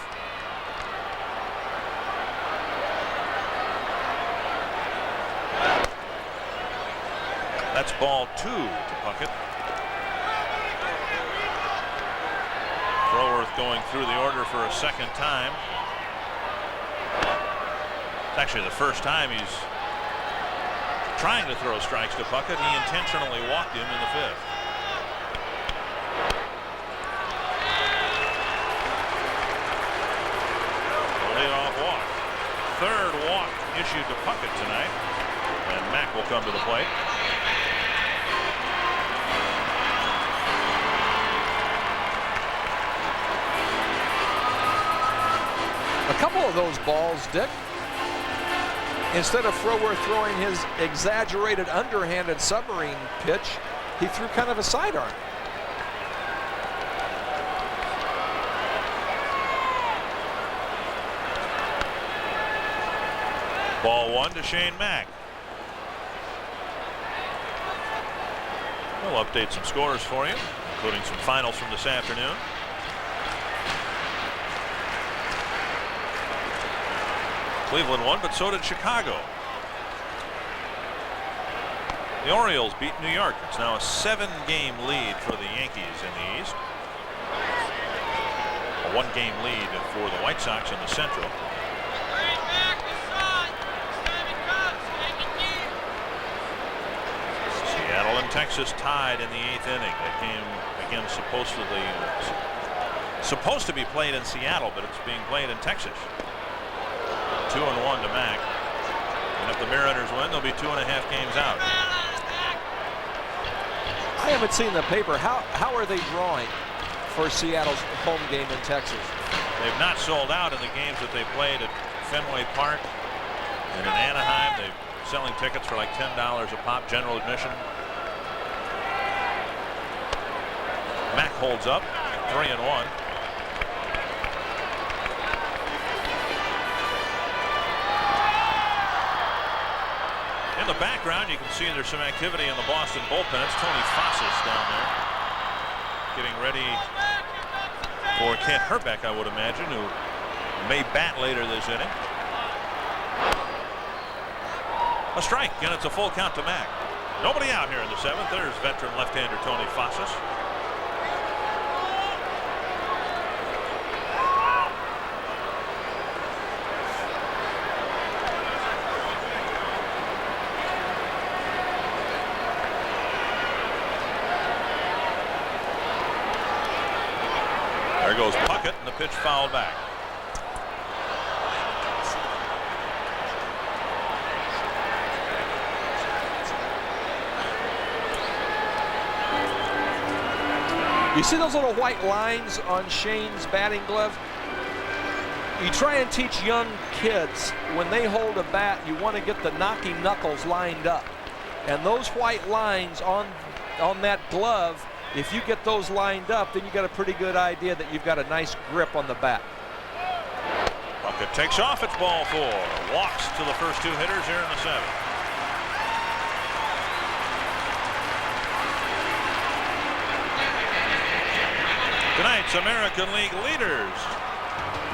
[SPEAKER 1] That's ball 2 to Puckett. Froworth going through the order for a second time. It's actually the first time he's trying to throw strikes to Puckett. He intentionally walked him in the 5th. Leadoff walk. 3rd walk issued to Puckett tonight. And Mack will come to the plate.
[SPEAKER 2] A couple of those balls, Dick, instead of Froworth throwing his exaggerated underhanded submarine pitch, he threw kind of a sidearm.
[SPEAKER 1] Ball 1 to Shane Mack. We'll update some scores for you, including some finals from this afternoon. Cleveland won, but so did Chicago. The Orioles beat New York. It's now a 7-game lead for the Yankees in the East. A 1-game lead for the White Sox in the Central. Texas tied in the 8th inning. That game again supposed to be played in Seattle, but it's being played in Texas. 2-1 to Mac. And if the Mariners win, they'll be 2.5 games out.
[SPEAKER 2] I haven't seen the paper. How are they drawing for Seattle's home game in Texas?
[SPEAKER 1] They've not sold out in the games that they played at Fenway Park and in Anaheim. They're selling tickets for like $10 a pop, general admission. Mac holds up, 3-1. In the background, you can see there's some activity in the Boston bullpen. It's Tony Fossas down there getting ready for Kent Hrbek, I would imagine, who may bat later this inning. A strike, and it's a full count to Mac. Nobody out here in the 7th. There's veteran left-hander Tony Fossas. There goes Puckett, and the pitch fouled back.
[SPEAKER 2] You see those little white lines on Shane's batting glove? You try and teach young kids, when they hold a bat, you want to get the knocking knuckles lined up. And those white lines on that glove, if you get those lined up, then you got a pretty good idea that you've got a nice grip on the bat.
[SPEAKER 1] Puckett takes off. It's ball 4. Walks to the first 2 hitters here in the 7th. Tonight's American League leaders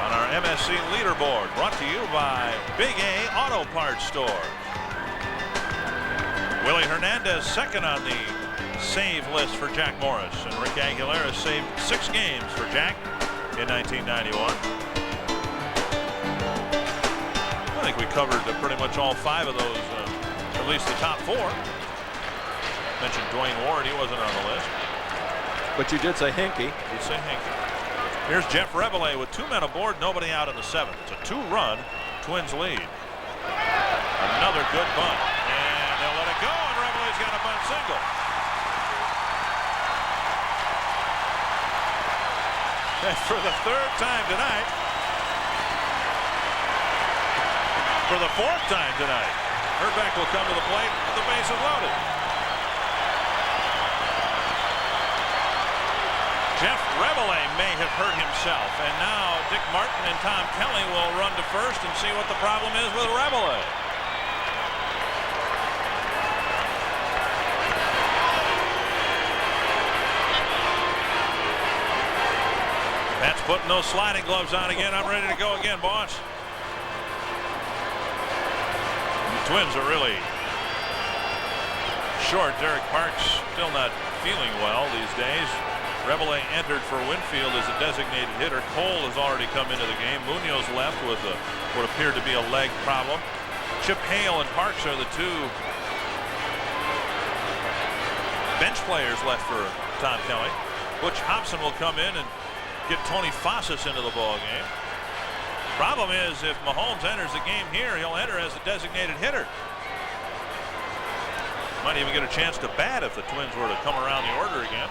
[SPEAKER 1] on our MSC leaderboard, brought to you by Big A Auto Parts Store. Willie Hernandez second on the save list for Jack Morris, and Rick Aguilera saved 6 games for Jack in 1991. I think we covered pretty much all 5 of those, at least the top 4. Mentioned Dwayne Ward, he wasn't on the list.
[SPEAKER 2] But you did say Hinkie.
[SPEAKER 1] Did say Hinkie. Here's Jeff Reveille with 2 men aboard, nobody out in the 7th. It's a 2-run Twins lead. Another good bunt, and they'll let it go, and Reveille's got a bunt single. And for the 3rd time tonight, for the 4th time tonight, Hrbek will come to the plate with the bases loaded. Jeff Reveille may have hurt himself, and now Dick Martin and Tom Kelly will run to first and see what the problem is with Reveille. Pat's putting those sliding gloves on again. I'm ready to go again, boss. The Twins are really short. Derek Parks still not feeling well these days. Reveille entered for Winfield as a designated hitter. Cole has already come into the game. Munoz left with what appeared to be a leg problem. Chip Hale and Parks are the 2 bench players left for Tom Kelly. Butch Hobson will come in and get Tony Fossas into the ball game. Problem is, if Mahomes enters the game here, he'll enter as a designated hitter. Might even get a chance to bat if the Twins were to come around the order again.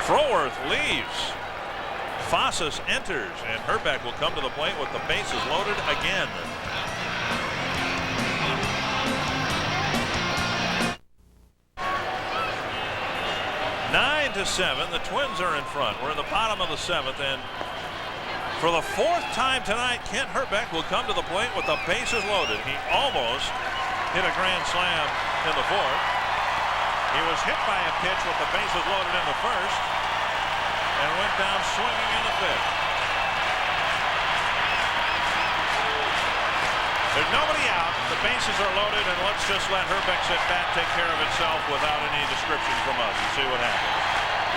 [SPEAKER 1] Froworth leaves. Fossas enters, and Hrbek will come to the plate with the bases loaded again. Nine to 7, the Twins are in front. We're in the bottom of the 7th, and for the 4th time tonight, Kent Hrbek will come to the plate with the bases loaded. He almost hit a grand slam in the 4th. He was hit by a pitch with the bases loaded in the 1st and went down swinging in the 5th. There's nobody out. The bases are loaded, and let's just let Hrbek's at bat take care of itself without any description from us and see what happens.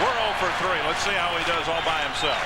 [SPEAKER 1] We're 0 for 3. Let's see how he does all by himself.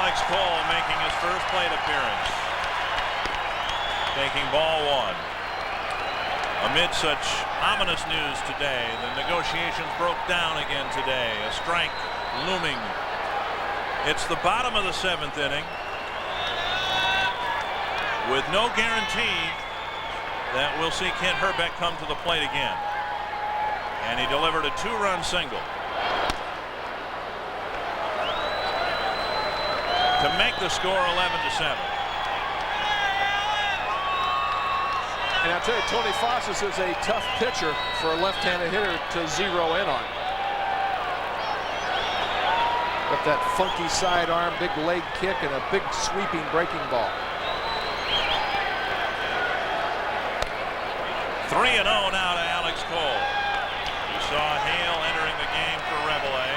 [SPEAKER 1] Alex Cole making his first plate appearance. Taking ball one. Amid such ominous news today, the negotiations broke down again today. A strike looming. It's the bottom of the 7th inning, with no guarantee that we'll see Kent Hrbek come to the plate again. And he delivered a 2-run single to make the score 11-7.
[SPEAKER 2] And I'll tell you, Tony Fossis is a tough pitcher for a left-handed hitter to zero in on. With that funky sidearm, big leg kick, and a big sweeping breaking ball.
[SPEAKER 1] 3-0 now to Alex Cole. You saw Hale entering the game for Rebele.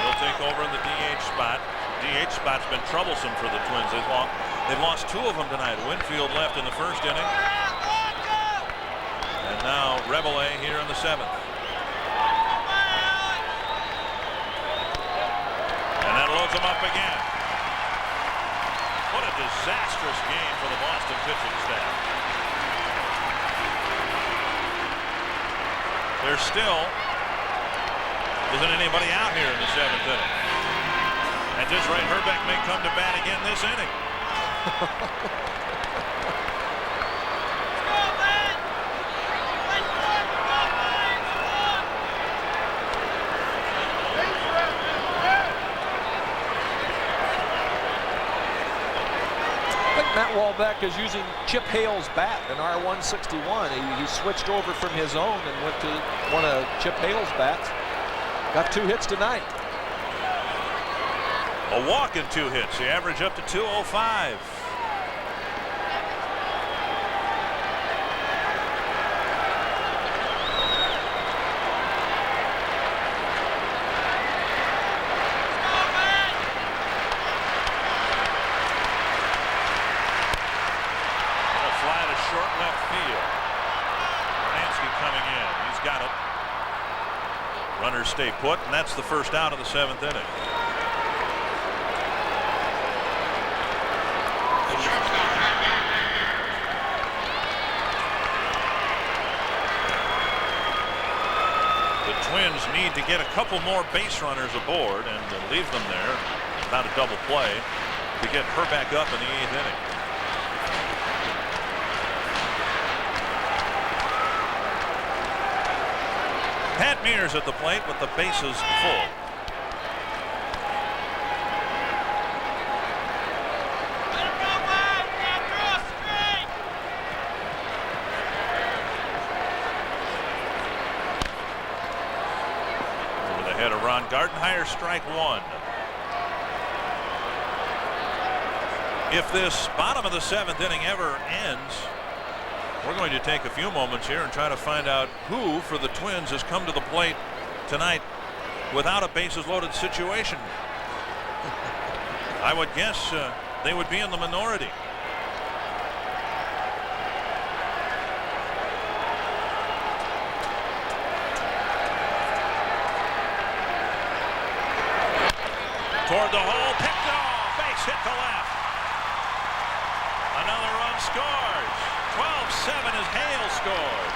[SPEAKER 1] He'll take over in the DH spot. DH spot's been troublesome for the Twins. They've lost 2 of them tonight. Winfield left in the 1st inning. And now Rebele here in the 7th. And that loads them up again. What a disastrous game for the Boston pitching staff. There still isn't anybody out here in the 7th inning. And just right, Hrbek may come to bat again this inning.
[SPEAKER 2] I think Matt Walbeck is using Chip Hale's bat, an R161. He switched over from his own and went to one of Chip Hale's bats. Got 2 hits tonight.
[SPEAKER 1] A walk and 2 hits. The average up to 205. Short left field. Hernansky coming in. He's got it. Runners stay put, and that's the first out of the 7th inning. The Twins need to get a couple more base runners aboard and leave them there, not a double play, to get Hrbek up in the 8th inning. Pat Mears at the plate with the bases full. Over the head of Ron Gardenhire, strike 1. If this bottom of the 7th inning ever ends, we're going to take a few moments here and try to find out who for the Twins has come to the plate tonight without a bases loaded situation. I would guess they would be in the minority. Toward the hole, picked off, base hit to left. Another run scores. 12-7 as Hale scores.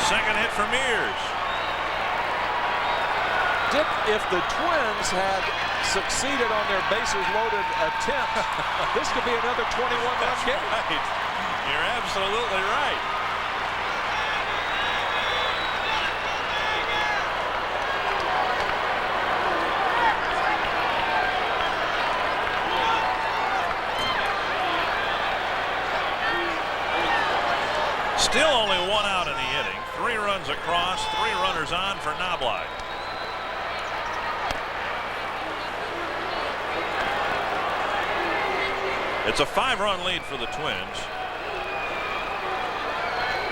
[SPEAKER 1] Second hit for Mears.
[SPEAKER 2] Dick, if the Twins had succeeded on their bases loaded attempt, this could be another 21-run game.
[SPEAKER 1] Right. You're absolutely right. Still only 1 out in the inning. 3 runs across, 3 runners on for Knobloch. It's a 5-run lead for the Twins.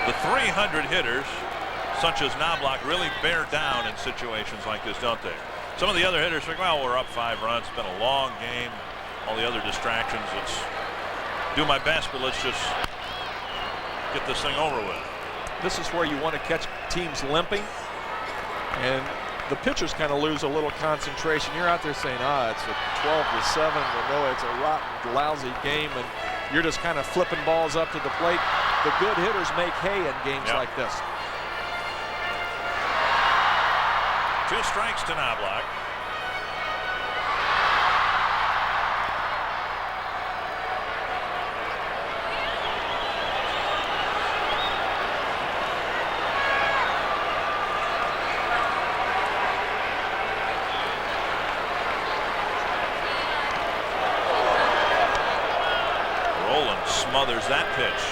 [SPEAKER 1] The 300 hitters, such as Knobloch, really bear down in situations like this, don't they? Some of the other hitters think, well, we're up 5 runs. It's been a long game. All the other distractions. Let's do my best, but let's just get this thing over with.
[SPEAKER 2] This is where you want to catch teams limping. And the pitchers kind of lose a little concentration. You're out there saying, it's a 12-7. We know it's a rotten, lousy game, and you're just kind of flipping balls up to the plate. The good hitters make hay in games like this.
[SPEAKER 1] 2 strikes to Knobloch. Smothers that pitch.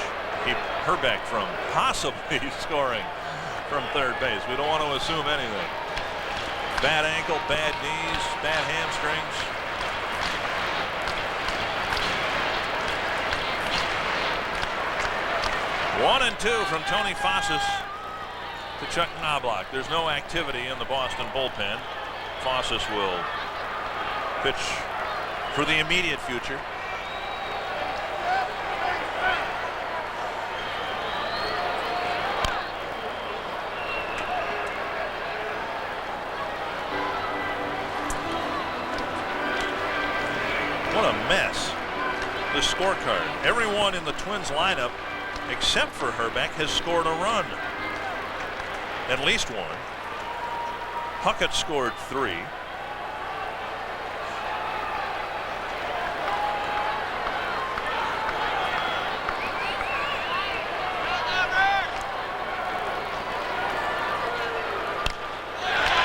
[SPEAKER 1] Keep Herbeck from possibly scoring from third base. We don't want to assume anything. Bad ankle, bad knees, bad hamstrings. One and 2 from Tony Fossis to Chuck Knobloch. There's no activity in the Boston bullpen. Fossis will pitch for the immediate future. What a mess. The scorecard. Everyone in the Twins lineup except for Herbeck has scored a run. At least one. Puckett scored 3.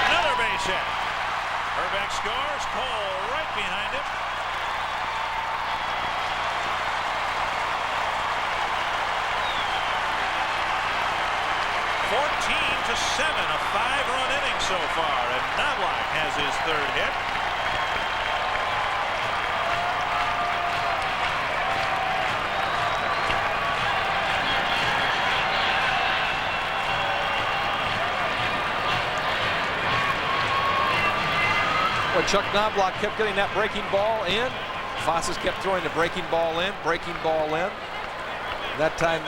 [SPEAKER 1] Another base hit. Herbeck scores. Cole right behind him. 14-7, a 5-run inning so far, and Knobloch has his 3rd hit.
[SPEAKER 2] Well, Chuck Knobloch kept getting that breaking ball in. Fossis kept throwing the breaking ball in. That time,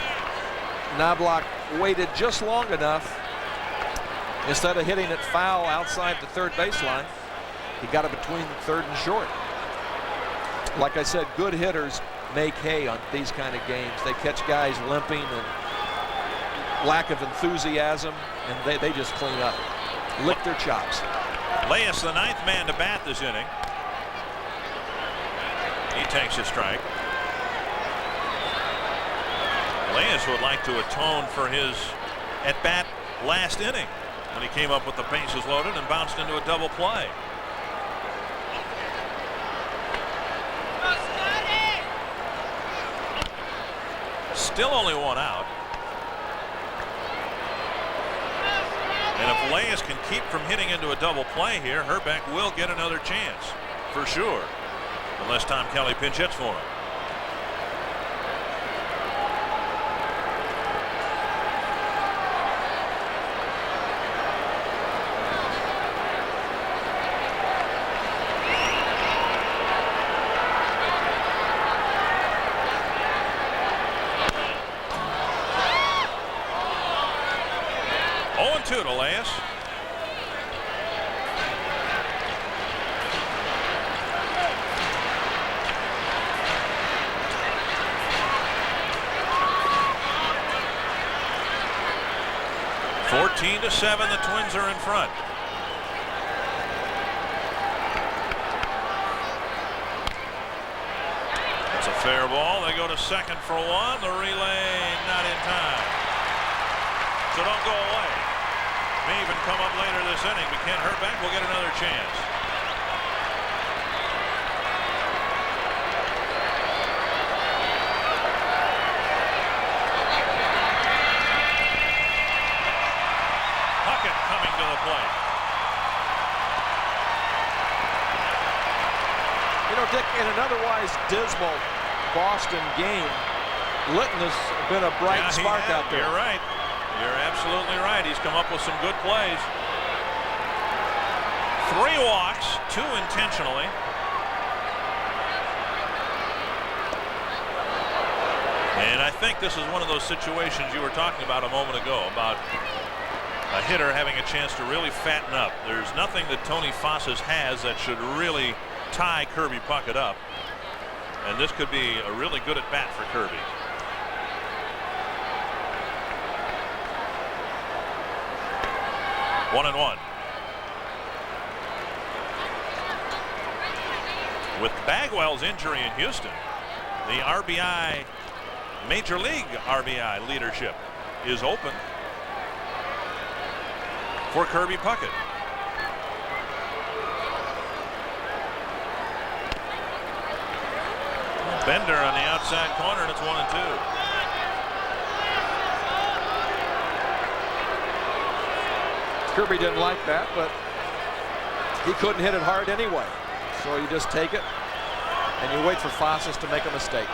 [SPEAKER 2] Knobloch waited just long enough. Instead of hitting it foul outside the third baseline, he got it between third and short. Like I said, good hitters make hay on these kind of games. They catch guys limping and lack of enthusiasm, and they just clean up, lick their chops.
[SPEAKER 1] Leyes, the 9th man to bat this inning. He takes a strike. Leyes would like to atone for his at-bat last inning when he came up with the bases loaded and bounced into a double play. Still only 1 out. And if Leyes can keep from hitting into a double play here, Herbeck will get another chance for sure, unless Tom Kelly pinch hits for him. To Leyes. (14-7), the Twins are in front. It's a fair ball. They go to second for 1. The relay not in time. So don't go away. May even come up later this inning, but Ken Herbeck will get another chance. Puckett coming to the plate.
[SPEAKER 2] You know, Dick, in an otherwise dismal Boston game, Litton has been a bright spark out there.
[SPEAKER 1] You're right. You're absolutely right. He's come up with some good plays. 3 walks, 2 intentionally. And I think this is one of those situations you were talking about a moment ago, about a hitter having a chance to really fatten up. There's nothing that Tony Fossas has that should really tie Kirby Puckett up. And this could be a really good at bat for Kirby. One and one. With Bagwell's injury in Houston, the RBI, Major League RBI leadership is open for Kirby Puckett. Bender on the outside corner, and it's 1-2.
[SPEAKER 2] Kirby didn't like that, but he couldn't hit it hard anyway. So you just take it and you wait for Fossas to make a mistake.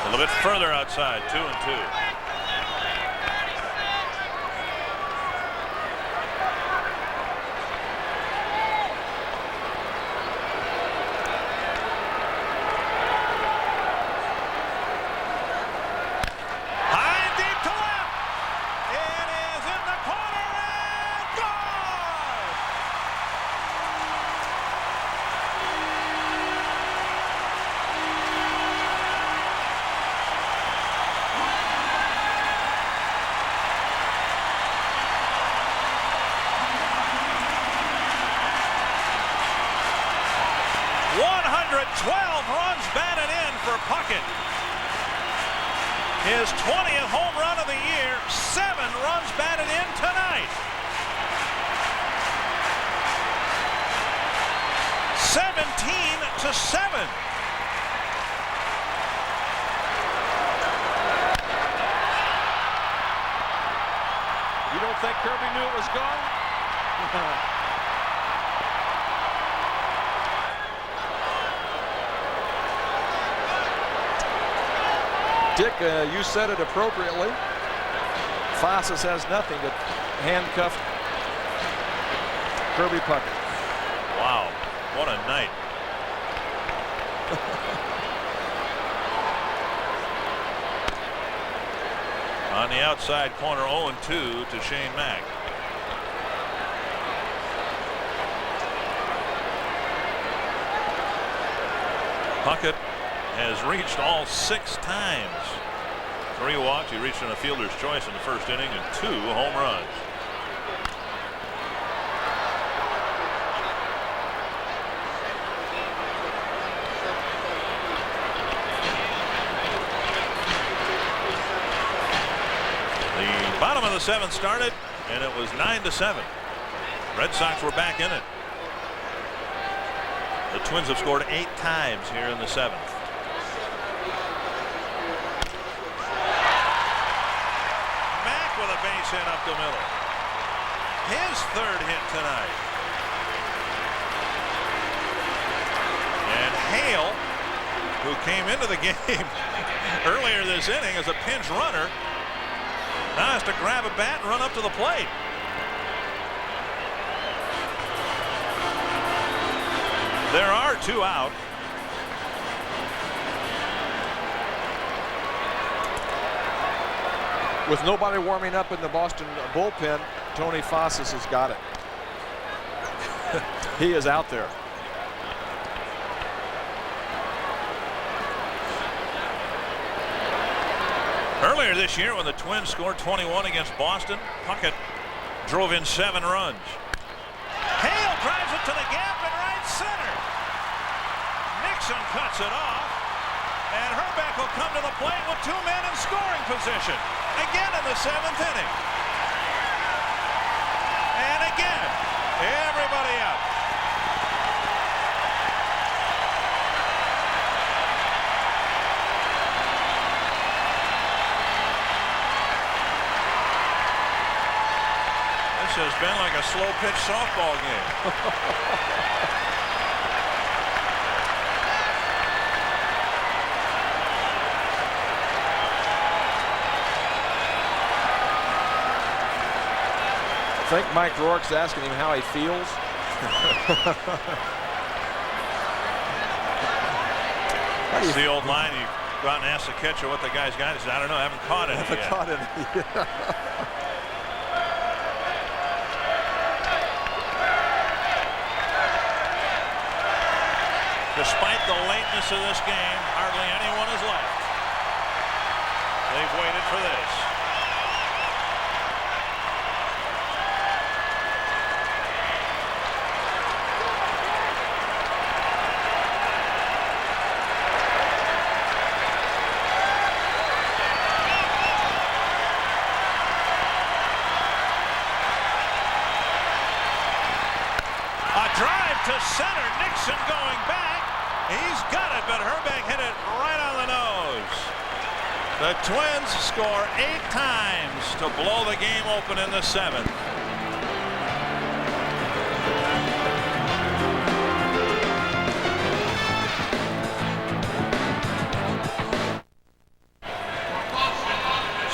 [SPEAKER 1] A little bit further outside, 2-2. His 20th home run of the year, 7 runs batted in tonight. 17-7.
[SPEAKER 2] You don't think Kirby knew it was gone? Dick, you said it appropriately. Fossas has nothing to handcuff Kirby Puckett.
[SPEAKER 1] Wow, what a night. On the outside corner, 0-2 to Shane Mack. Puckett has reached all 6 times. 3 walks. He reached on a fielder's choice in the first inning and 2 home runs. The bottom of the 7th started, and it was 9-7. Red Sox were back in it. The Twins have scored 8 times here in the 7th. Mack with a base hit up the middle. His 3rd hit tonight. And Hale, who came into the game earlier this inning as a pinch runner, now has to grab a bat and run up to the plate. There are 2 out.
[SPEAKER 2] With nobody warming up in the Boston bullpen, Tony Fossas has got it. He is out there.
[SPEAKER 1] Earlier this year, when the Twins scored 21 against Boston, Puckett drove in 7 runs. Hale drives it to the gap in right center. Nixon cuts it off, and Herbeck will come to the plate with 2 men in scoring position. Again in the 7th inning. And again, everybody out. This has been like a slow pitch softball game.
[SPEAKER 2] I think Mike Rourke's asking him how he feels.
[SPEAKER 1] It's the old line. You go out and ask the catcher what the guy's got. He says, I don't know, I haven't caught any yet.
[SPEAKER 2] Caught it.
[SPEAKER 1] Despite the lateness of this game, hardly anyone is left. They've waited for this. A drive to center. Nixon going back. He's got it, but Herbeck hit it right on the nose. The Twins score 8 times to blow the game open in the 7th.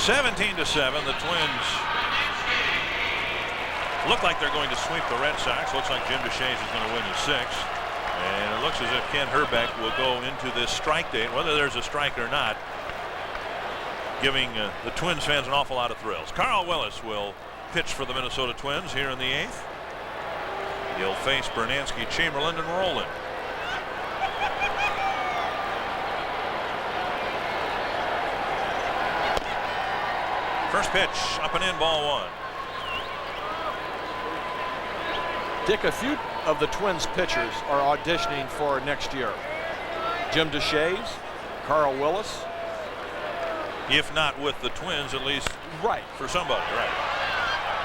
[SPEAKER 1] (17-7). The Twins look like they're going to sweep the Red Sox. Looks like Jim Deshaies is going to win the 6th. And it looks as if Kent Herbeck will go into this strike date, whether there's a strike or not, giving the Twins fans an awful lot of thrills. Carl Willis will pitch for the Minnesota Twins here in the 8th. He'll face Bernansky, Chamberlain, and Rowland. First pitch, up and in, ball 1.
[SPEAKER 2] Dick, a few of the Twins pitchers are auditioning for next year. Jim Deshaies, Carl Willis.
[SPEAKER 1] If not with the Twins, at least
[SPEAKER 2] Right.
[SPEAKER 1] for somebody, right.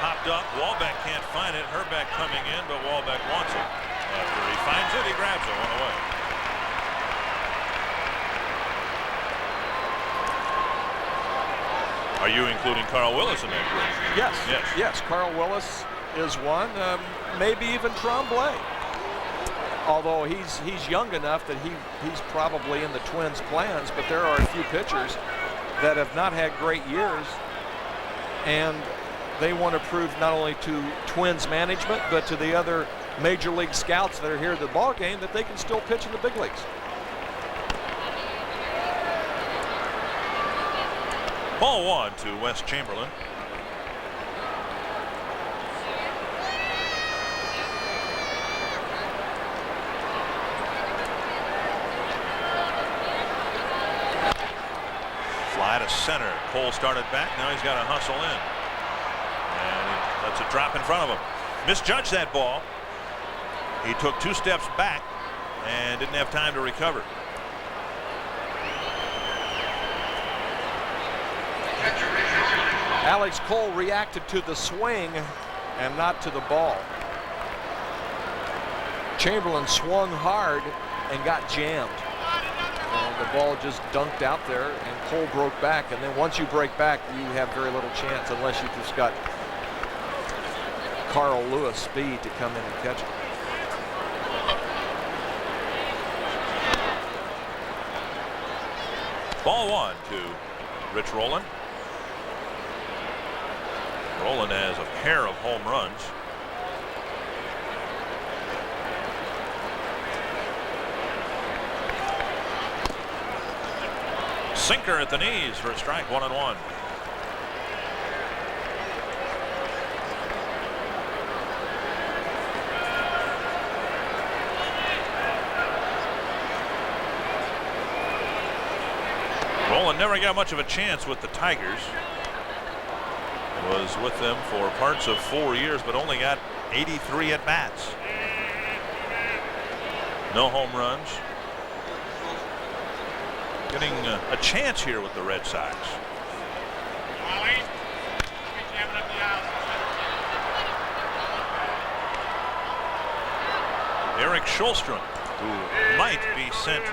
[SPEAKER 1] Hopped up, Wahlbeck can't find it. Herbeck coming in, but Wahlbeck wants it. After he finds it, he grabs it, 1 away. Are you including Carl Willis in that group?
[SPEAKER 2] Yes.
[SPEAKER 1] Yes.
[SPEAKER 2] Yes. Carl Willis is one. Maybe even Tremblay. Although he's young enough that he's probably in the Twins' plans, but there are a few pitchers that have not had great years, and they want to prove not only to Twins management but to the other major league scouts that are here at the ball game that they can still pitch in the big leagues.
[SPEAKER 1] Ball 1 to Wes Chamberlain. Fly to center. Cole started back. Now he's got to hustle in. And that's a drop in front of him. Misjudged that ball. He took 2 steps back and didn't have time to recover.
[SPEAKER 2] Alex Cole reacted to the swing and not to the ball. Chamberlain swung hard and got jammed. And the ball just dunked out there, and Cole broke back. And then once you break back, you have very little chance unless you just got Carl Lewis speed to come in and catch it.
[SPEAKER 1] Ball 1 to Rich Rowland. Rowland has a pair of home runs. Sinker at the knees for a strike, 1-1. Rowland never got much of a chance with the Tigers. Was with them for parts of 4 years, but only got 83 at bats. No home runs. Getting a chance here with the Red Sox. Eric Schulstrom, who might be sent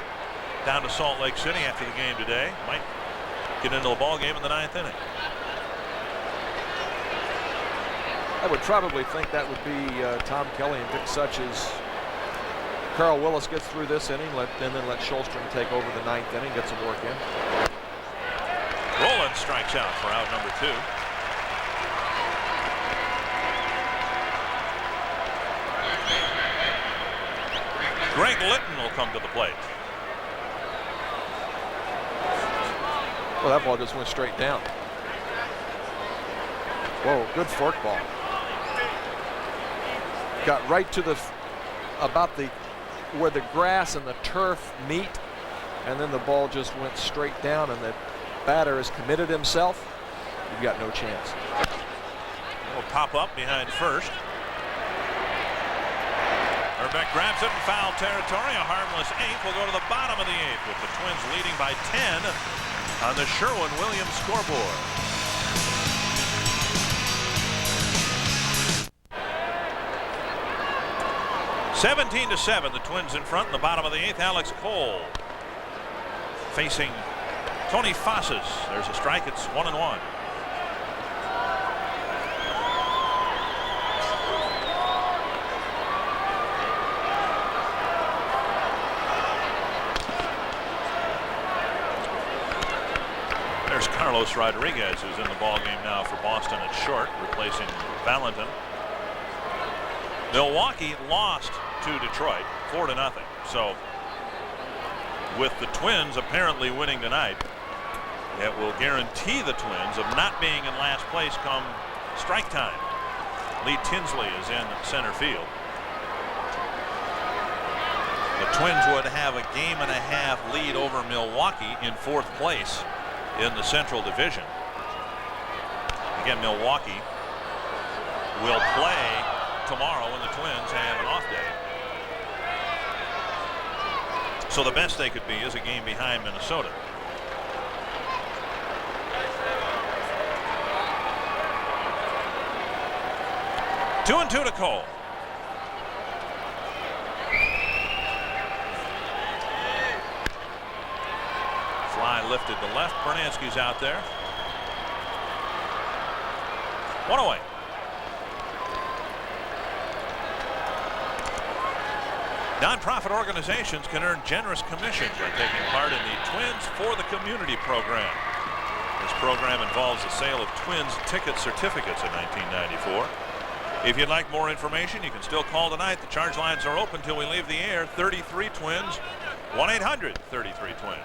[SPEAKER 1] down to Salt Lake City after the game today, might get into the ball game in the 9th inning.
[SPEAKER 2] I would probably think that would be Tom Kelly and Dick Such as Carl Willis gets through this inning, and then let Schulstrom take over the 9th inning, get some work in.
[SPEAKER 1] Rowland strikes out for out number 2. Greg Litton will come to the plate.
[SPEAKER 2] Well, that ball just went straight down. Whoa, good fork ball. Got right to the where the grass and the turf meet, and then the ball just went straight down, and the batter has committed himself. You've got no chance.
[SPEAKER 1] Will pop up behind first. Herbeck grabs it in foul territory. A harmless eighth will go to the bottom of the eighth, with the Twins leading by 10 on the Sherwin-Williams scoreboard. (17-7), the Twins in front in the bottom of the eighth. Alex Cole facing Tony Fosses. There's a strike. It's 1-1. There's Carlos Rodriguez, who's in the ballgame now for Boston at short, replacing Valentin. Milwaukee lost to Detroit 4-0. So with the Twins apparently winning tonight, it will guarantee the Twins of not being in last place come strike time. Lee Tinsley is in center field. The Twins would have a game and a half lead over Milwaukee in fourth place in the Central Division. Again, Milwaukee will play tomorrow when the Twins have an off day. So the best they could be is a game behind Minnesota. Two and two to Cole. Fly lifted to left. Bernansky's out there. One away. Nonprofit organizations can earn generous commissions by taking part in the Twins for the Community program. This program involves the sale of Twins ticket certificates in 1994. If you'd like more information, you can still call tonight. The charge lines are open till we leave the air. 33 Twins, 1-800-33-TWINS.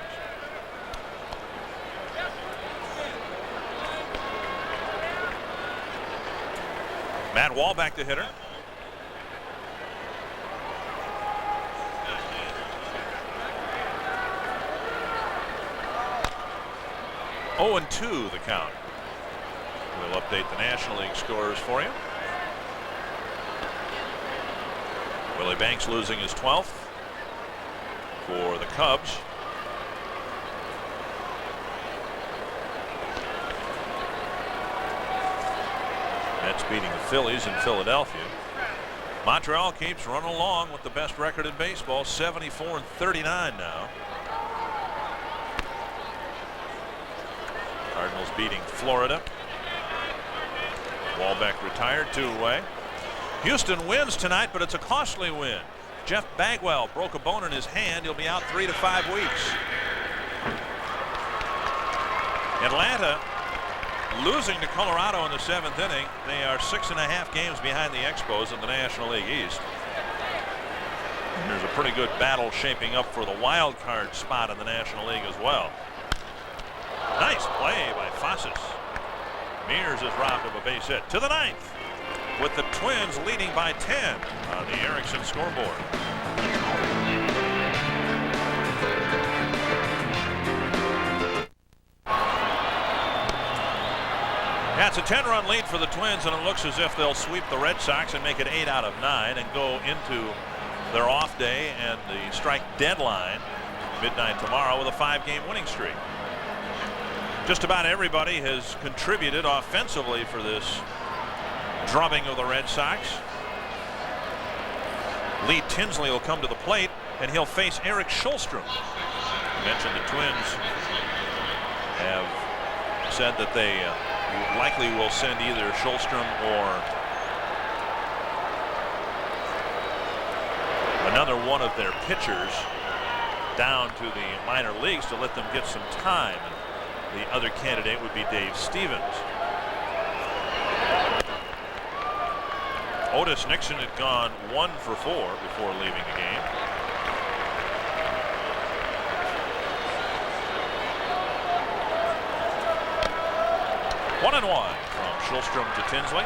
[SPEAKER 1] Matt Wallback, the hitter. Oh, and 2 the count. We'll update the National League scores for you. Willie Banks losing his 12th for the Cubs. Mets beating the Phillies in Philadelphia. Montreal keeps running along with the best record in baseball, 74-39 now. Cardinals beating Florida. Wallback retired, 2 away. Houston wins tonight, but it's a costly win. Jeff Bagwell broke a bone in his hand. He'll be out 3 to 5 weeks. Atlanta losing to Colorado in the 7th inning. They are 6.5 games behind the Expos in the National League East. And there's a pretty good battle shaping up for the wild card spot in the National League as well. Nice play by Fosses. Mears is robbed of a base hit to the 9th, with the Twins leading by 10 on the Erickson scoreboard. That's a 10-run lead for the Twins, and it looks as if they'll sweep the Red Sox and make it 8 out of 9 and go into their off day and the strike deadline midnight tomorrow with a 5-game winning streak. Just about everybody has contributed offensively for this drubbing of the Red Sox. Lee Tinsley will come to the plate, and he'll face Eric Schulstrom. I mentioned the Twins have said that they likely will send either Schulstrom or another one of their pitchers down to the minor leagues to let them get some time. The other candidate would be Dave Stevens. Otis Nixon had gone 1 for 4 before leaving the game. 1-1 from Schulstrom to Tinsley.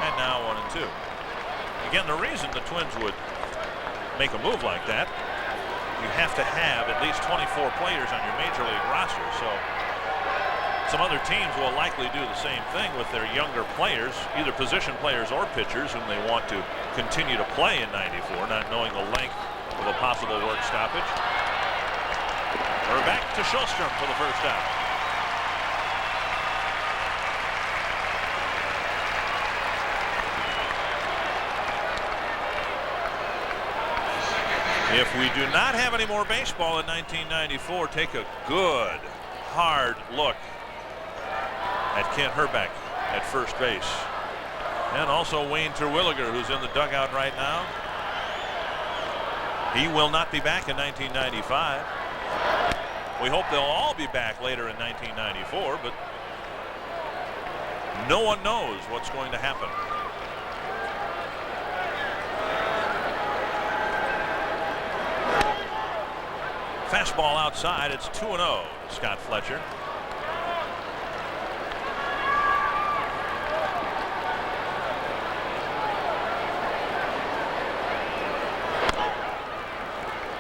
[SPEAKER 1] And now 1-2. Again, the reason the Twins would make a move like that, you have to have at least 24 players on your major league roster. So some other teams will likely do the same thing with their younger players, either position players or pitchers, whom they want to continue to play in '94, not knowing the length of a possible work stoppage. We're back to Schulstrom for the first out. If we do not have any more baseball in 1994, take a good, hard look at Kent Hrbek at first base. And also Wayne Terwilliger, who's in the dugout right now. He will not be back in 1995. We hope they'll all be back later in 1994, but no one knows what's going to happen. Fastball outside. It's 2-0. Scott Fletcher.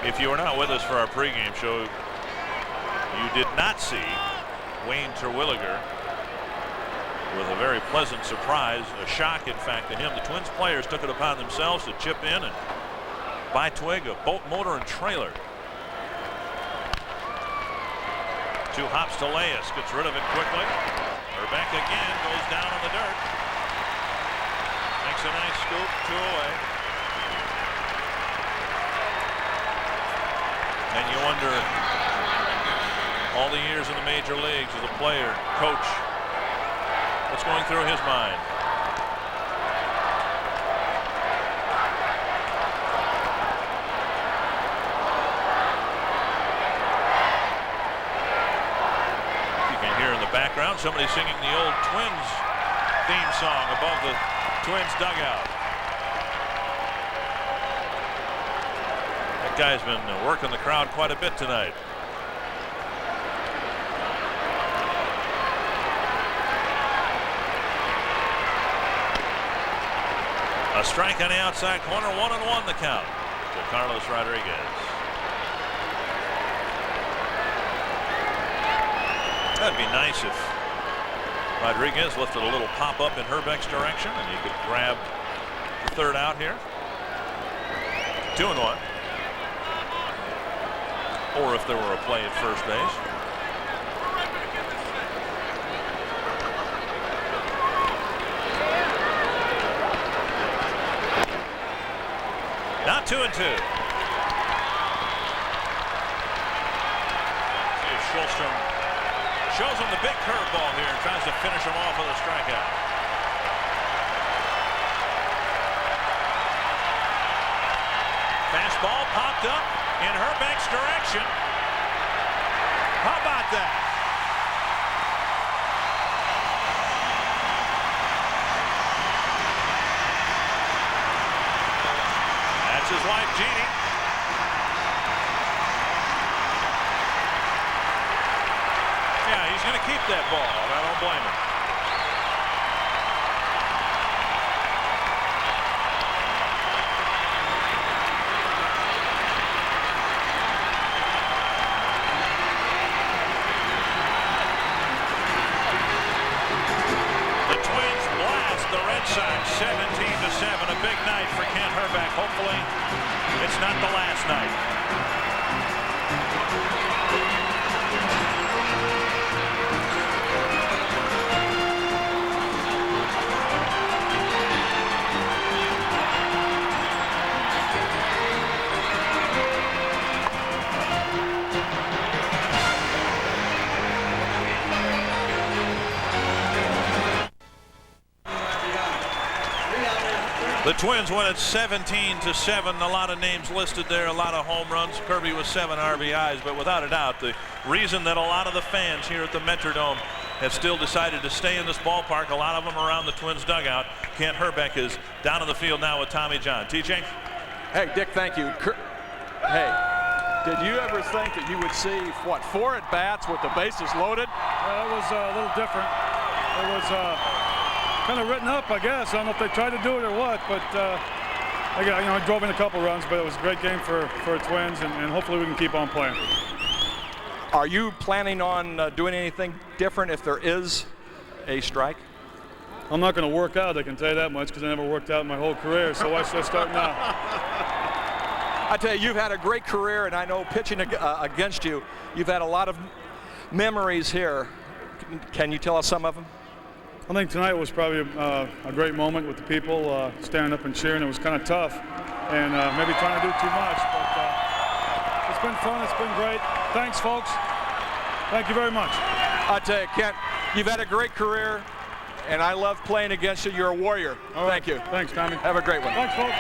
[SPEAKER 1] If you were not with us for our pregame show, you did not see Wayne Terwilliger with a very pleasant surprise, a shock in fact to him. The Twins players took it upon themselves to chip in and buy Twig a boat motor and trailer. 2 hops to Leyes, gets rid of it quickly. Hrbek again goes down in the dirt. Makes a nice scoop, 2 away. And you wonder, all the years in the major leagues as a player, coach, what's going through his mind? Background, somebody singing the old Twins theme song above the Twins dugout. That guy's been working the crowd quite a bit tonight. A strike on the outside corner, 1-1 the count to Carlos Rodriguez. That'd be nice if Rodriguez lifted a little pop-up in Hrbek's direction and he could grab the third out here. 2-1. Or if there were a play at first base. Now 2-2. See if Schulstrom shows him the big curveball here and tries to finish him off with a strikeout. Fastball popped up in Hrbek's direction. How about that? That's his wife, Jeannie. Yeah, he's going to keep that ball. I don't blame him. The Twins blast the Red Sox 17-7. A big night for Kent Hrbek. Hopefully, it's not the last night. The Twins win at 17-7. A lot of names listed there, a lot of home runs. Kirby with 7 RBIs, but without a doubt, the reason that a lot of the fans here at the Metrodome have still decided to stay in this ballpark. A lot of them around the Twins dugout. Kent Hrbek is down in the field now with Tommy John. TJ?
[SPEAKER 2] Hey, Dick, thank you. Hey, did you ever think that you would see, 4 at-bats with the bases loaded?
[SPEAKER 5] That was a little different. It was kind of written up, I guess. I don't know if they tried to do it or what, but I drove in a couple runs, but it was a great game for Twins, and hopefully we can keep on playing.
[SPEAKER 2] Are you planning on doing anything different if there is a strike?
[SPEAKER 5] I'm not going to work out, I can tell you that much, because I never worked out in my whole career, so why should I start now?
[SPEAKER 2] I tell you, you've had a great career, and I know pitching against you, you've had a lot of memories here. Can you tell us some of them?
[SPEAKER 5] I think tonight was probably a great moment with the people standing up and cheering. It was kind of tough, and maybe trying to do too much, but it's been fun, it's been great. Thanks, folks. Thank you very much.
[SPEAKER 2] I tell you, Kent, you've had a great career, and I love playing against you. You're a warrior.
[SPEAKER 5] All right.
[SPEAKER 2] Thank you.
[SPEAKER 5] Thanks, Tommy.
[SPEAKER 2] Have a great one.
[SPEAKER 5] Thanks, folks.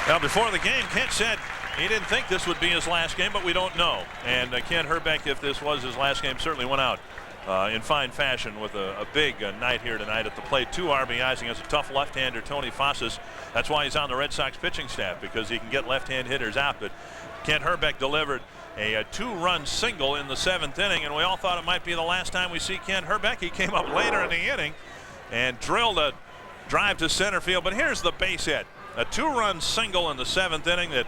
[SPEAKER 1] Now, before the game, Kent said he didn't think this would be his last game, but we don't know. And Kent Hrbek, if this was his last game, certainly went out in fine fashion with a big night here tonight at the plate. 2 RBIs against a tough left-hander, Tony Fossas. That's why he's on the Red Sox pitching staff, because he can get left-hand hitters out. But Kent Hrbek delivered a 2-run single in the 7th inning, and we all thought it might be the last time we see Kent Hrbek. He came up later in the inning and drilled a drive to center field. But here's the base hit. A 2-run single in the 7th inning that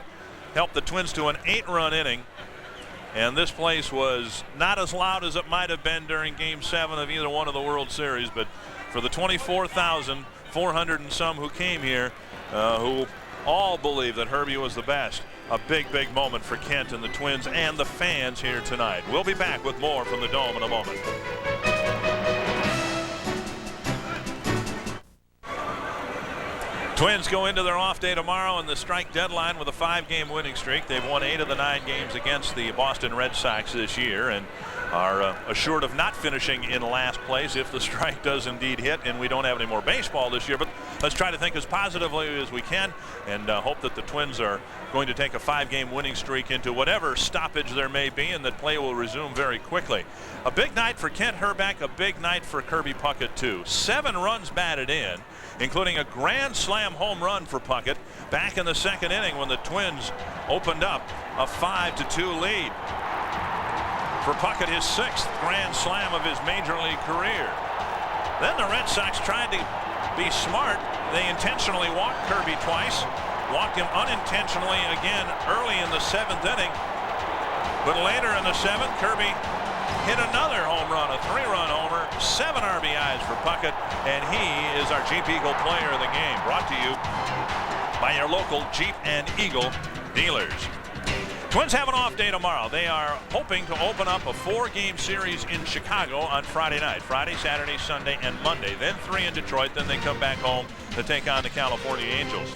[SPEAKER 1] helped the Twins to an 8-run inning. And this place was not as loud as it might have been during Game 7 of either one of the World Series, but for the 24,400 and some who came here, who all believe that Herbie was the best, a big, big moment for Kent and the Twins and the fans here tonight. We'll be back with more from the Dome in a moment. Twins go into their off day tomorrow in the strike deadline with a 5-game winning streak. They've won 8 of the 9 games against the Boston Red Sox this year and are assured of not finishing in last place if the strike does indeed hit and we don't have any more baseball this year. But let's try to think as positively as we can and hope that the Twins are going to take a 5-game winning streak into whatever stoppage there may be and that play will resume very quickly. A big night for Kent Hrbek, a big night for Kirby Puckett too. 7 runs batted in, including a grand slam home run for Puckett back in the 2nd inning when the Twins opened up a 5-2 lead. For Puckett, his 6th grand slam of his major league career. Then the Red Sox tried to be smart. They intentionally walked Kirby twice, walked him unintentionally again early in the 7th inning. But later in the 7th, Kirby hit another home run, a 3-run homer, 7 RBIs for Puckett, and he is our Jeep Eagle player of the game. Brought to you by your local Jeep and Eagle dealers. Twins have an off day tomorrow. They are hoping to open up a 4-game series in Chicago on Friday night. Friday, Saturday, Sunday, and Monday. Then 3 in Detroit. Then they come back home to take on the California Angels.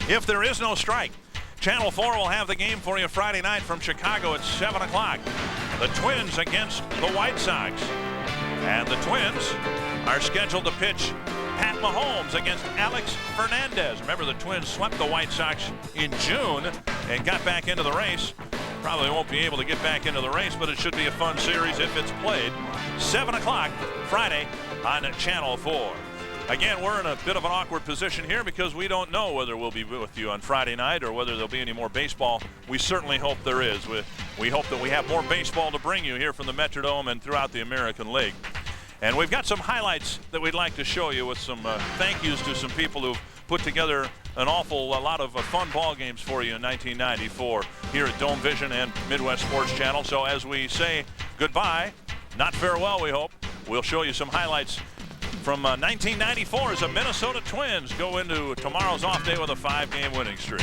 [SPEAKER 1] If there is no strike, Channel 4 will have the game for you Friday night from Chicago at 7 o'clock. The Twins against the White Sox. And the Twins are scheduled to pitch Pat Mahomes against Alex Fernandez. Remember, the Twins swept the White Sox in June and got back into the race. Probably won't be able to get back into the race, but it should be a fun series if it's played. 7 o'clock Friday on Channel 4. Again, we're in a bit of an awkward position here because we don't know whether we'll be with you on Friday night or whether there'll be any more baseball. We certainly hope there is. We hope that we have more baseball to bring you here from the Metrodome and throughout the American League. And we've got some highlights that we'd like to show you with some thank yous to some people who've put together an awful lot of fun ball games for you in 1994 here at Dome Vision and Midwest Sports Channel. So as we say goodbye, not farewell, we hope, we'll show you some highlights from 1994 as the Minnesota Twins go into tomorrow's off day with a 5-game winning streak.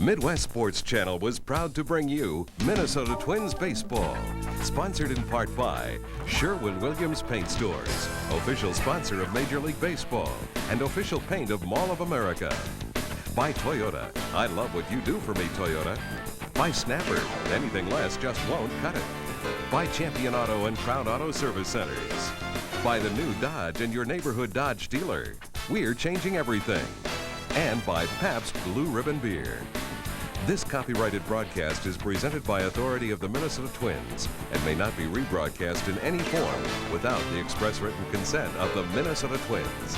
[SPEAKER 6] Midwest Sports Channel was proud to bring you Minnesota Twins Baseball. Sponsored in part by Sherwin-Williams Paint Stores, official sponsor of Major League Baseball, and official paint of Mall of America. By Toyota, I love what you do for me, Toyota. By Snapper, anything less just won't cut it. By Champion Auto and Crown Auto Service Centers. By the new Dodge and your neighborhood Dodge dealer. We're changing everything. And by Pabst Blue Ribbon Beer. This copyrighted broadcast is presented by authority of the Minnesota Twins and may not be rebroadcast in any form without the express written consent of the Minnesota Twins.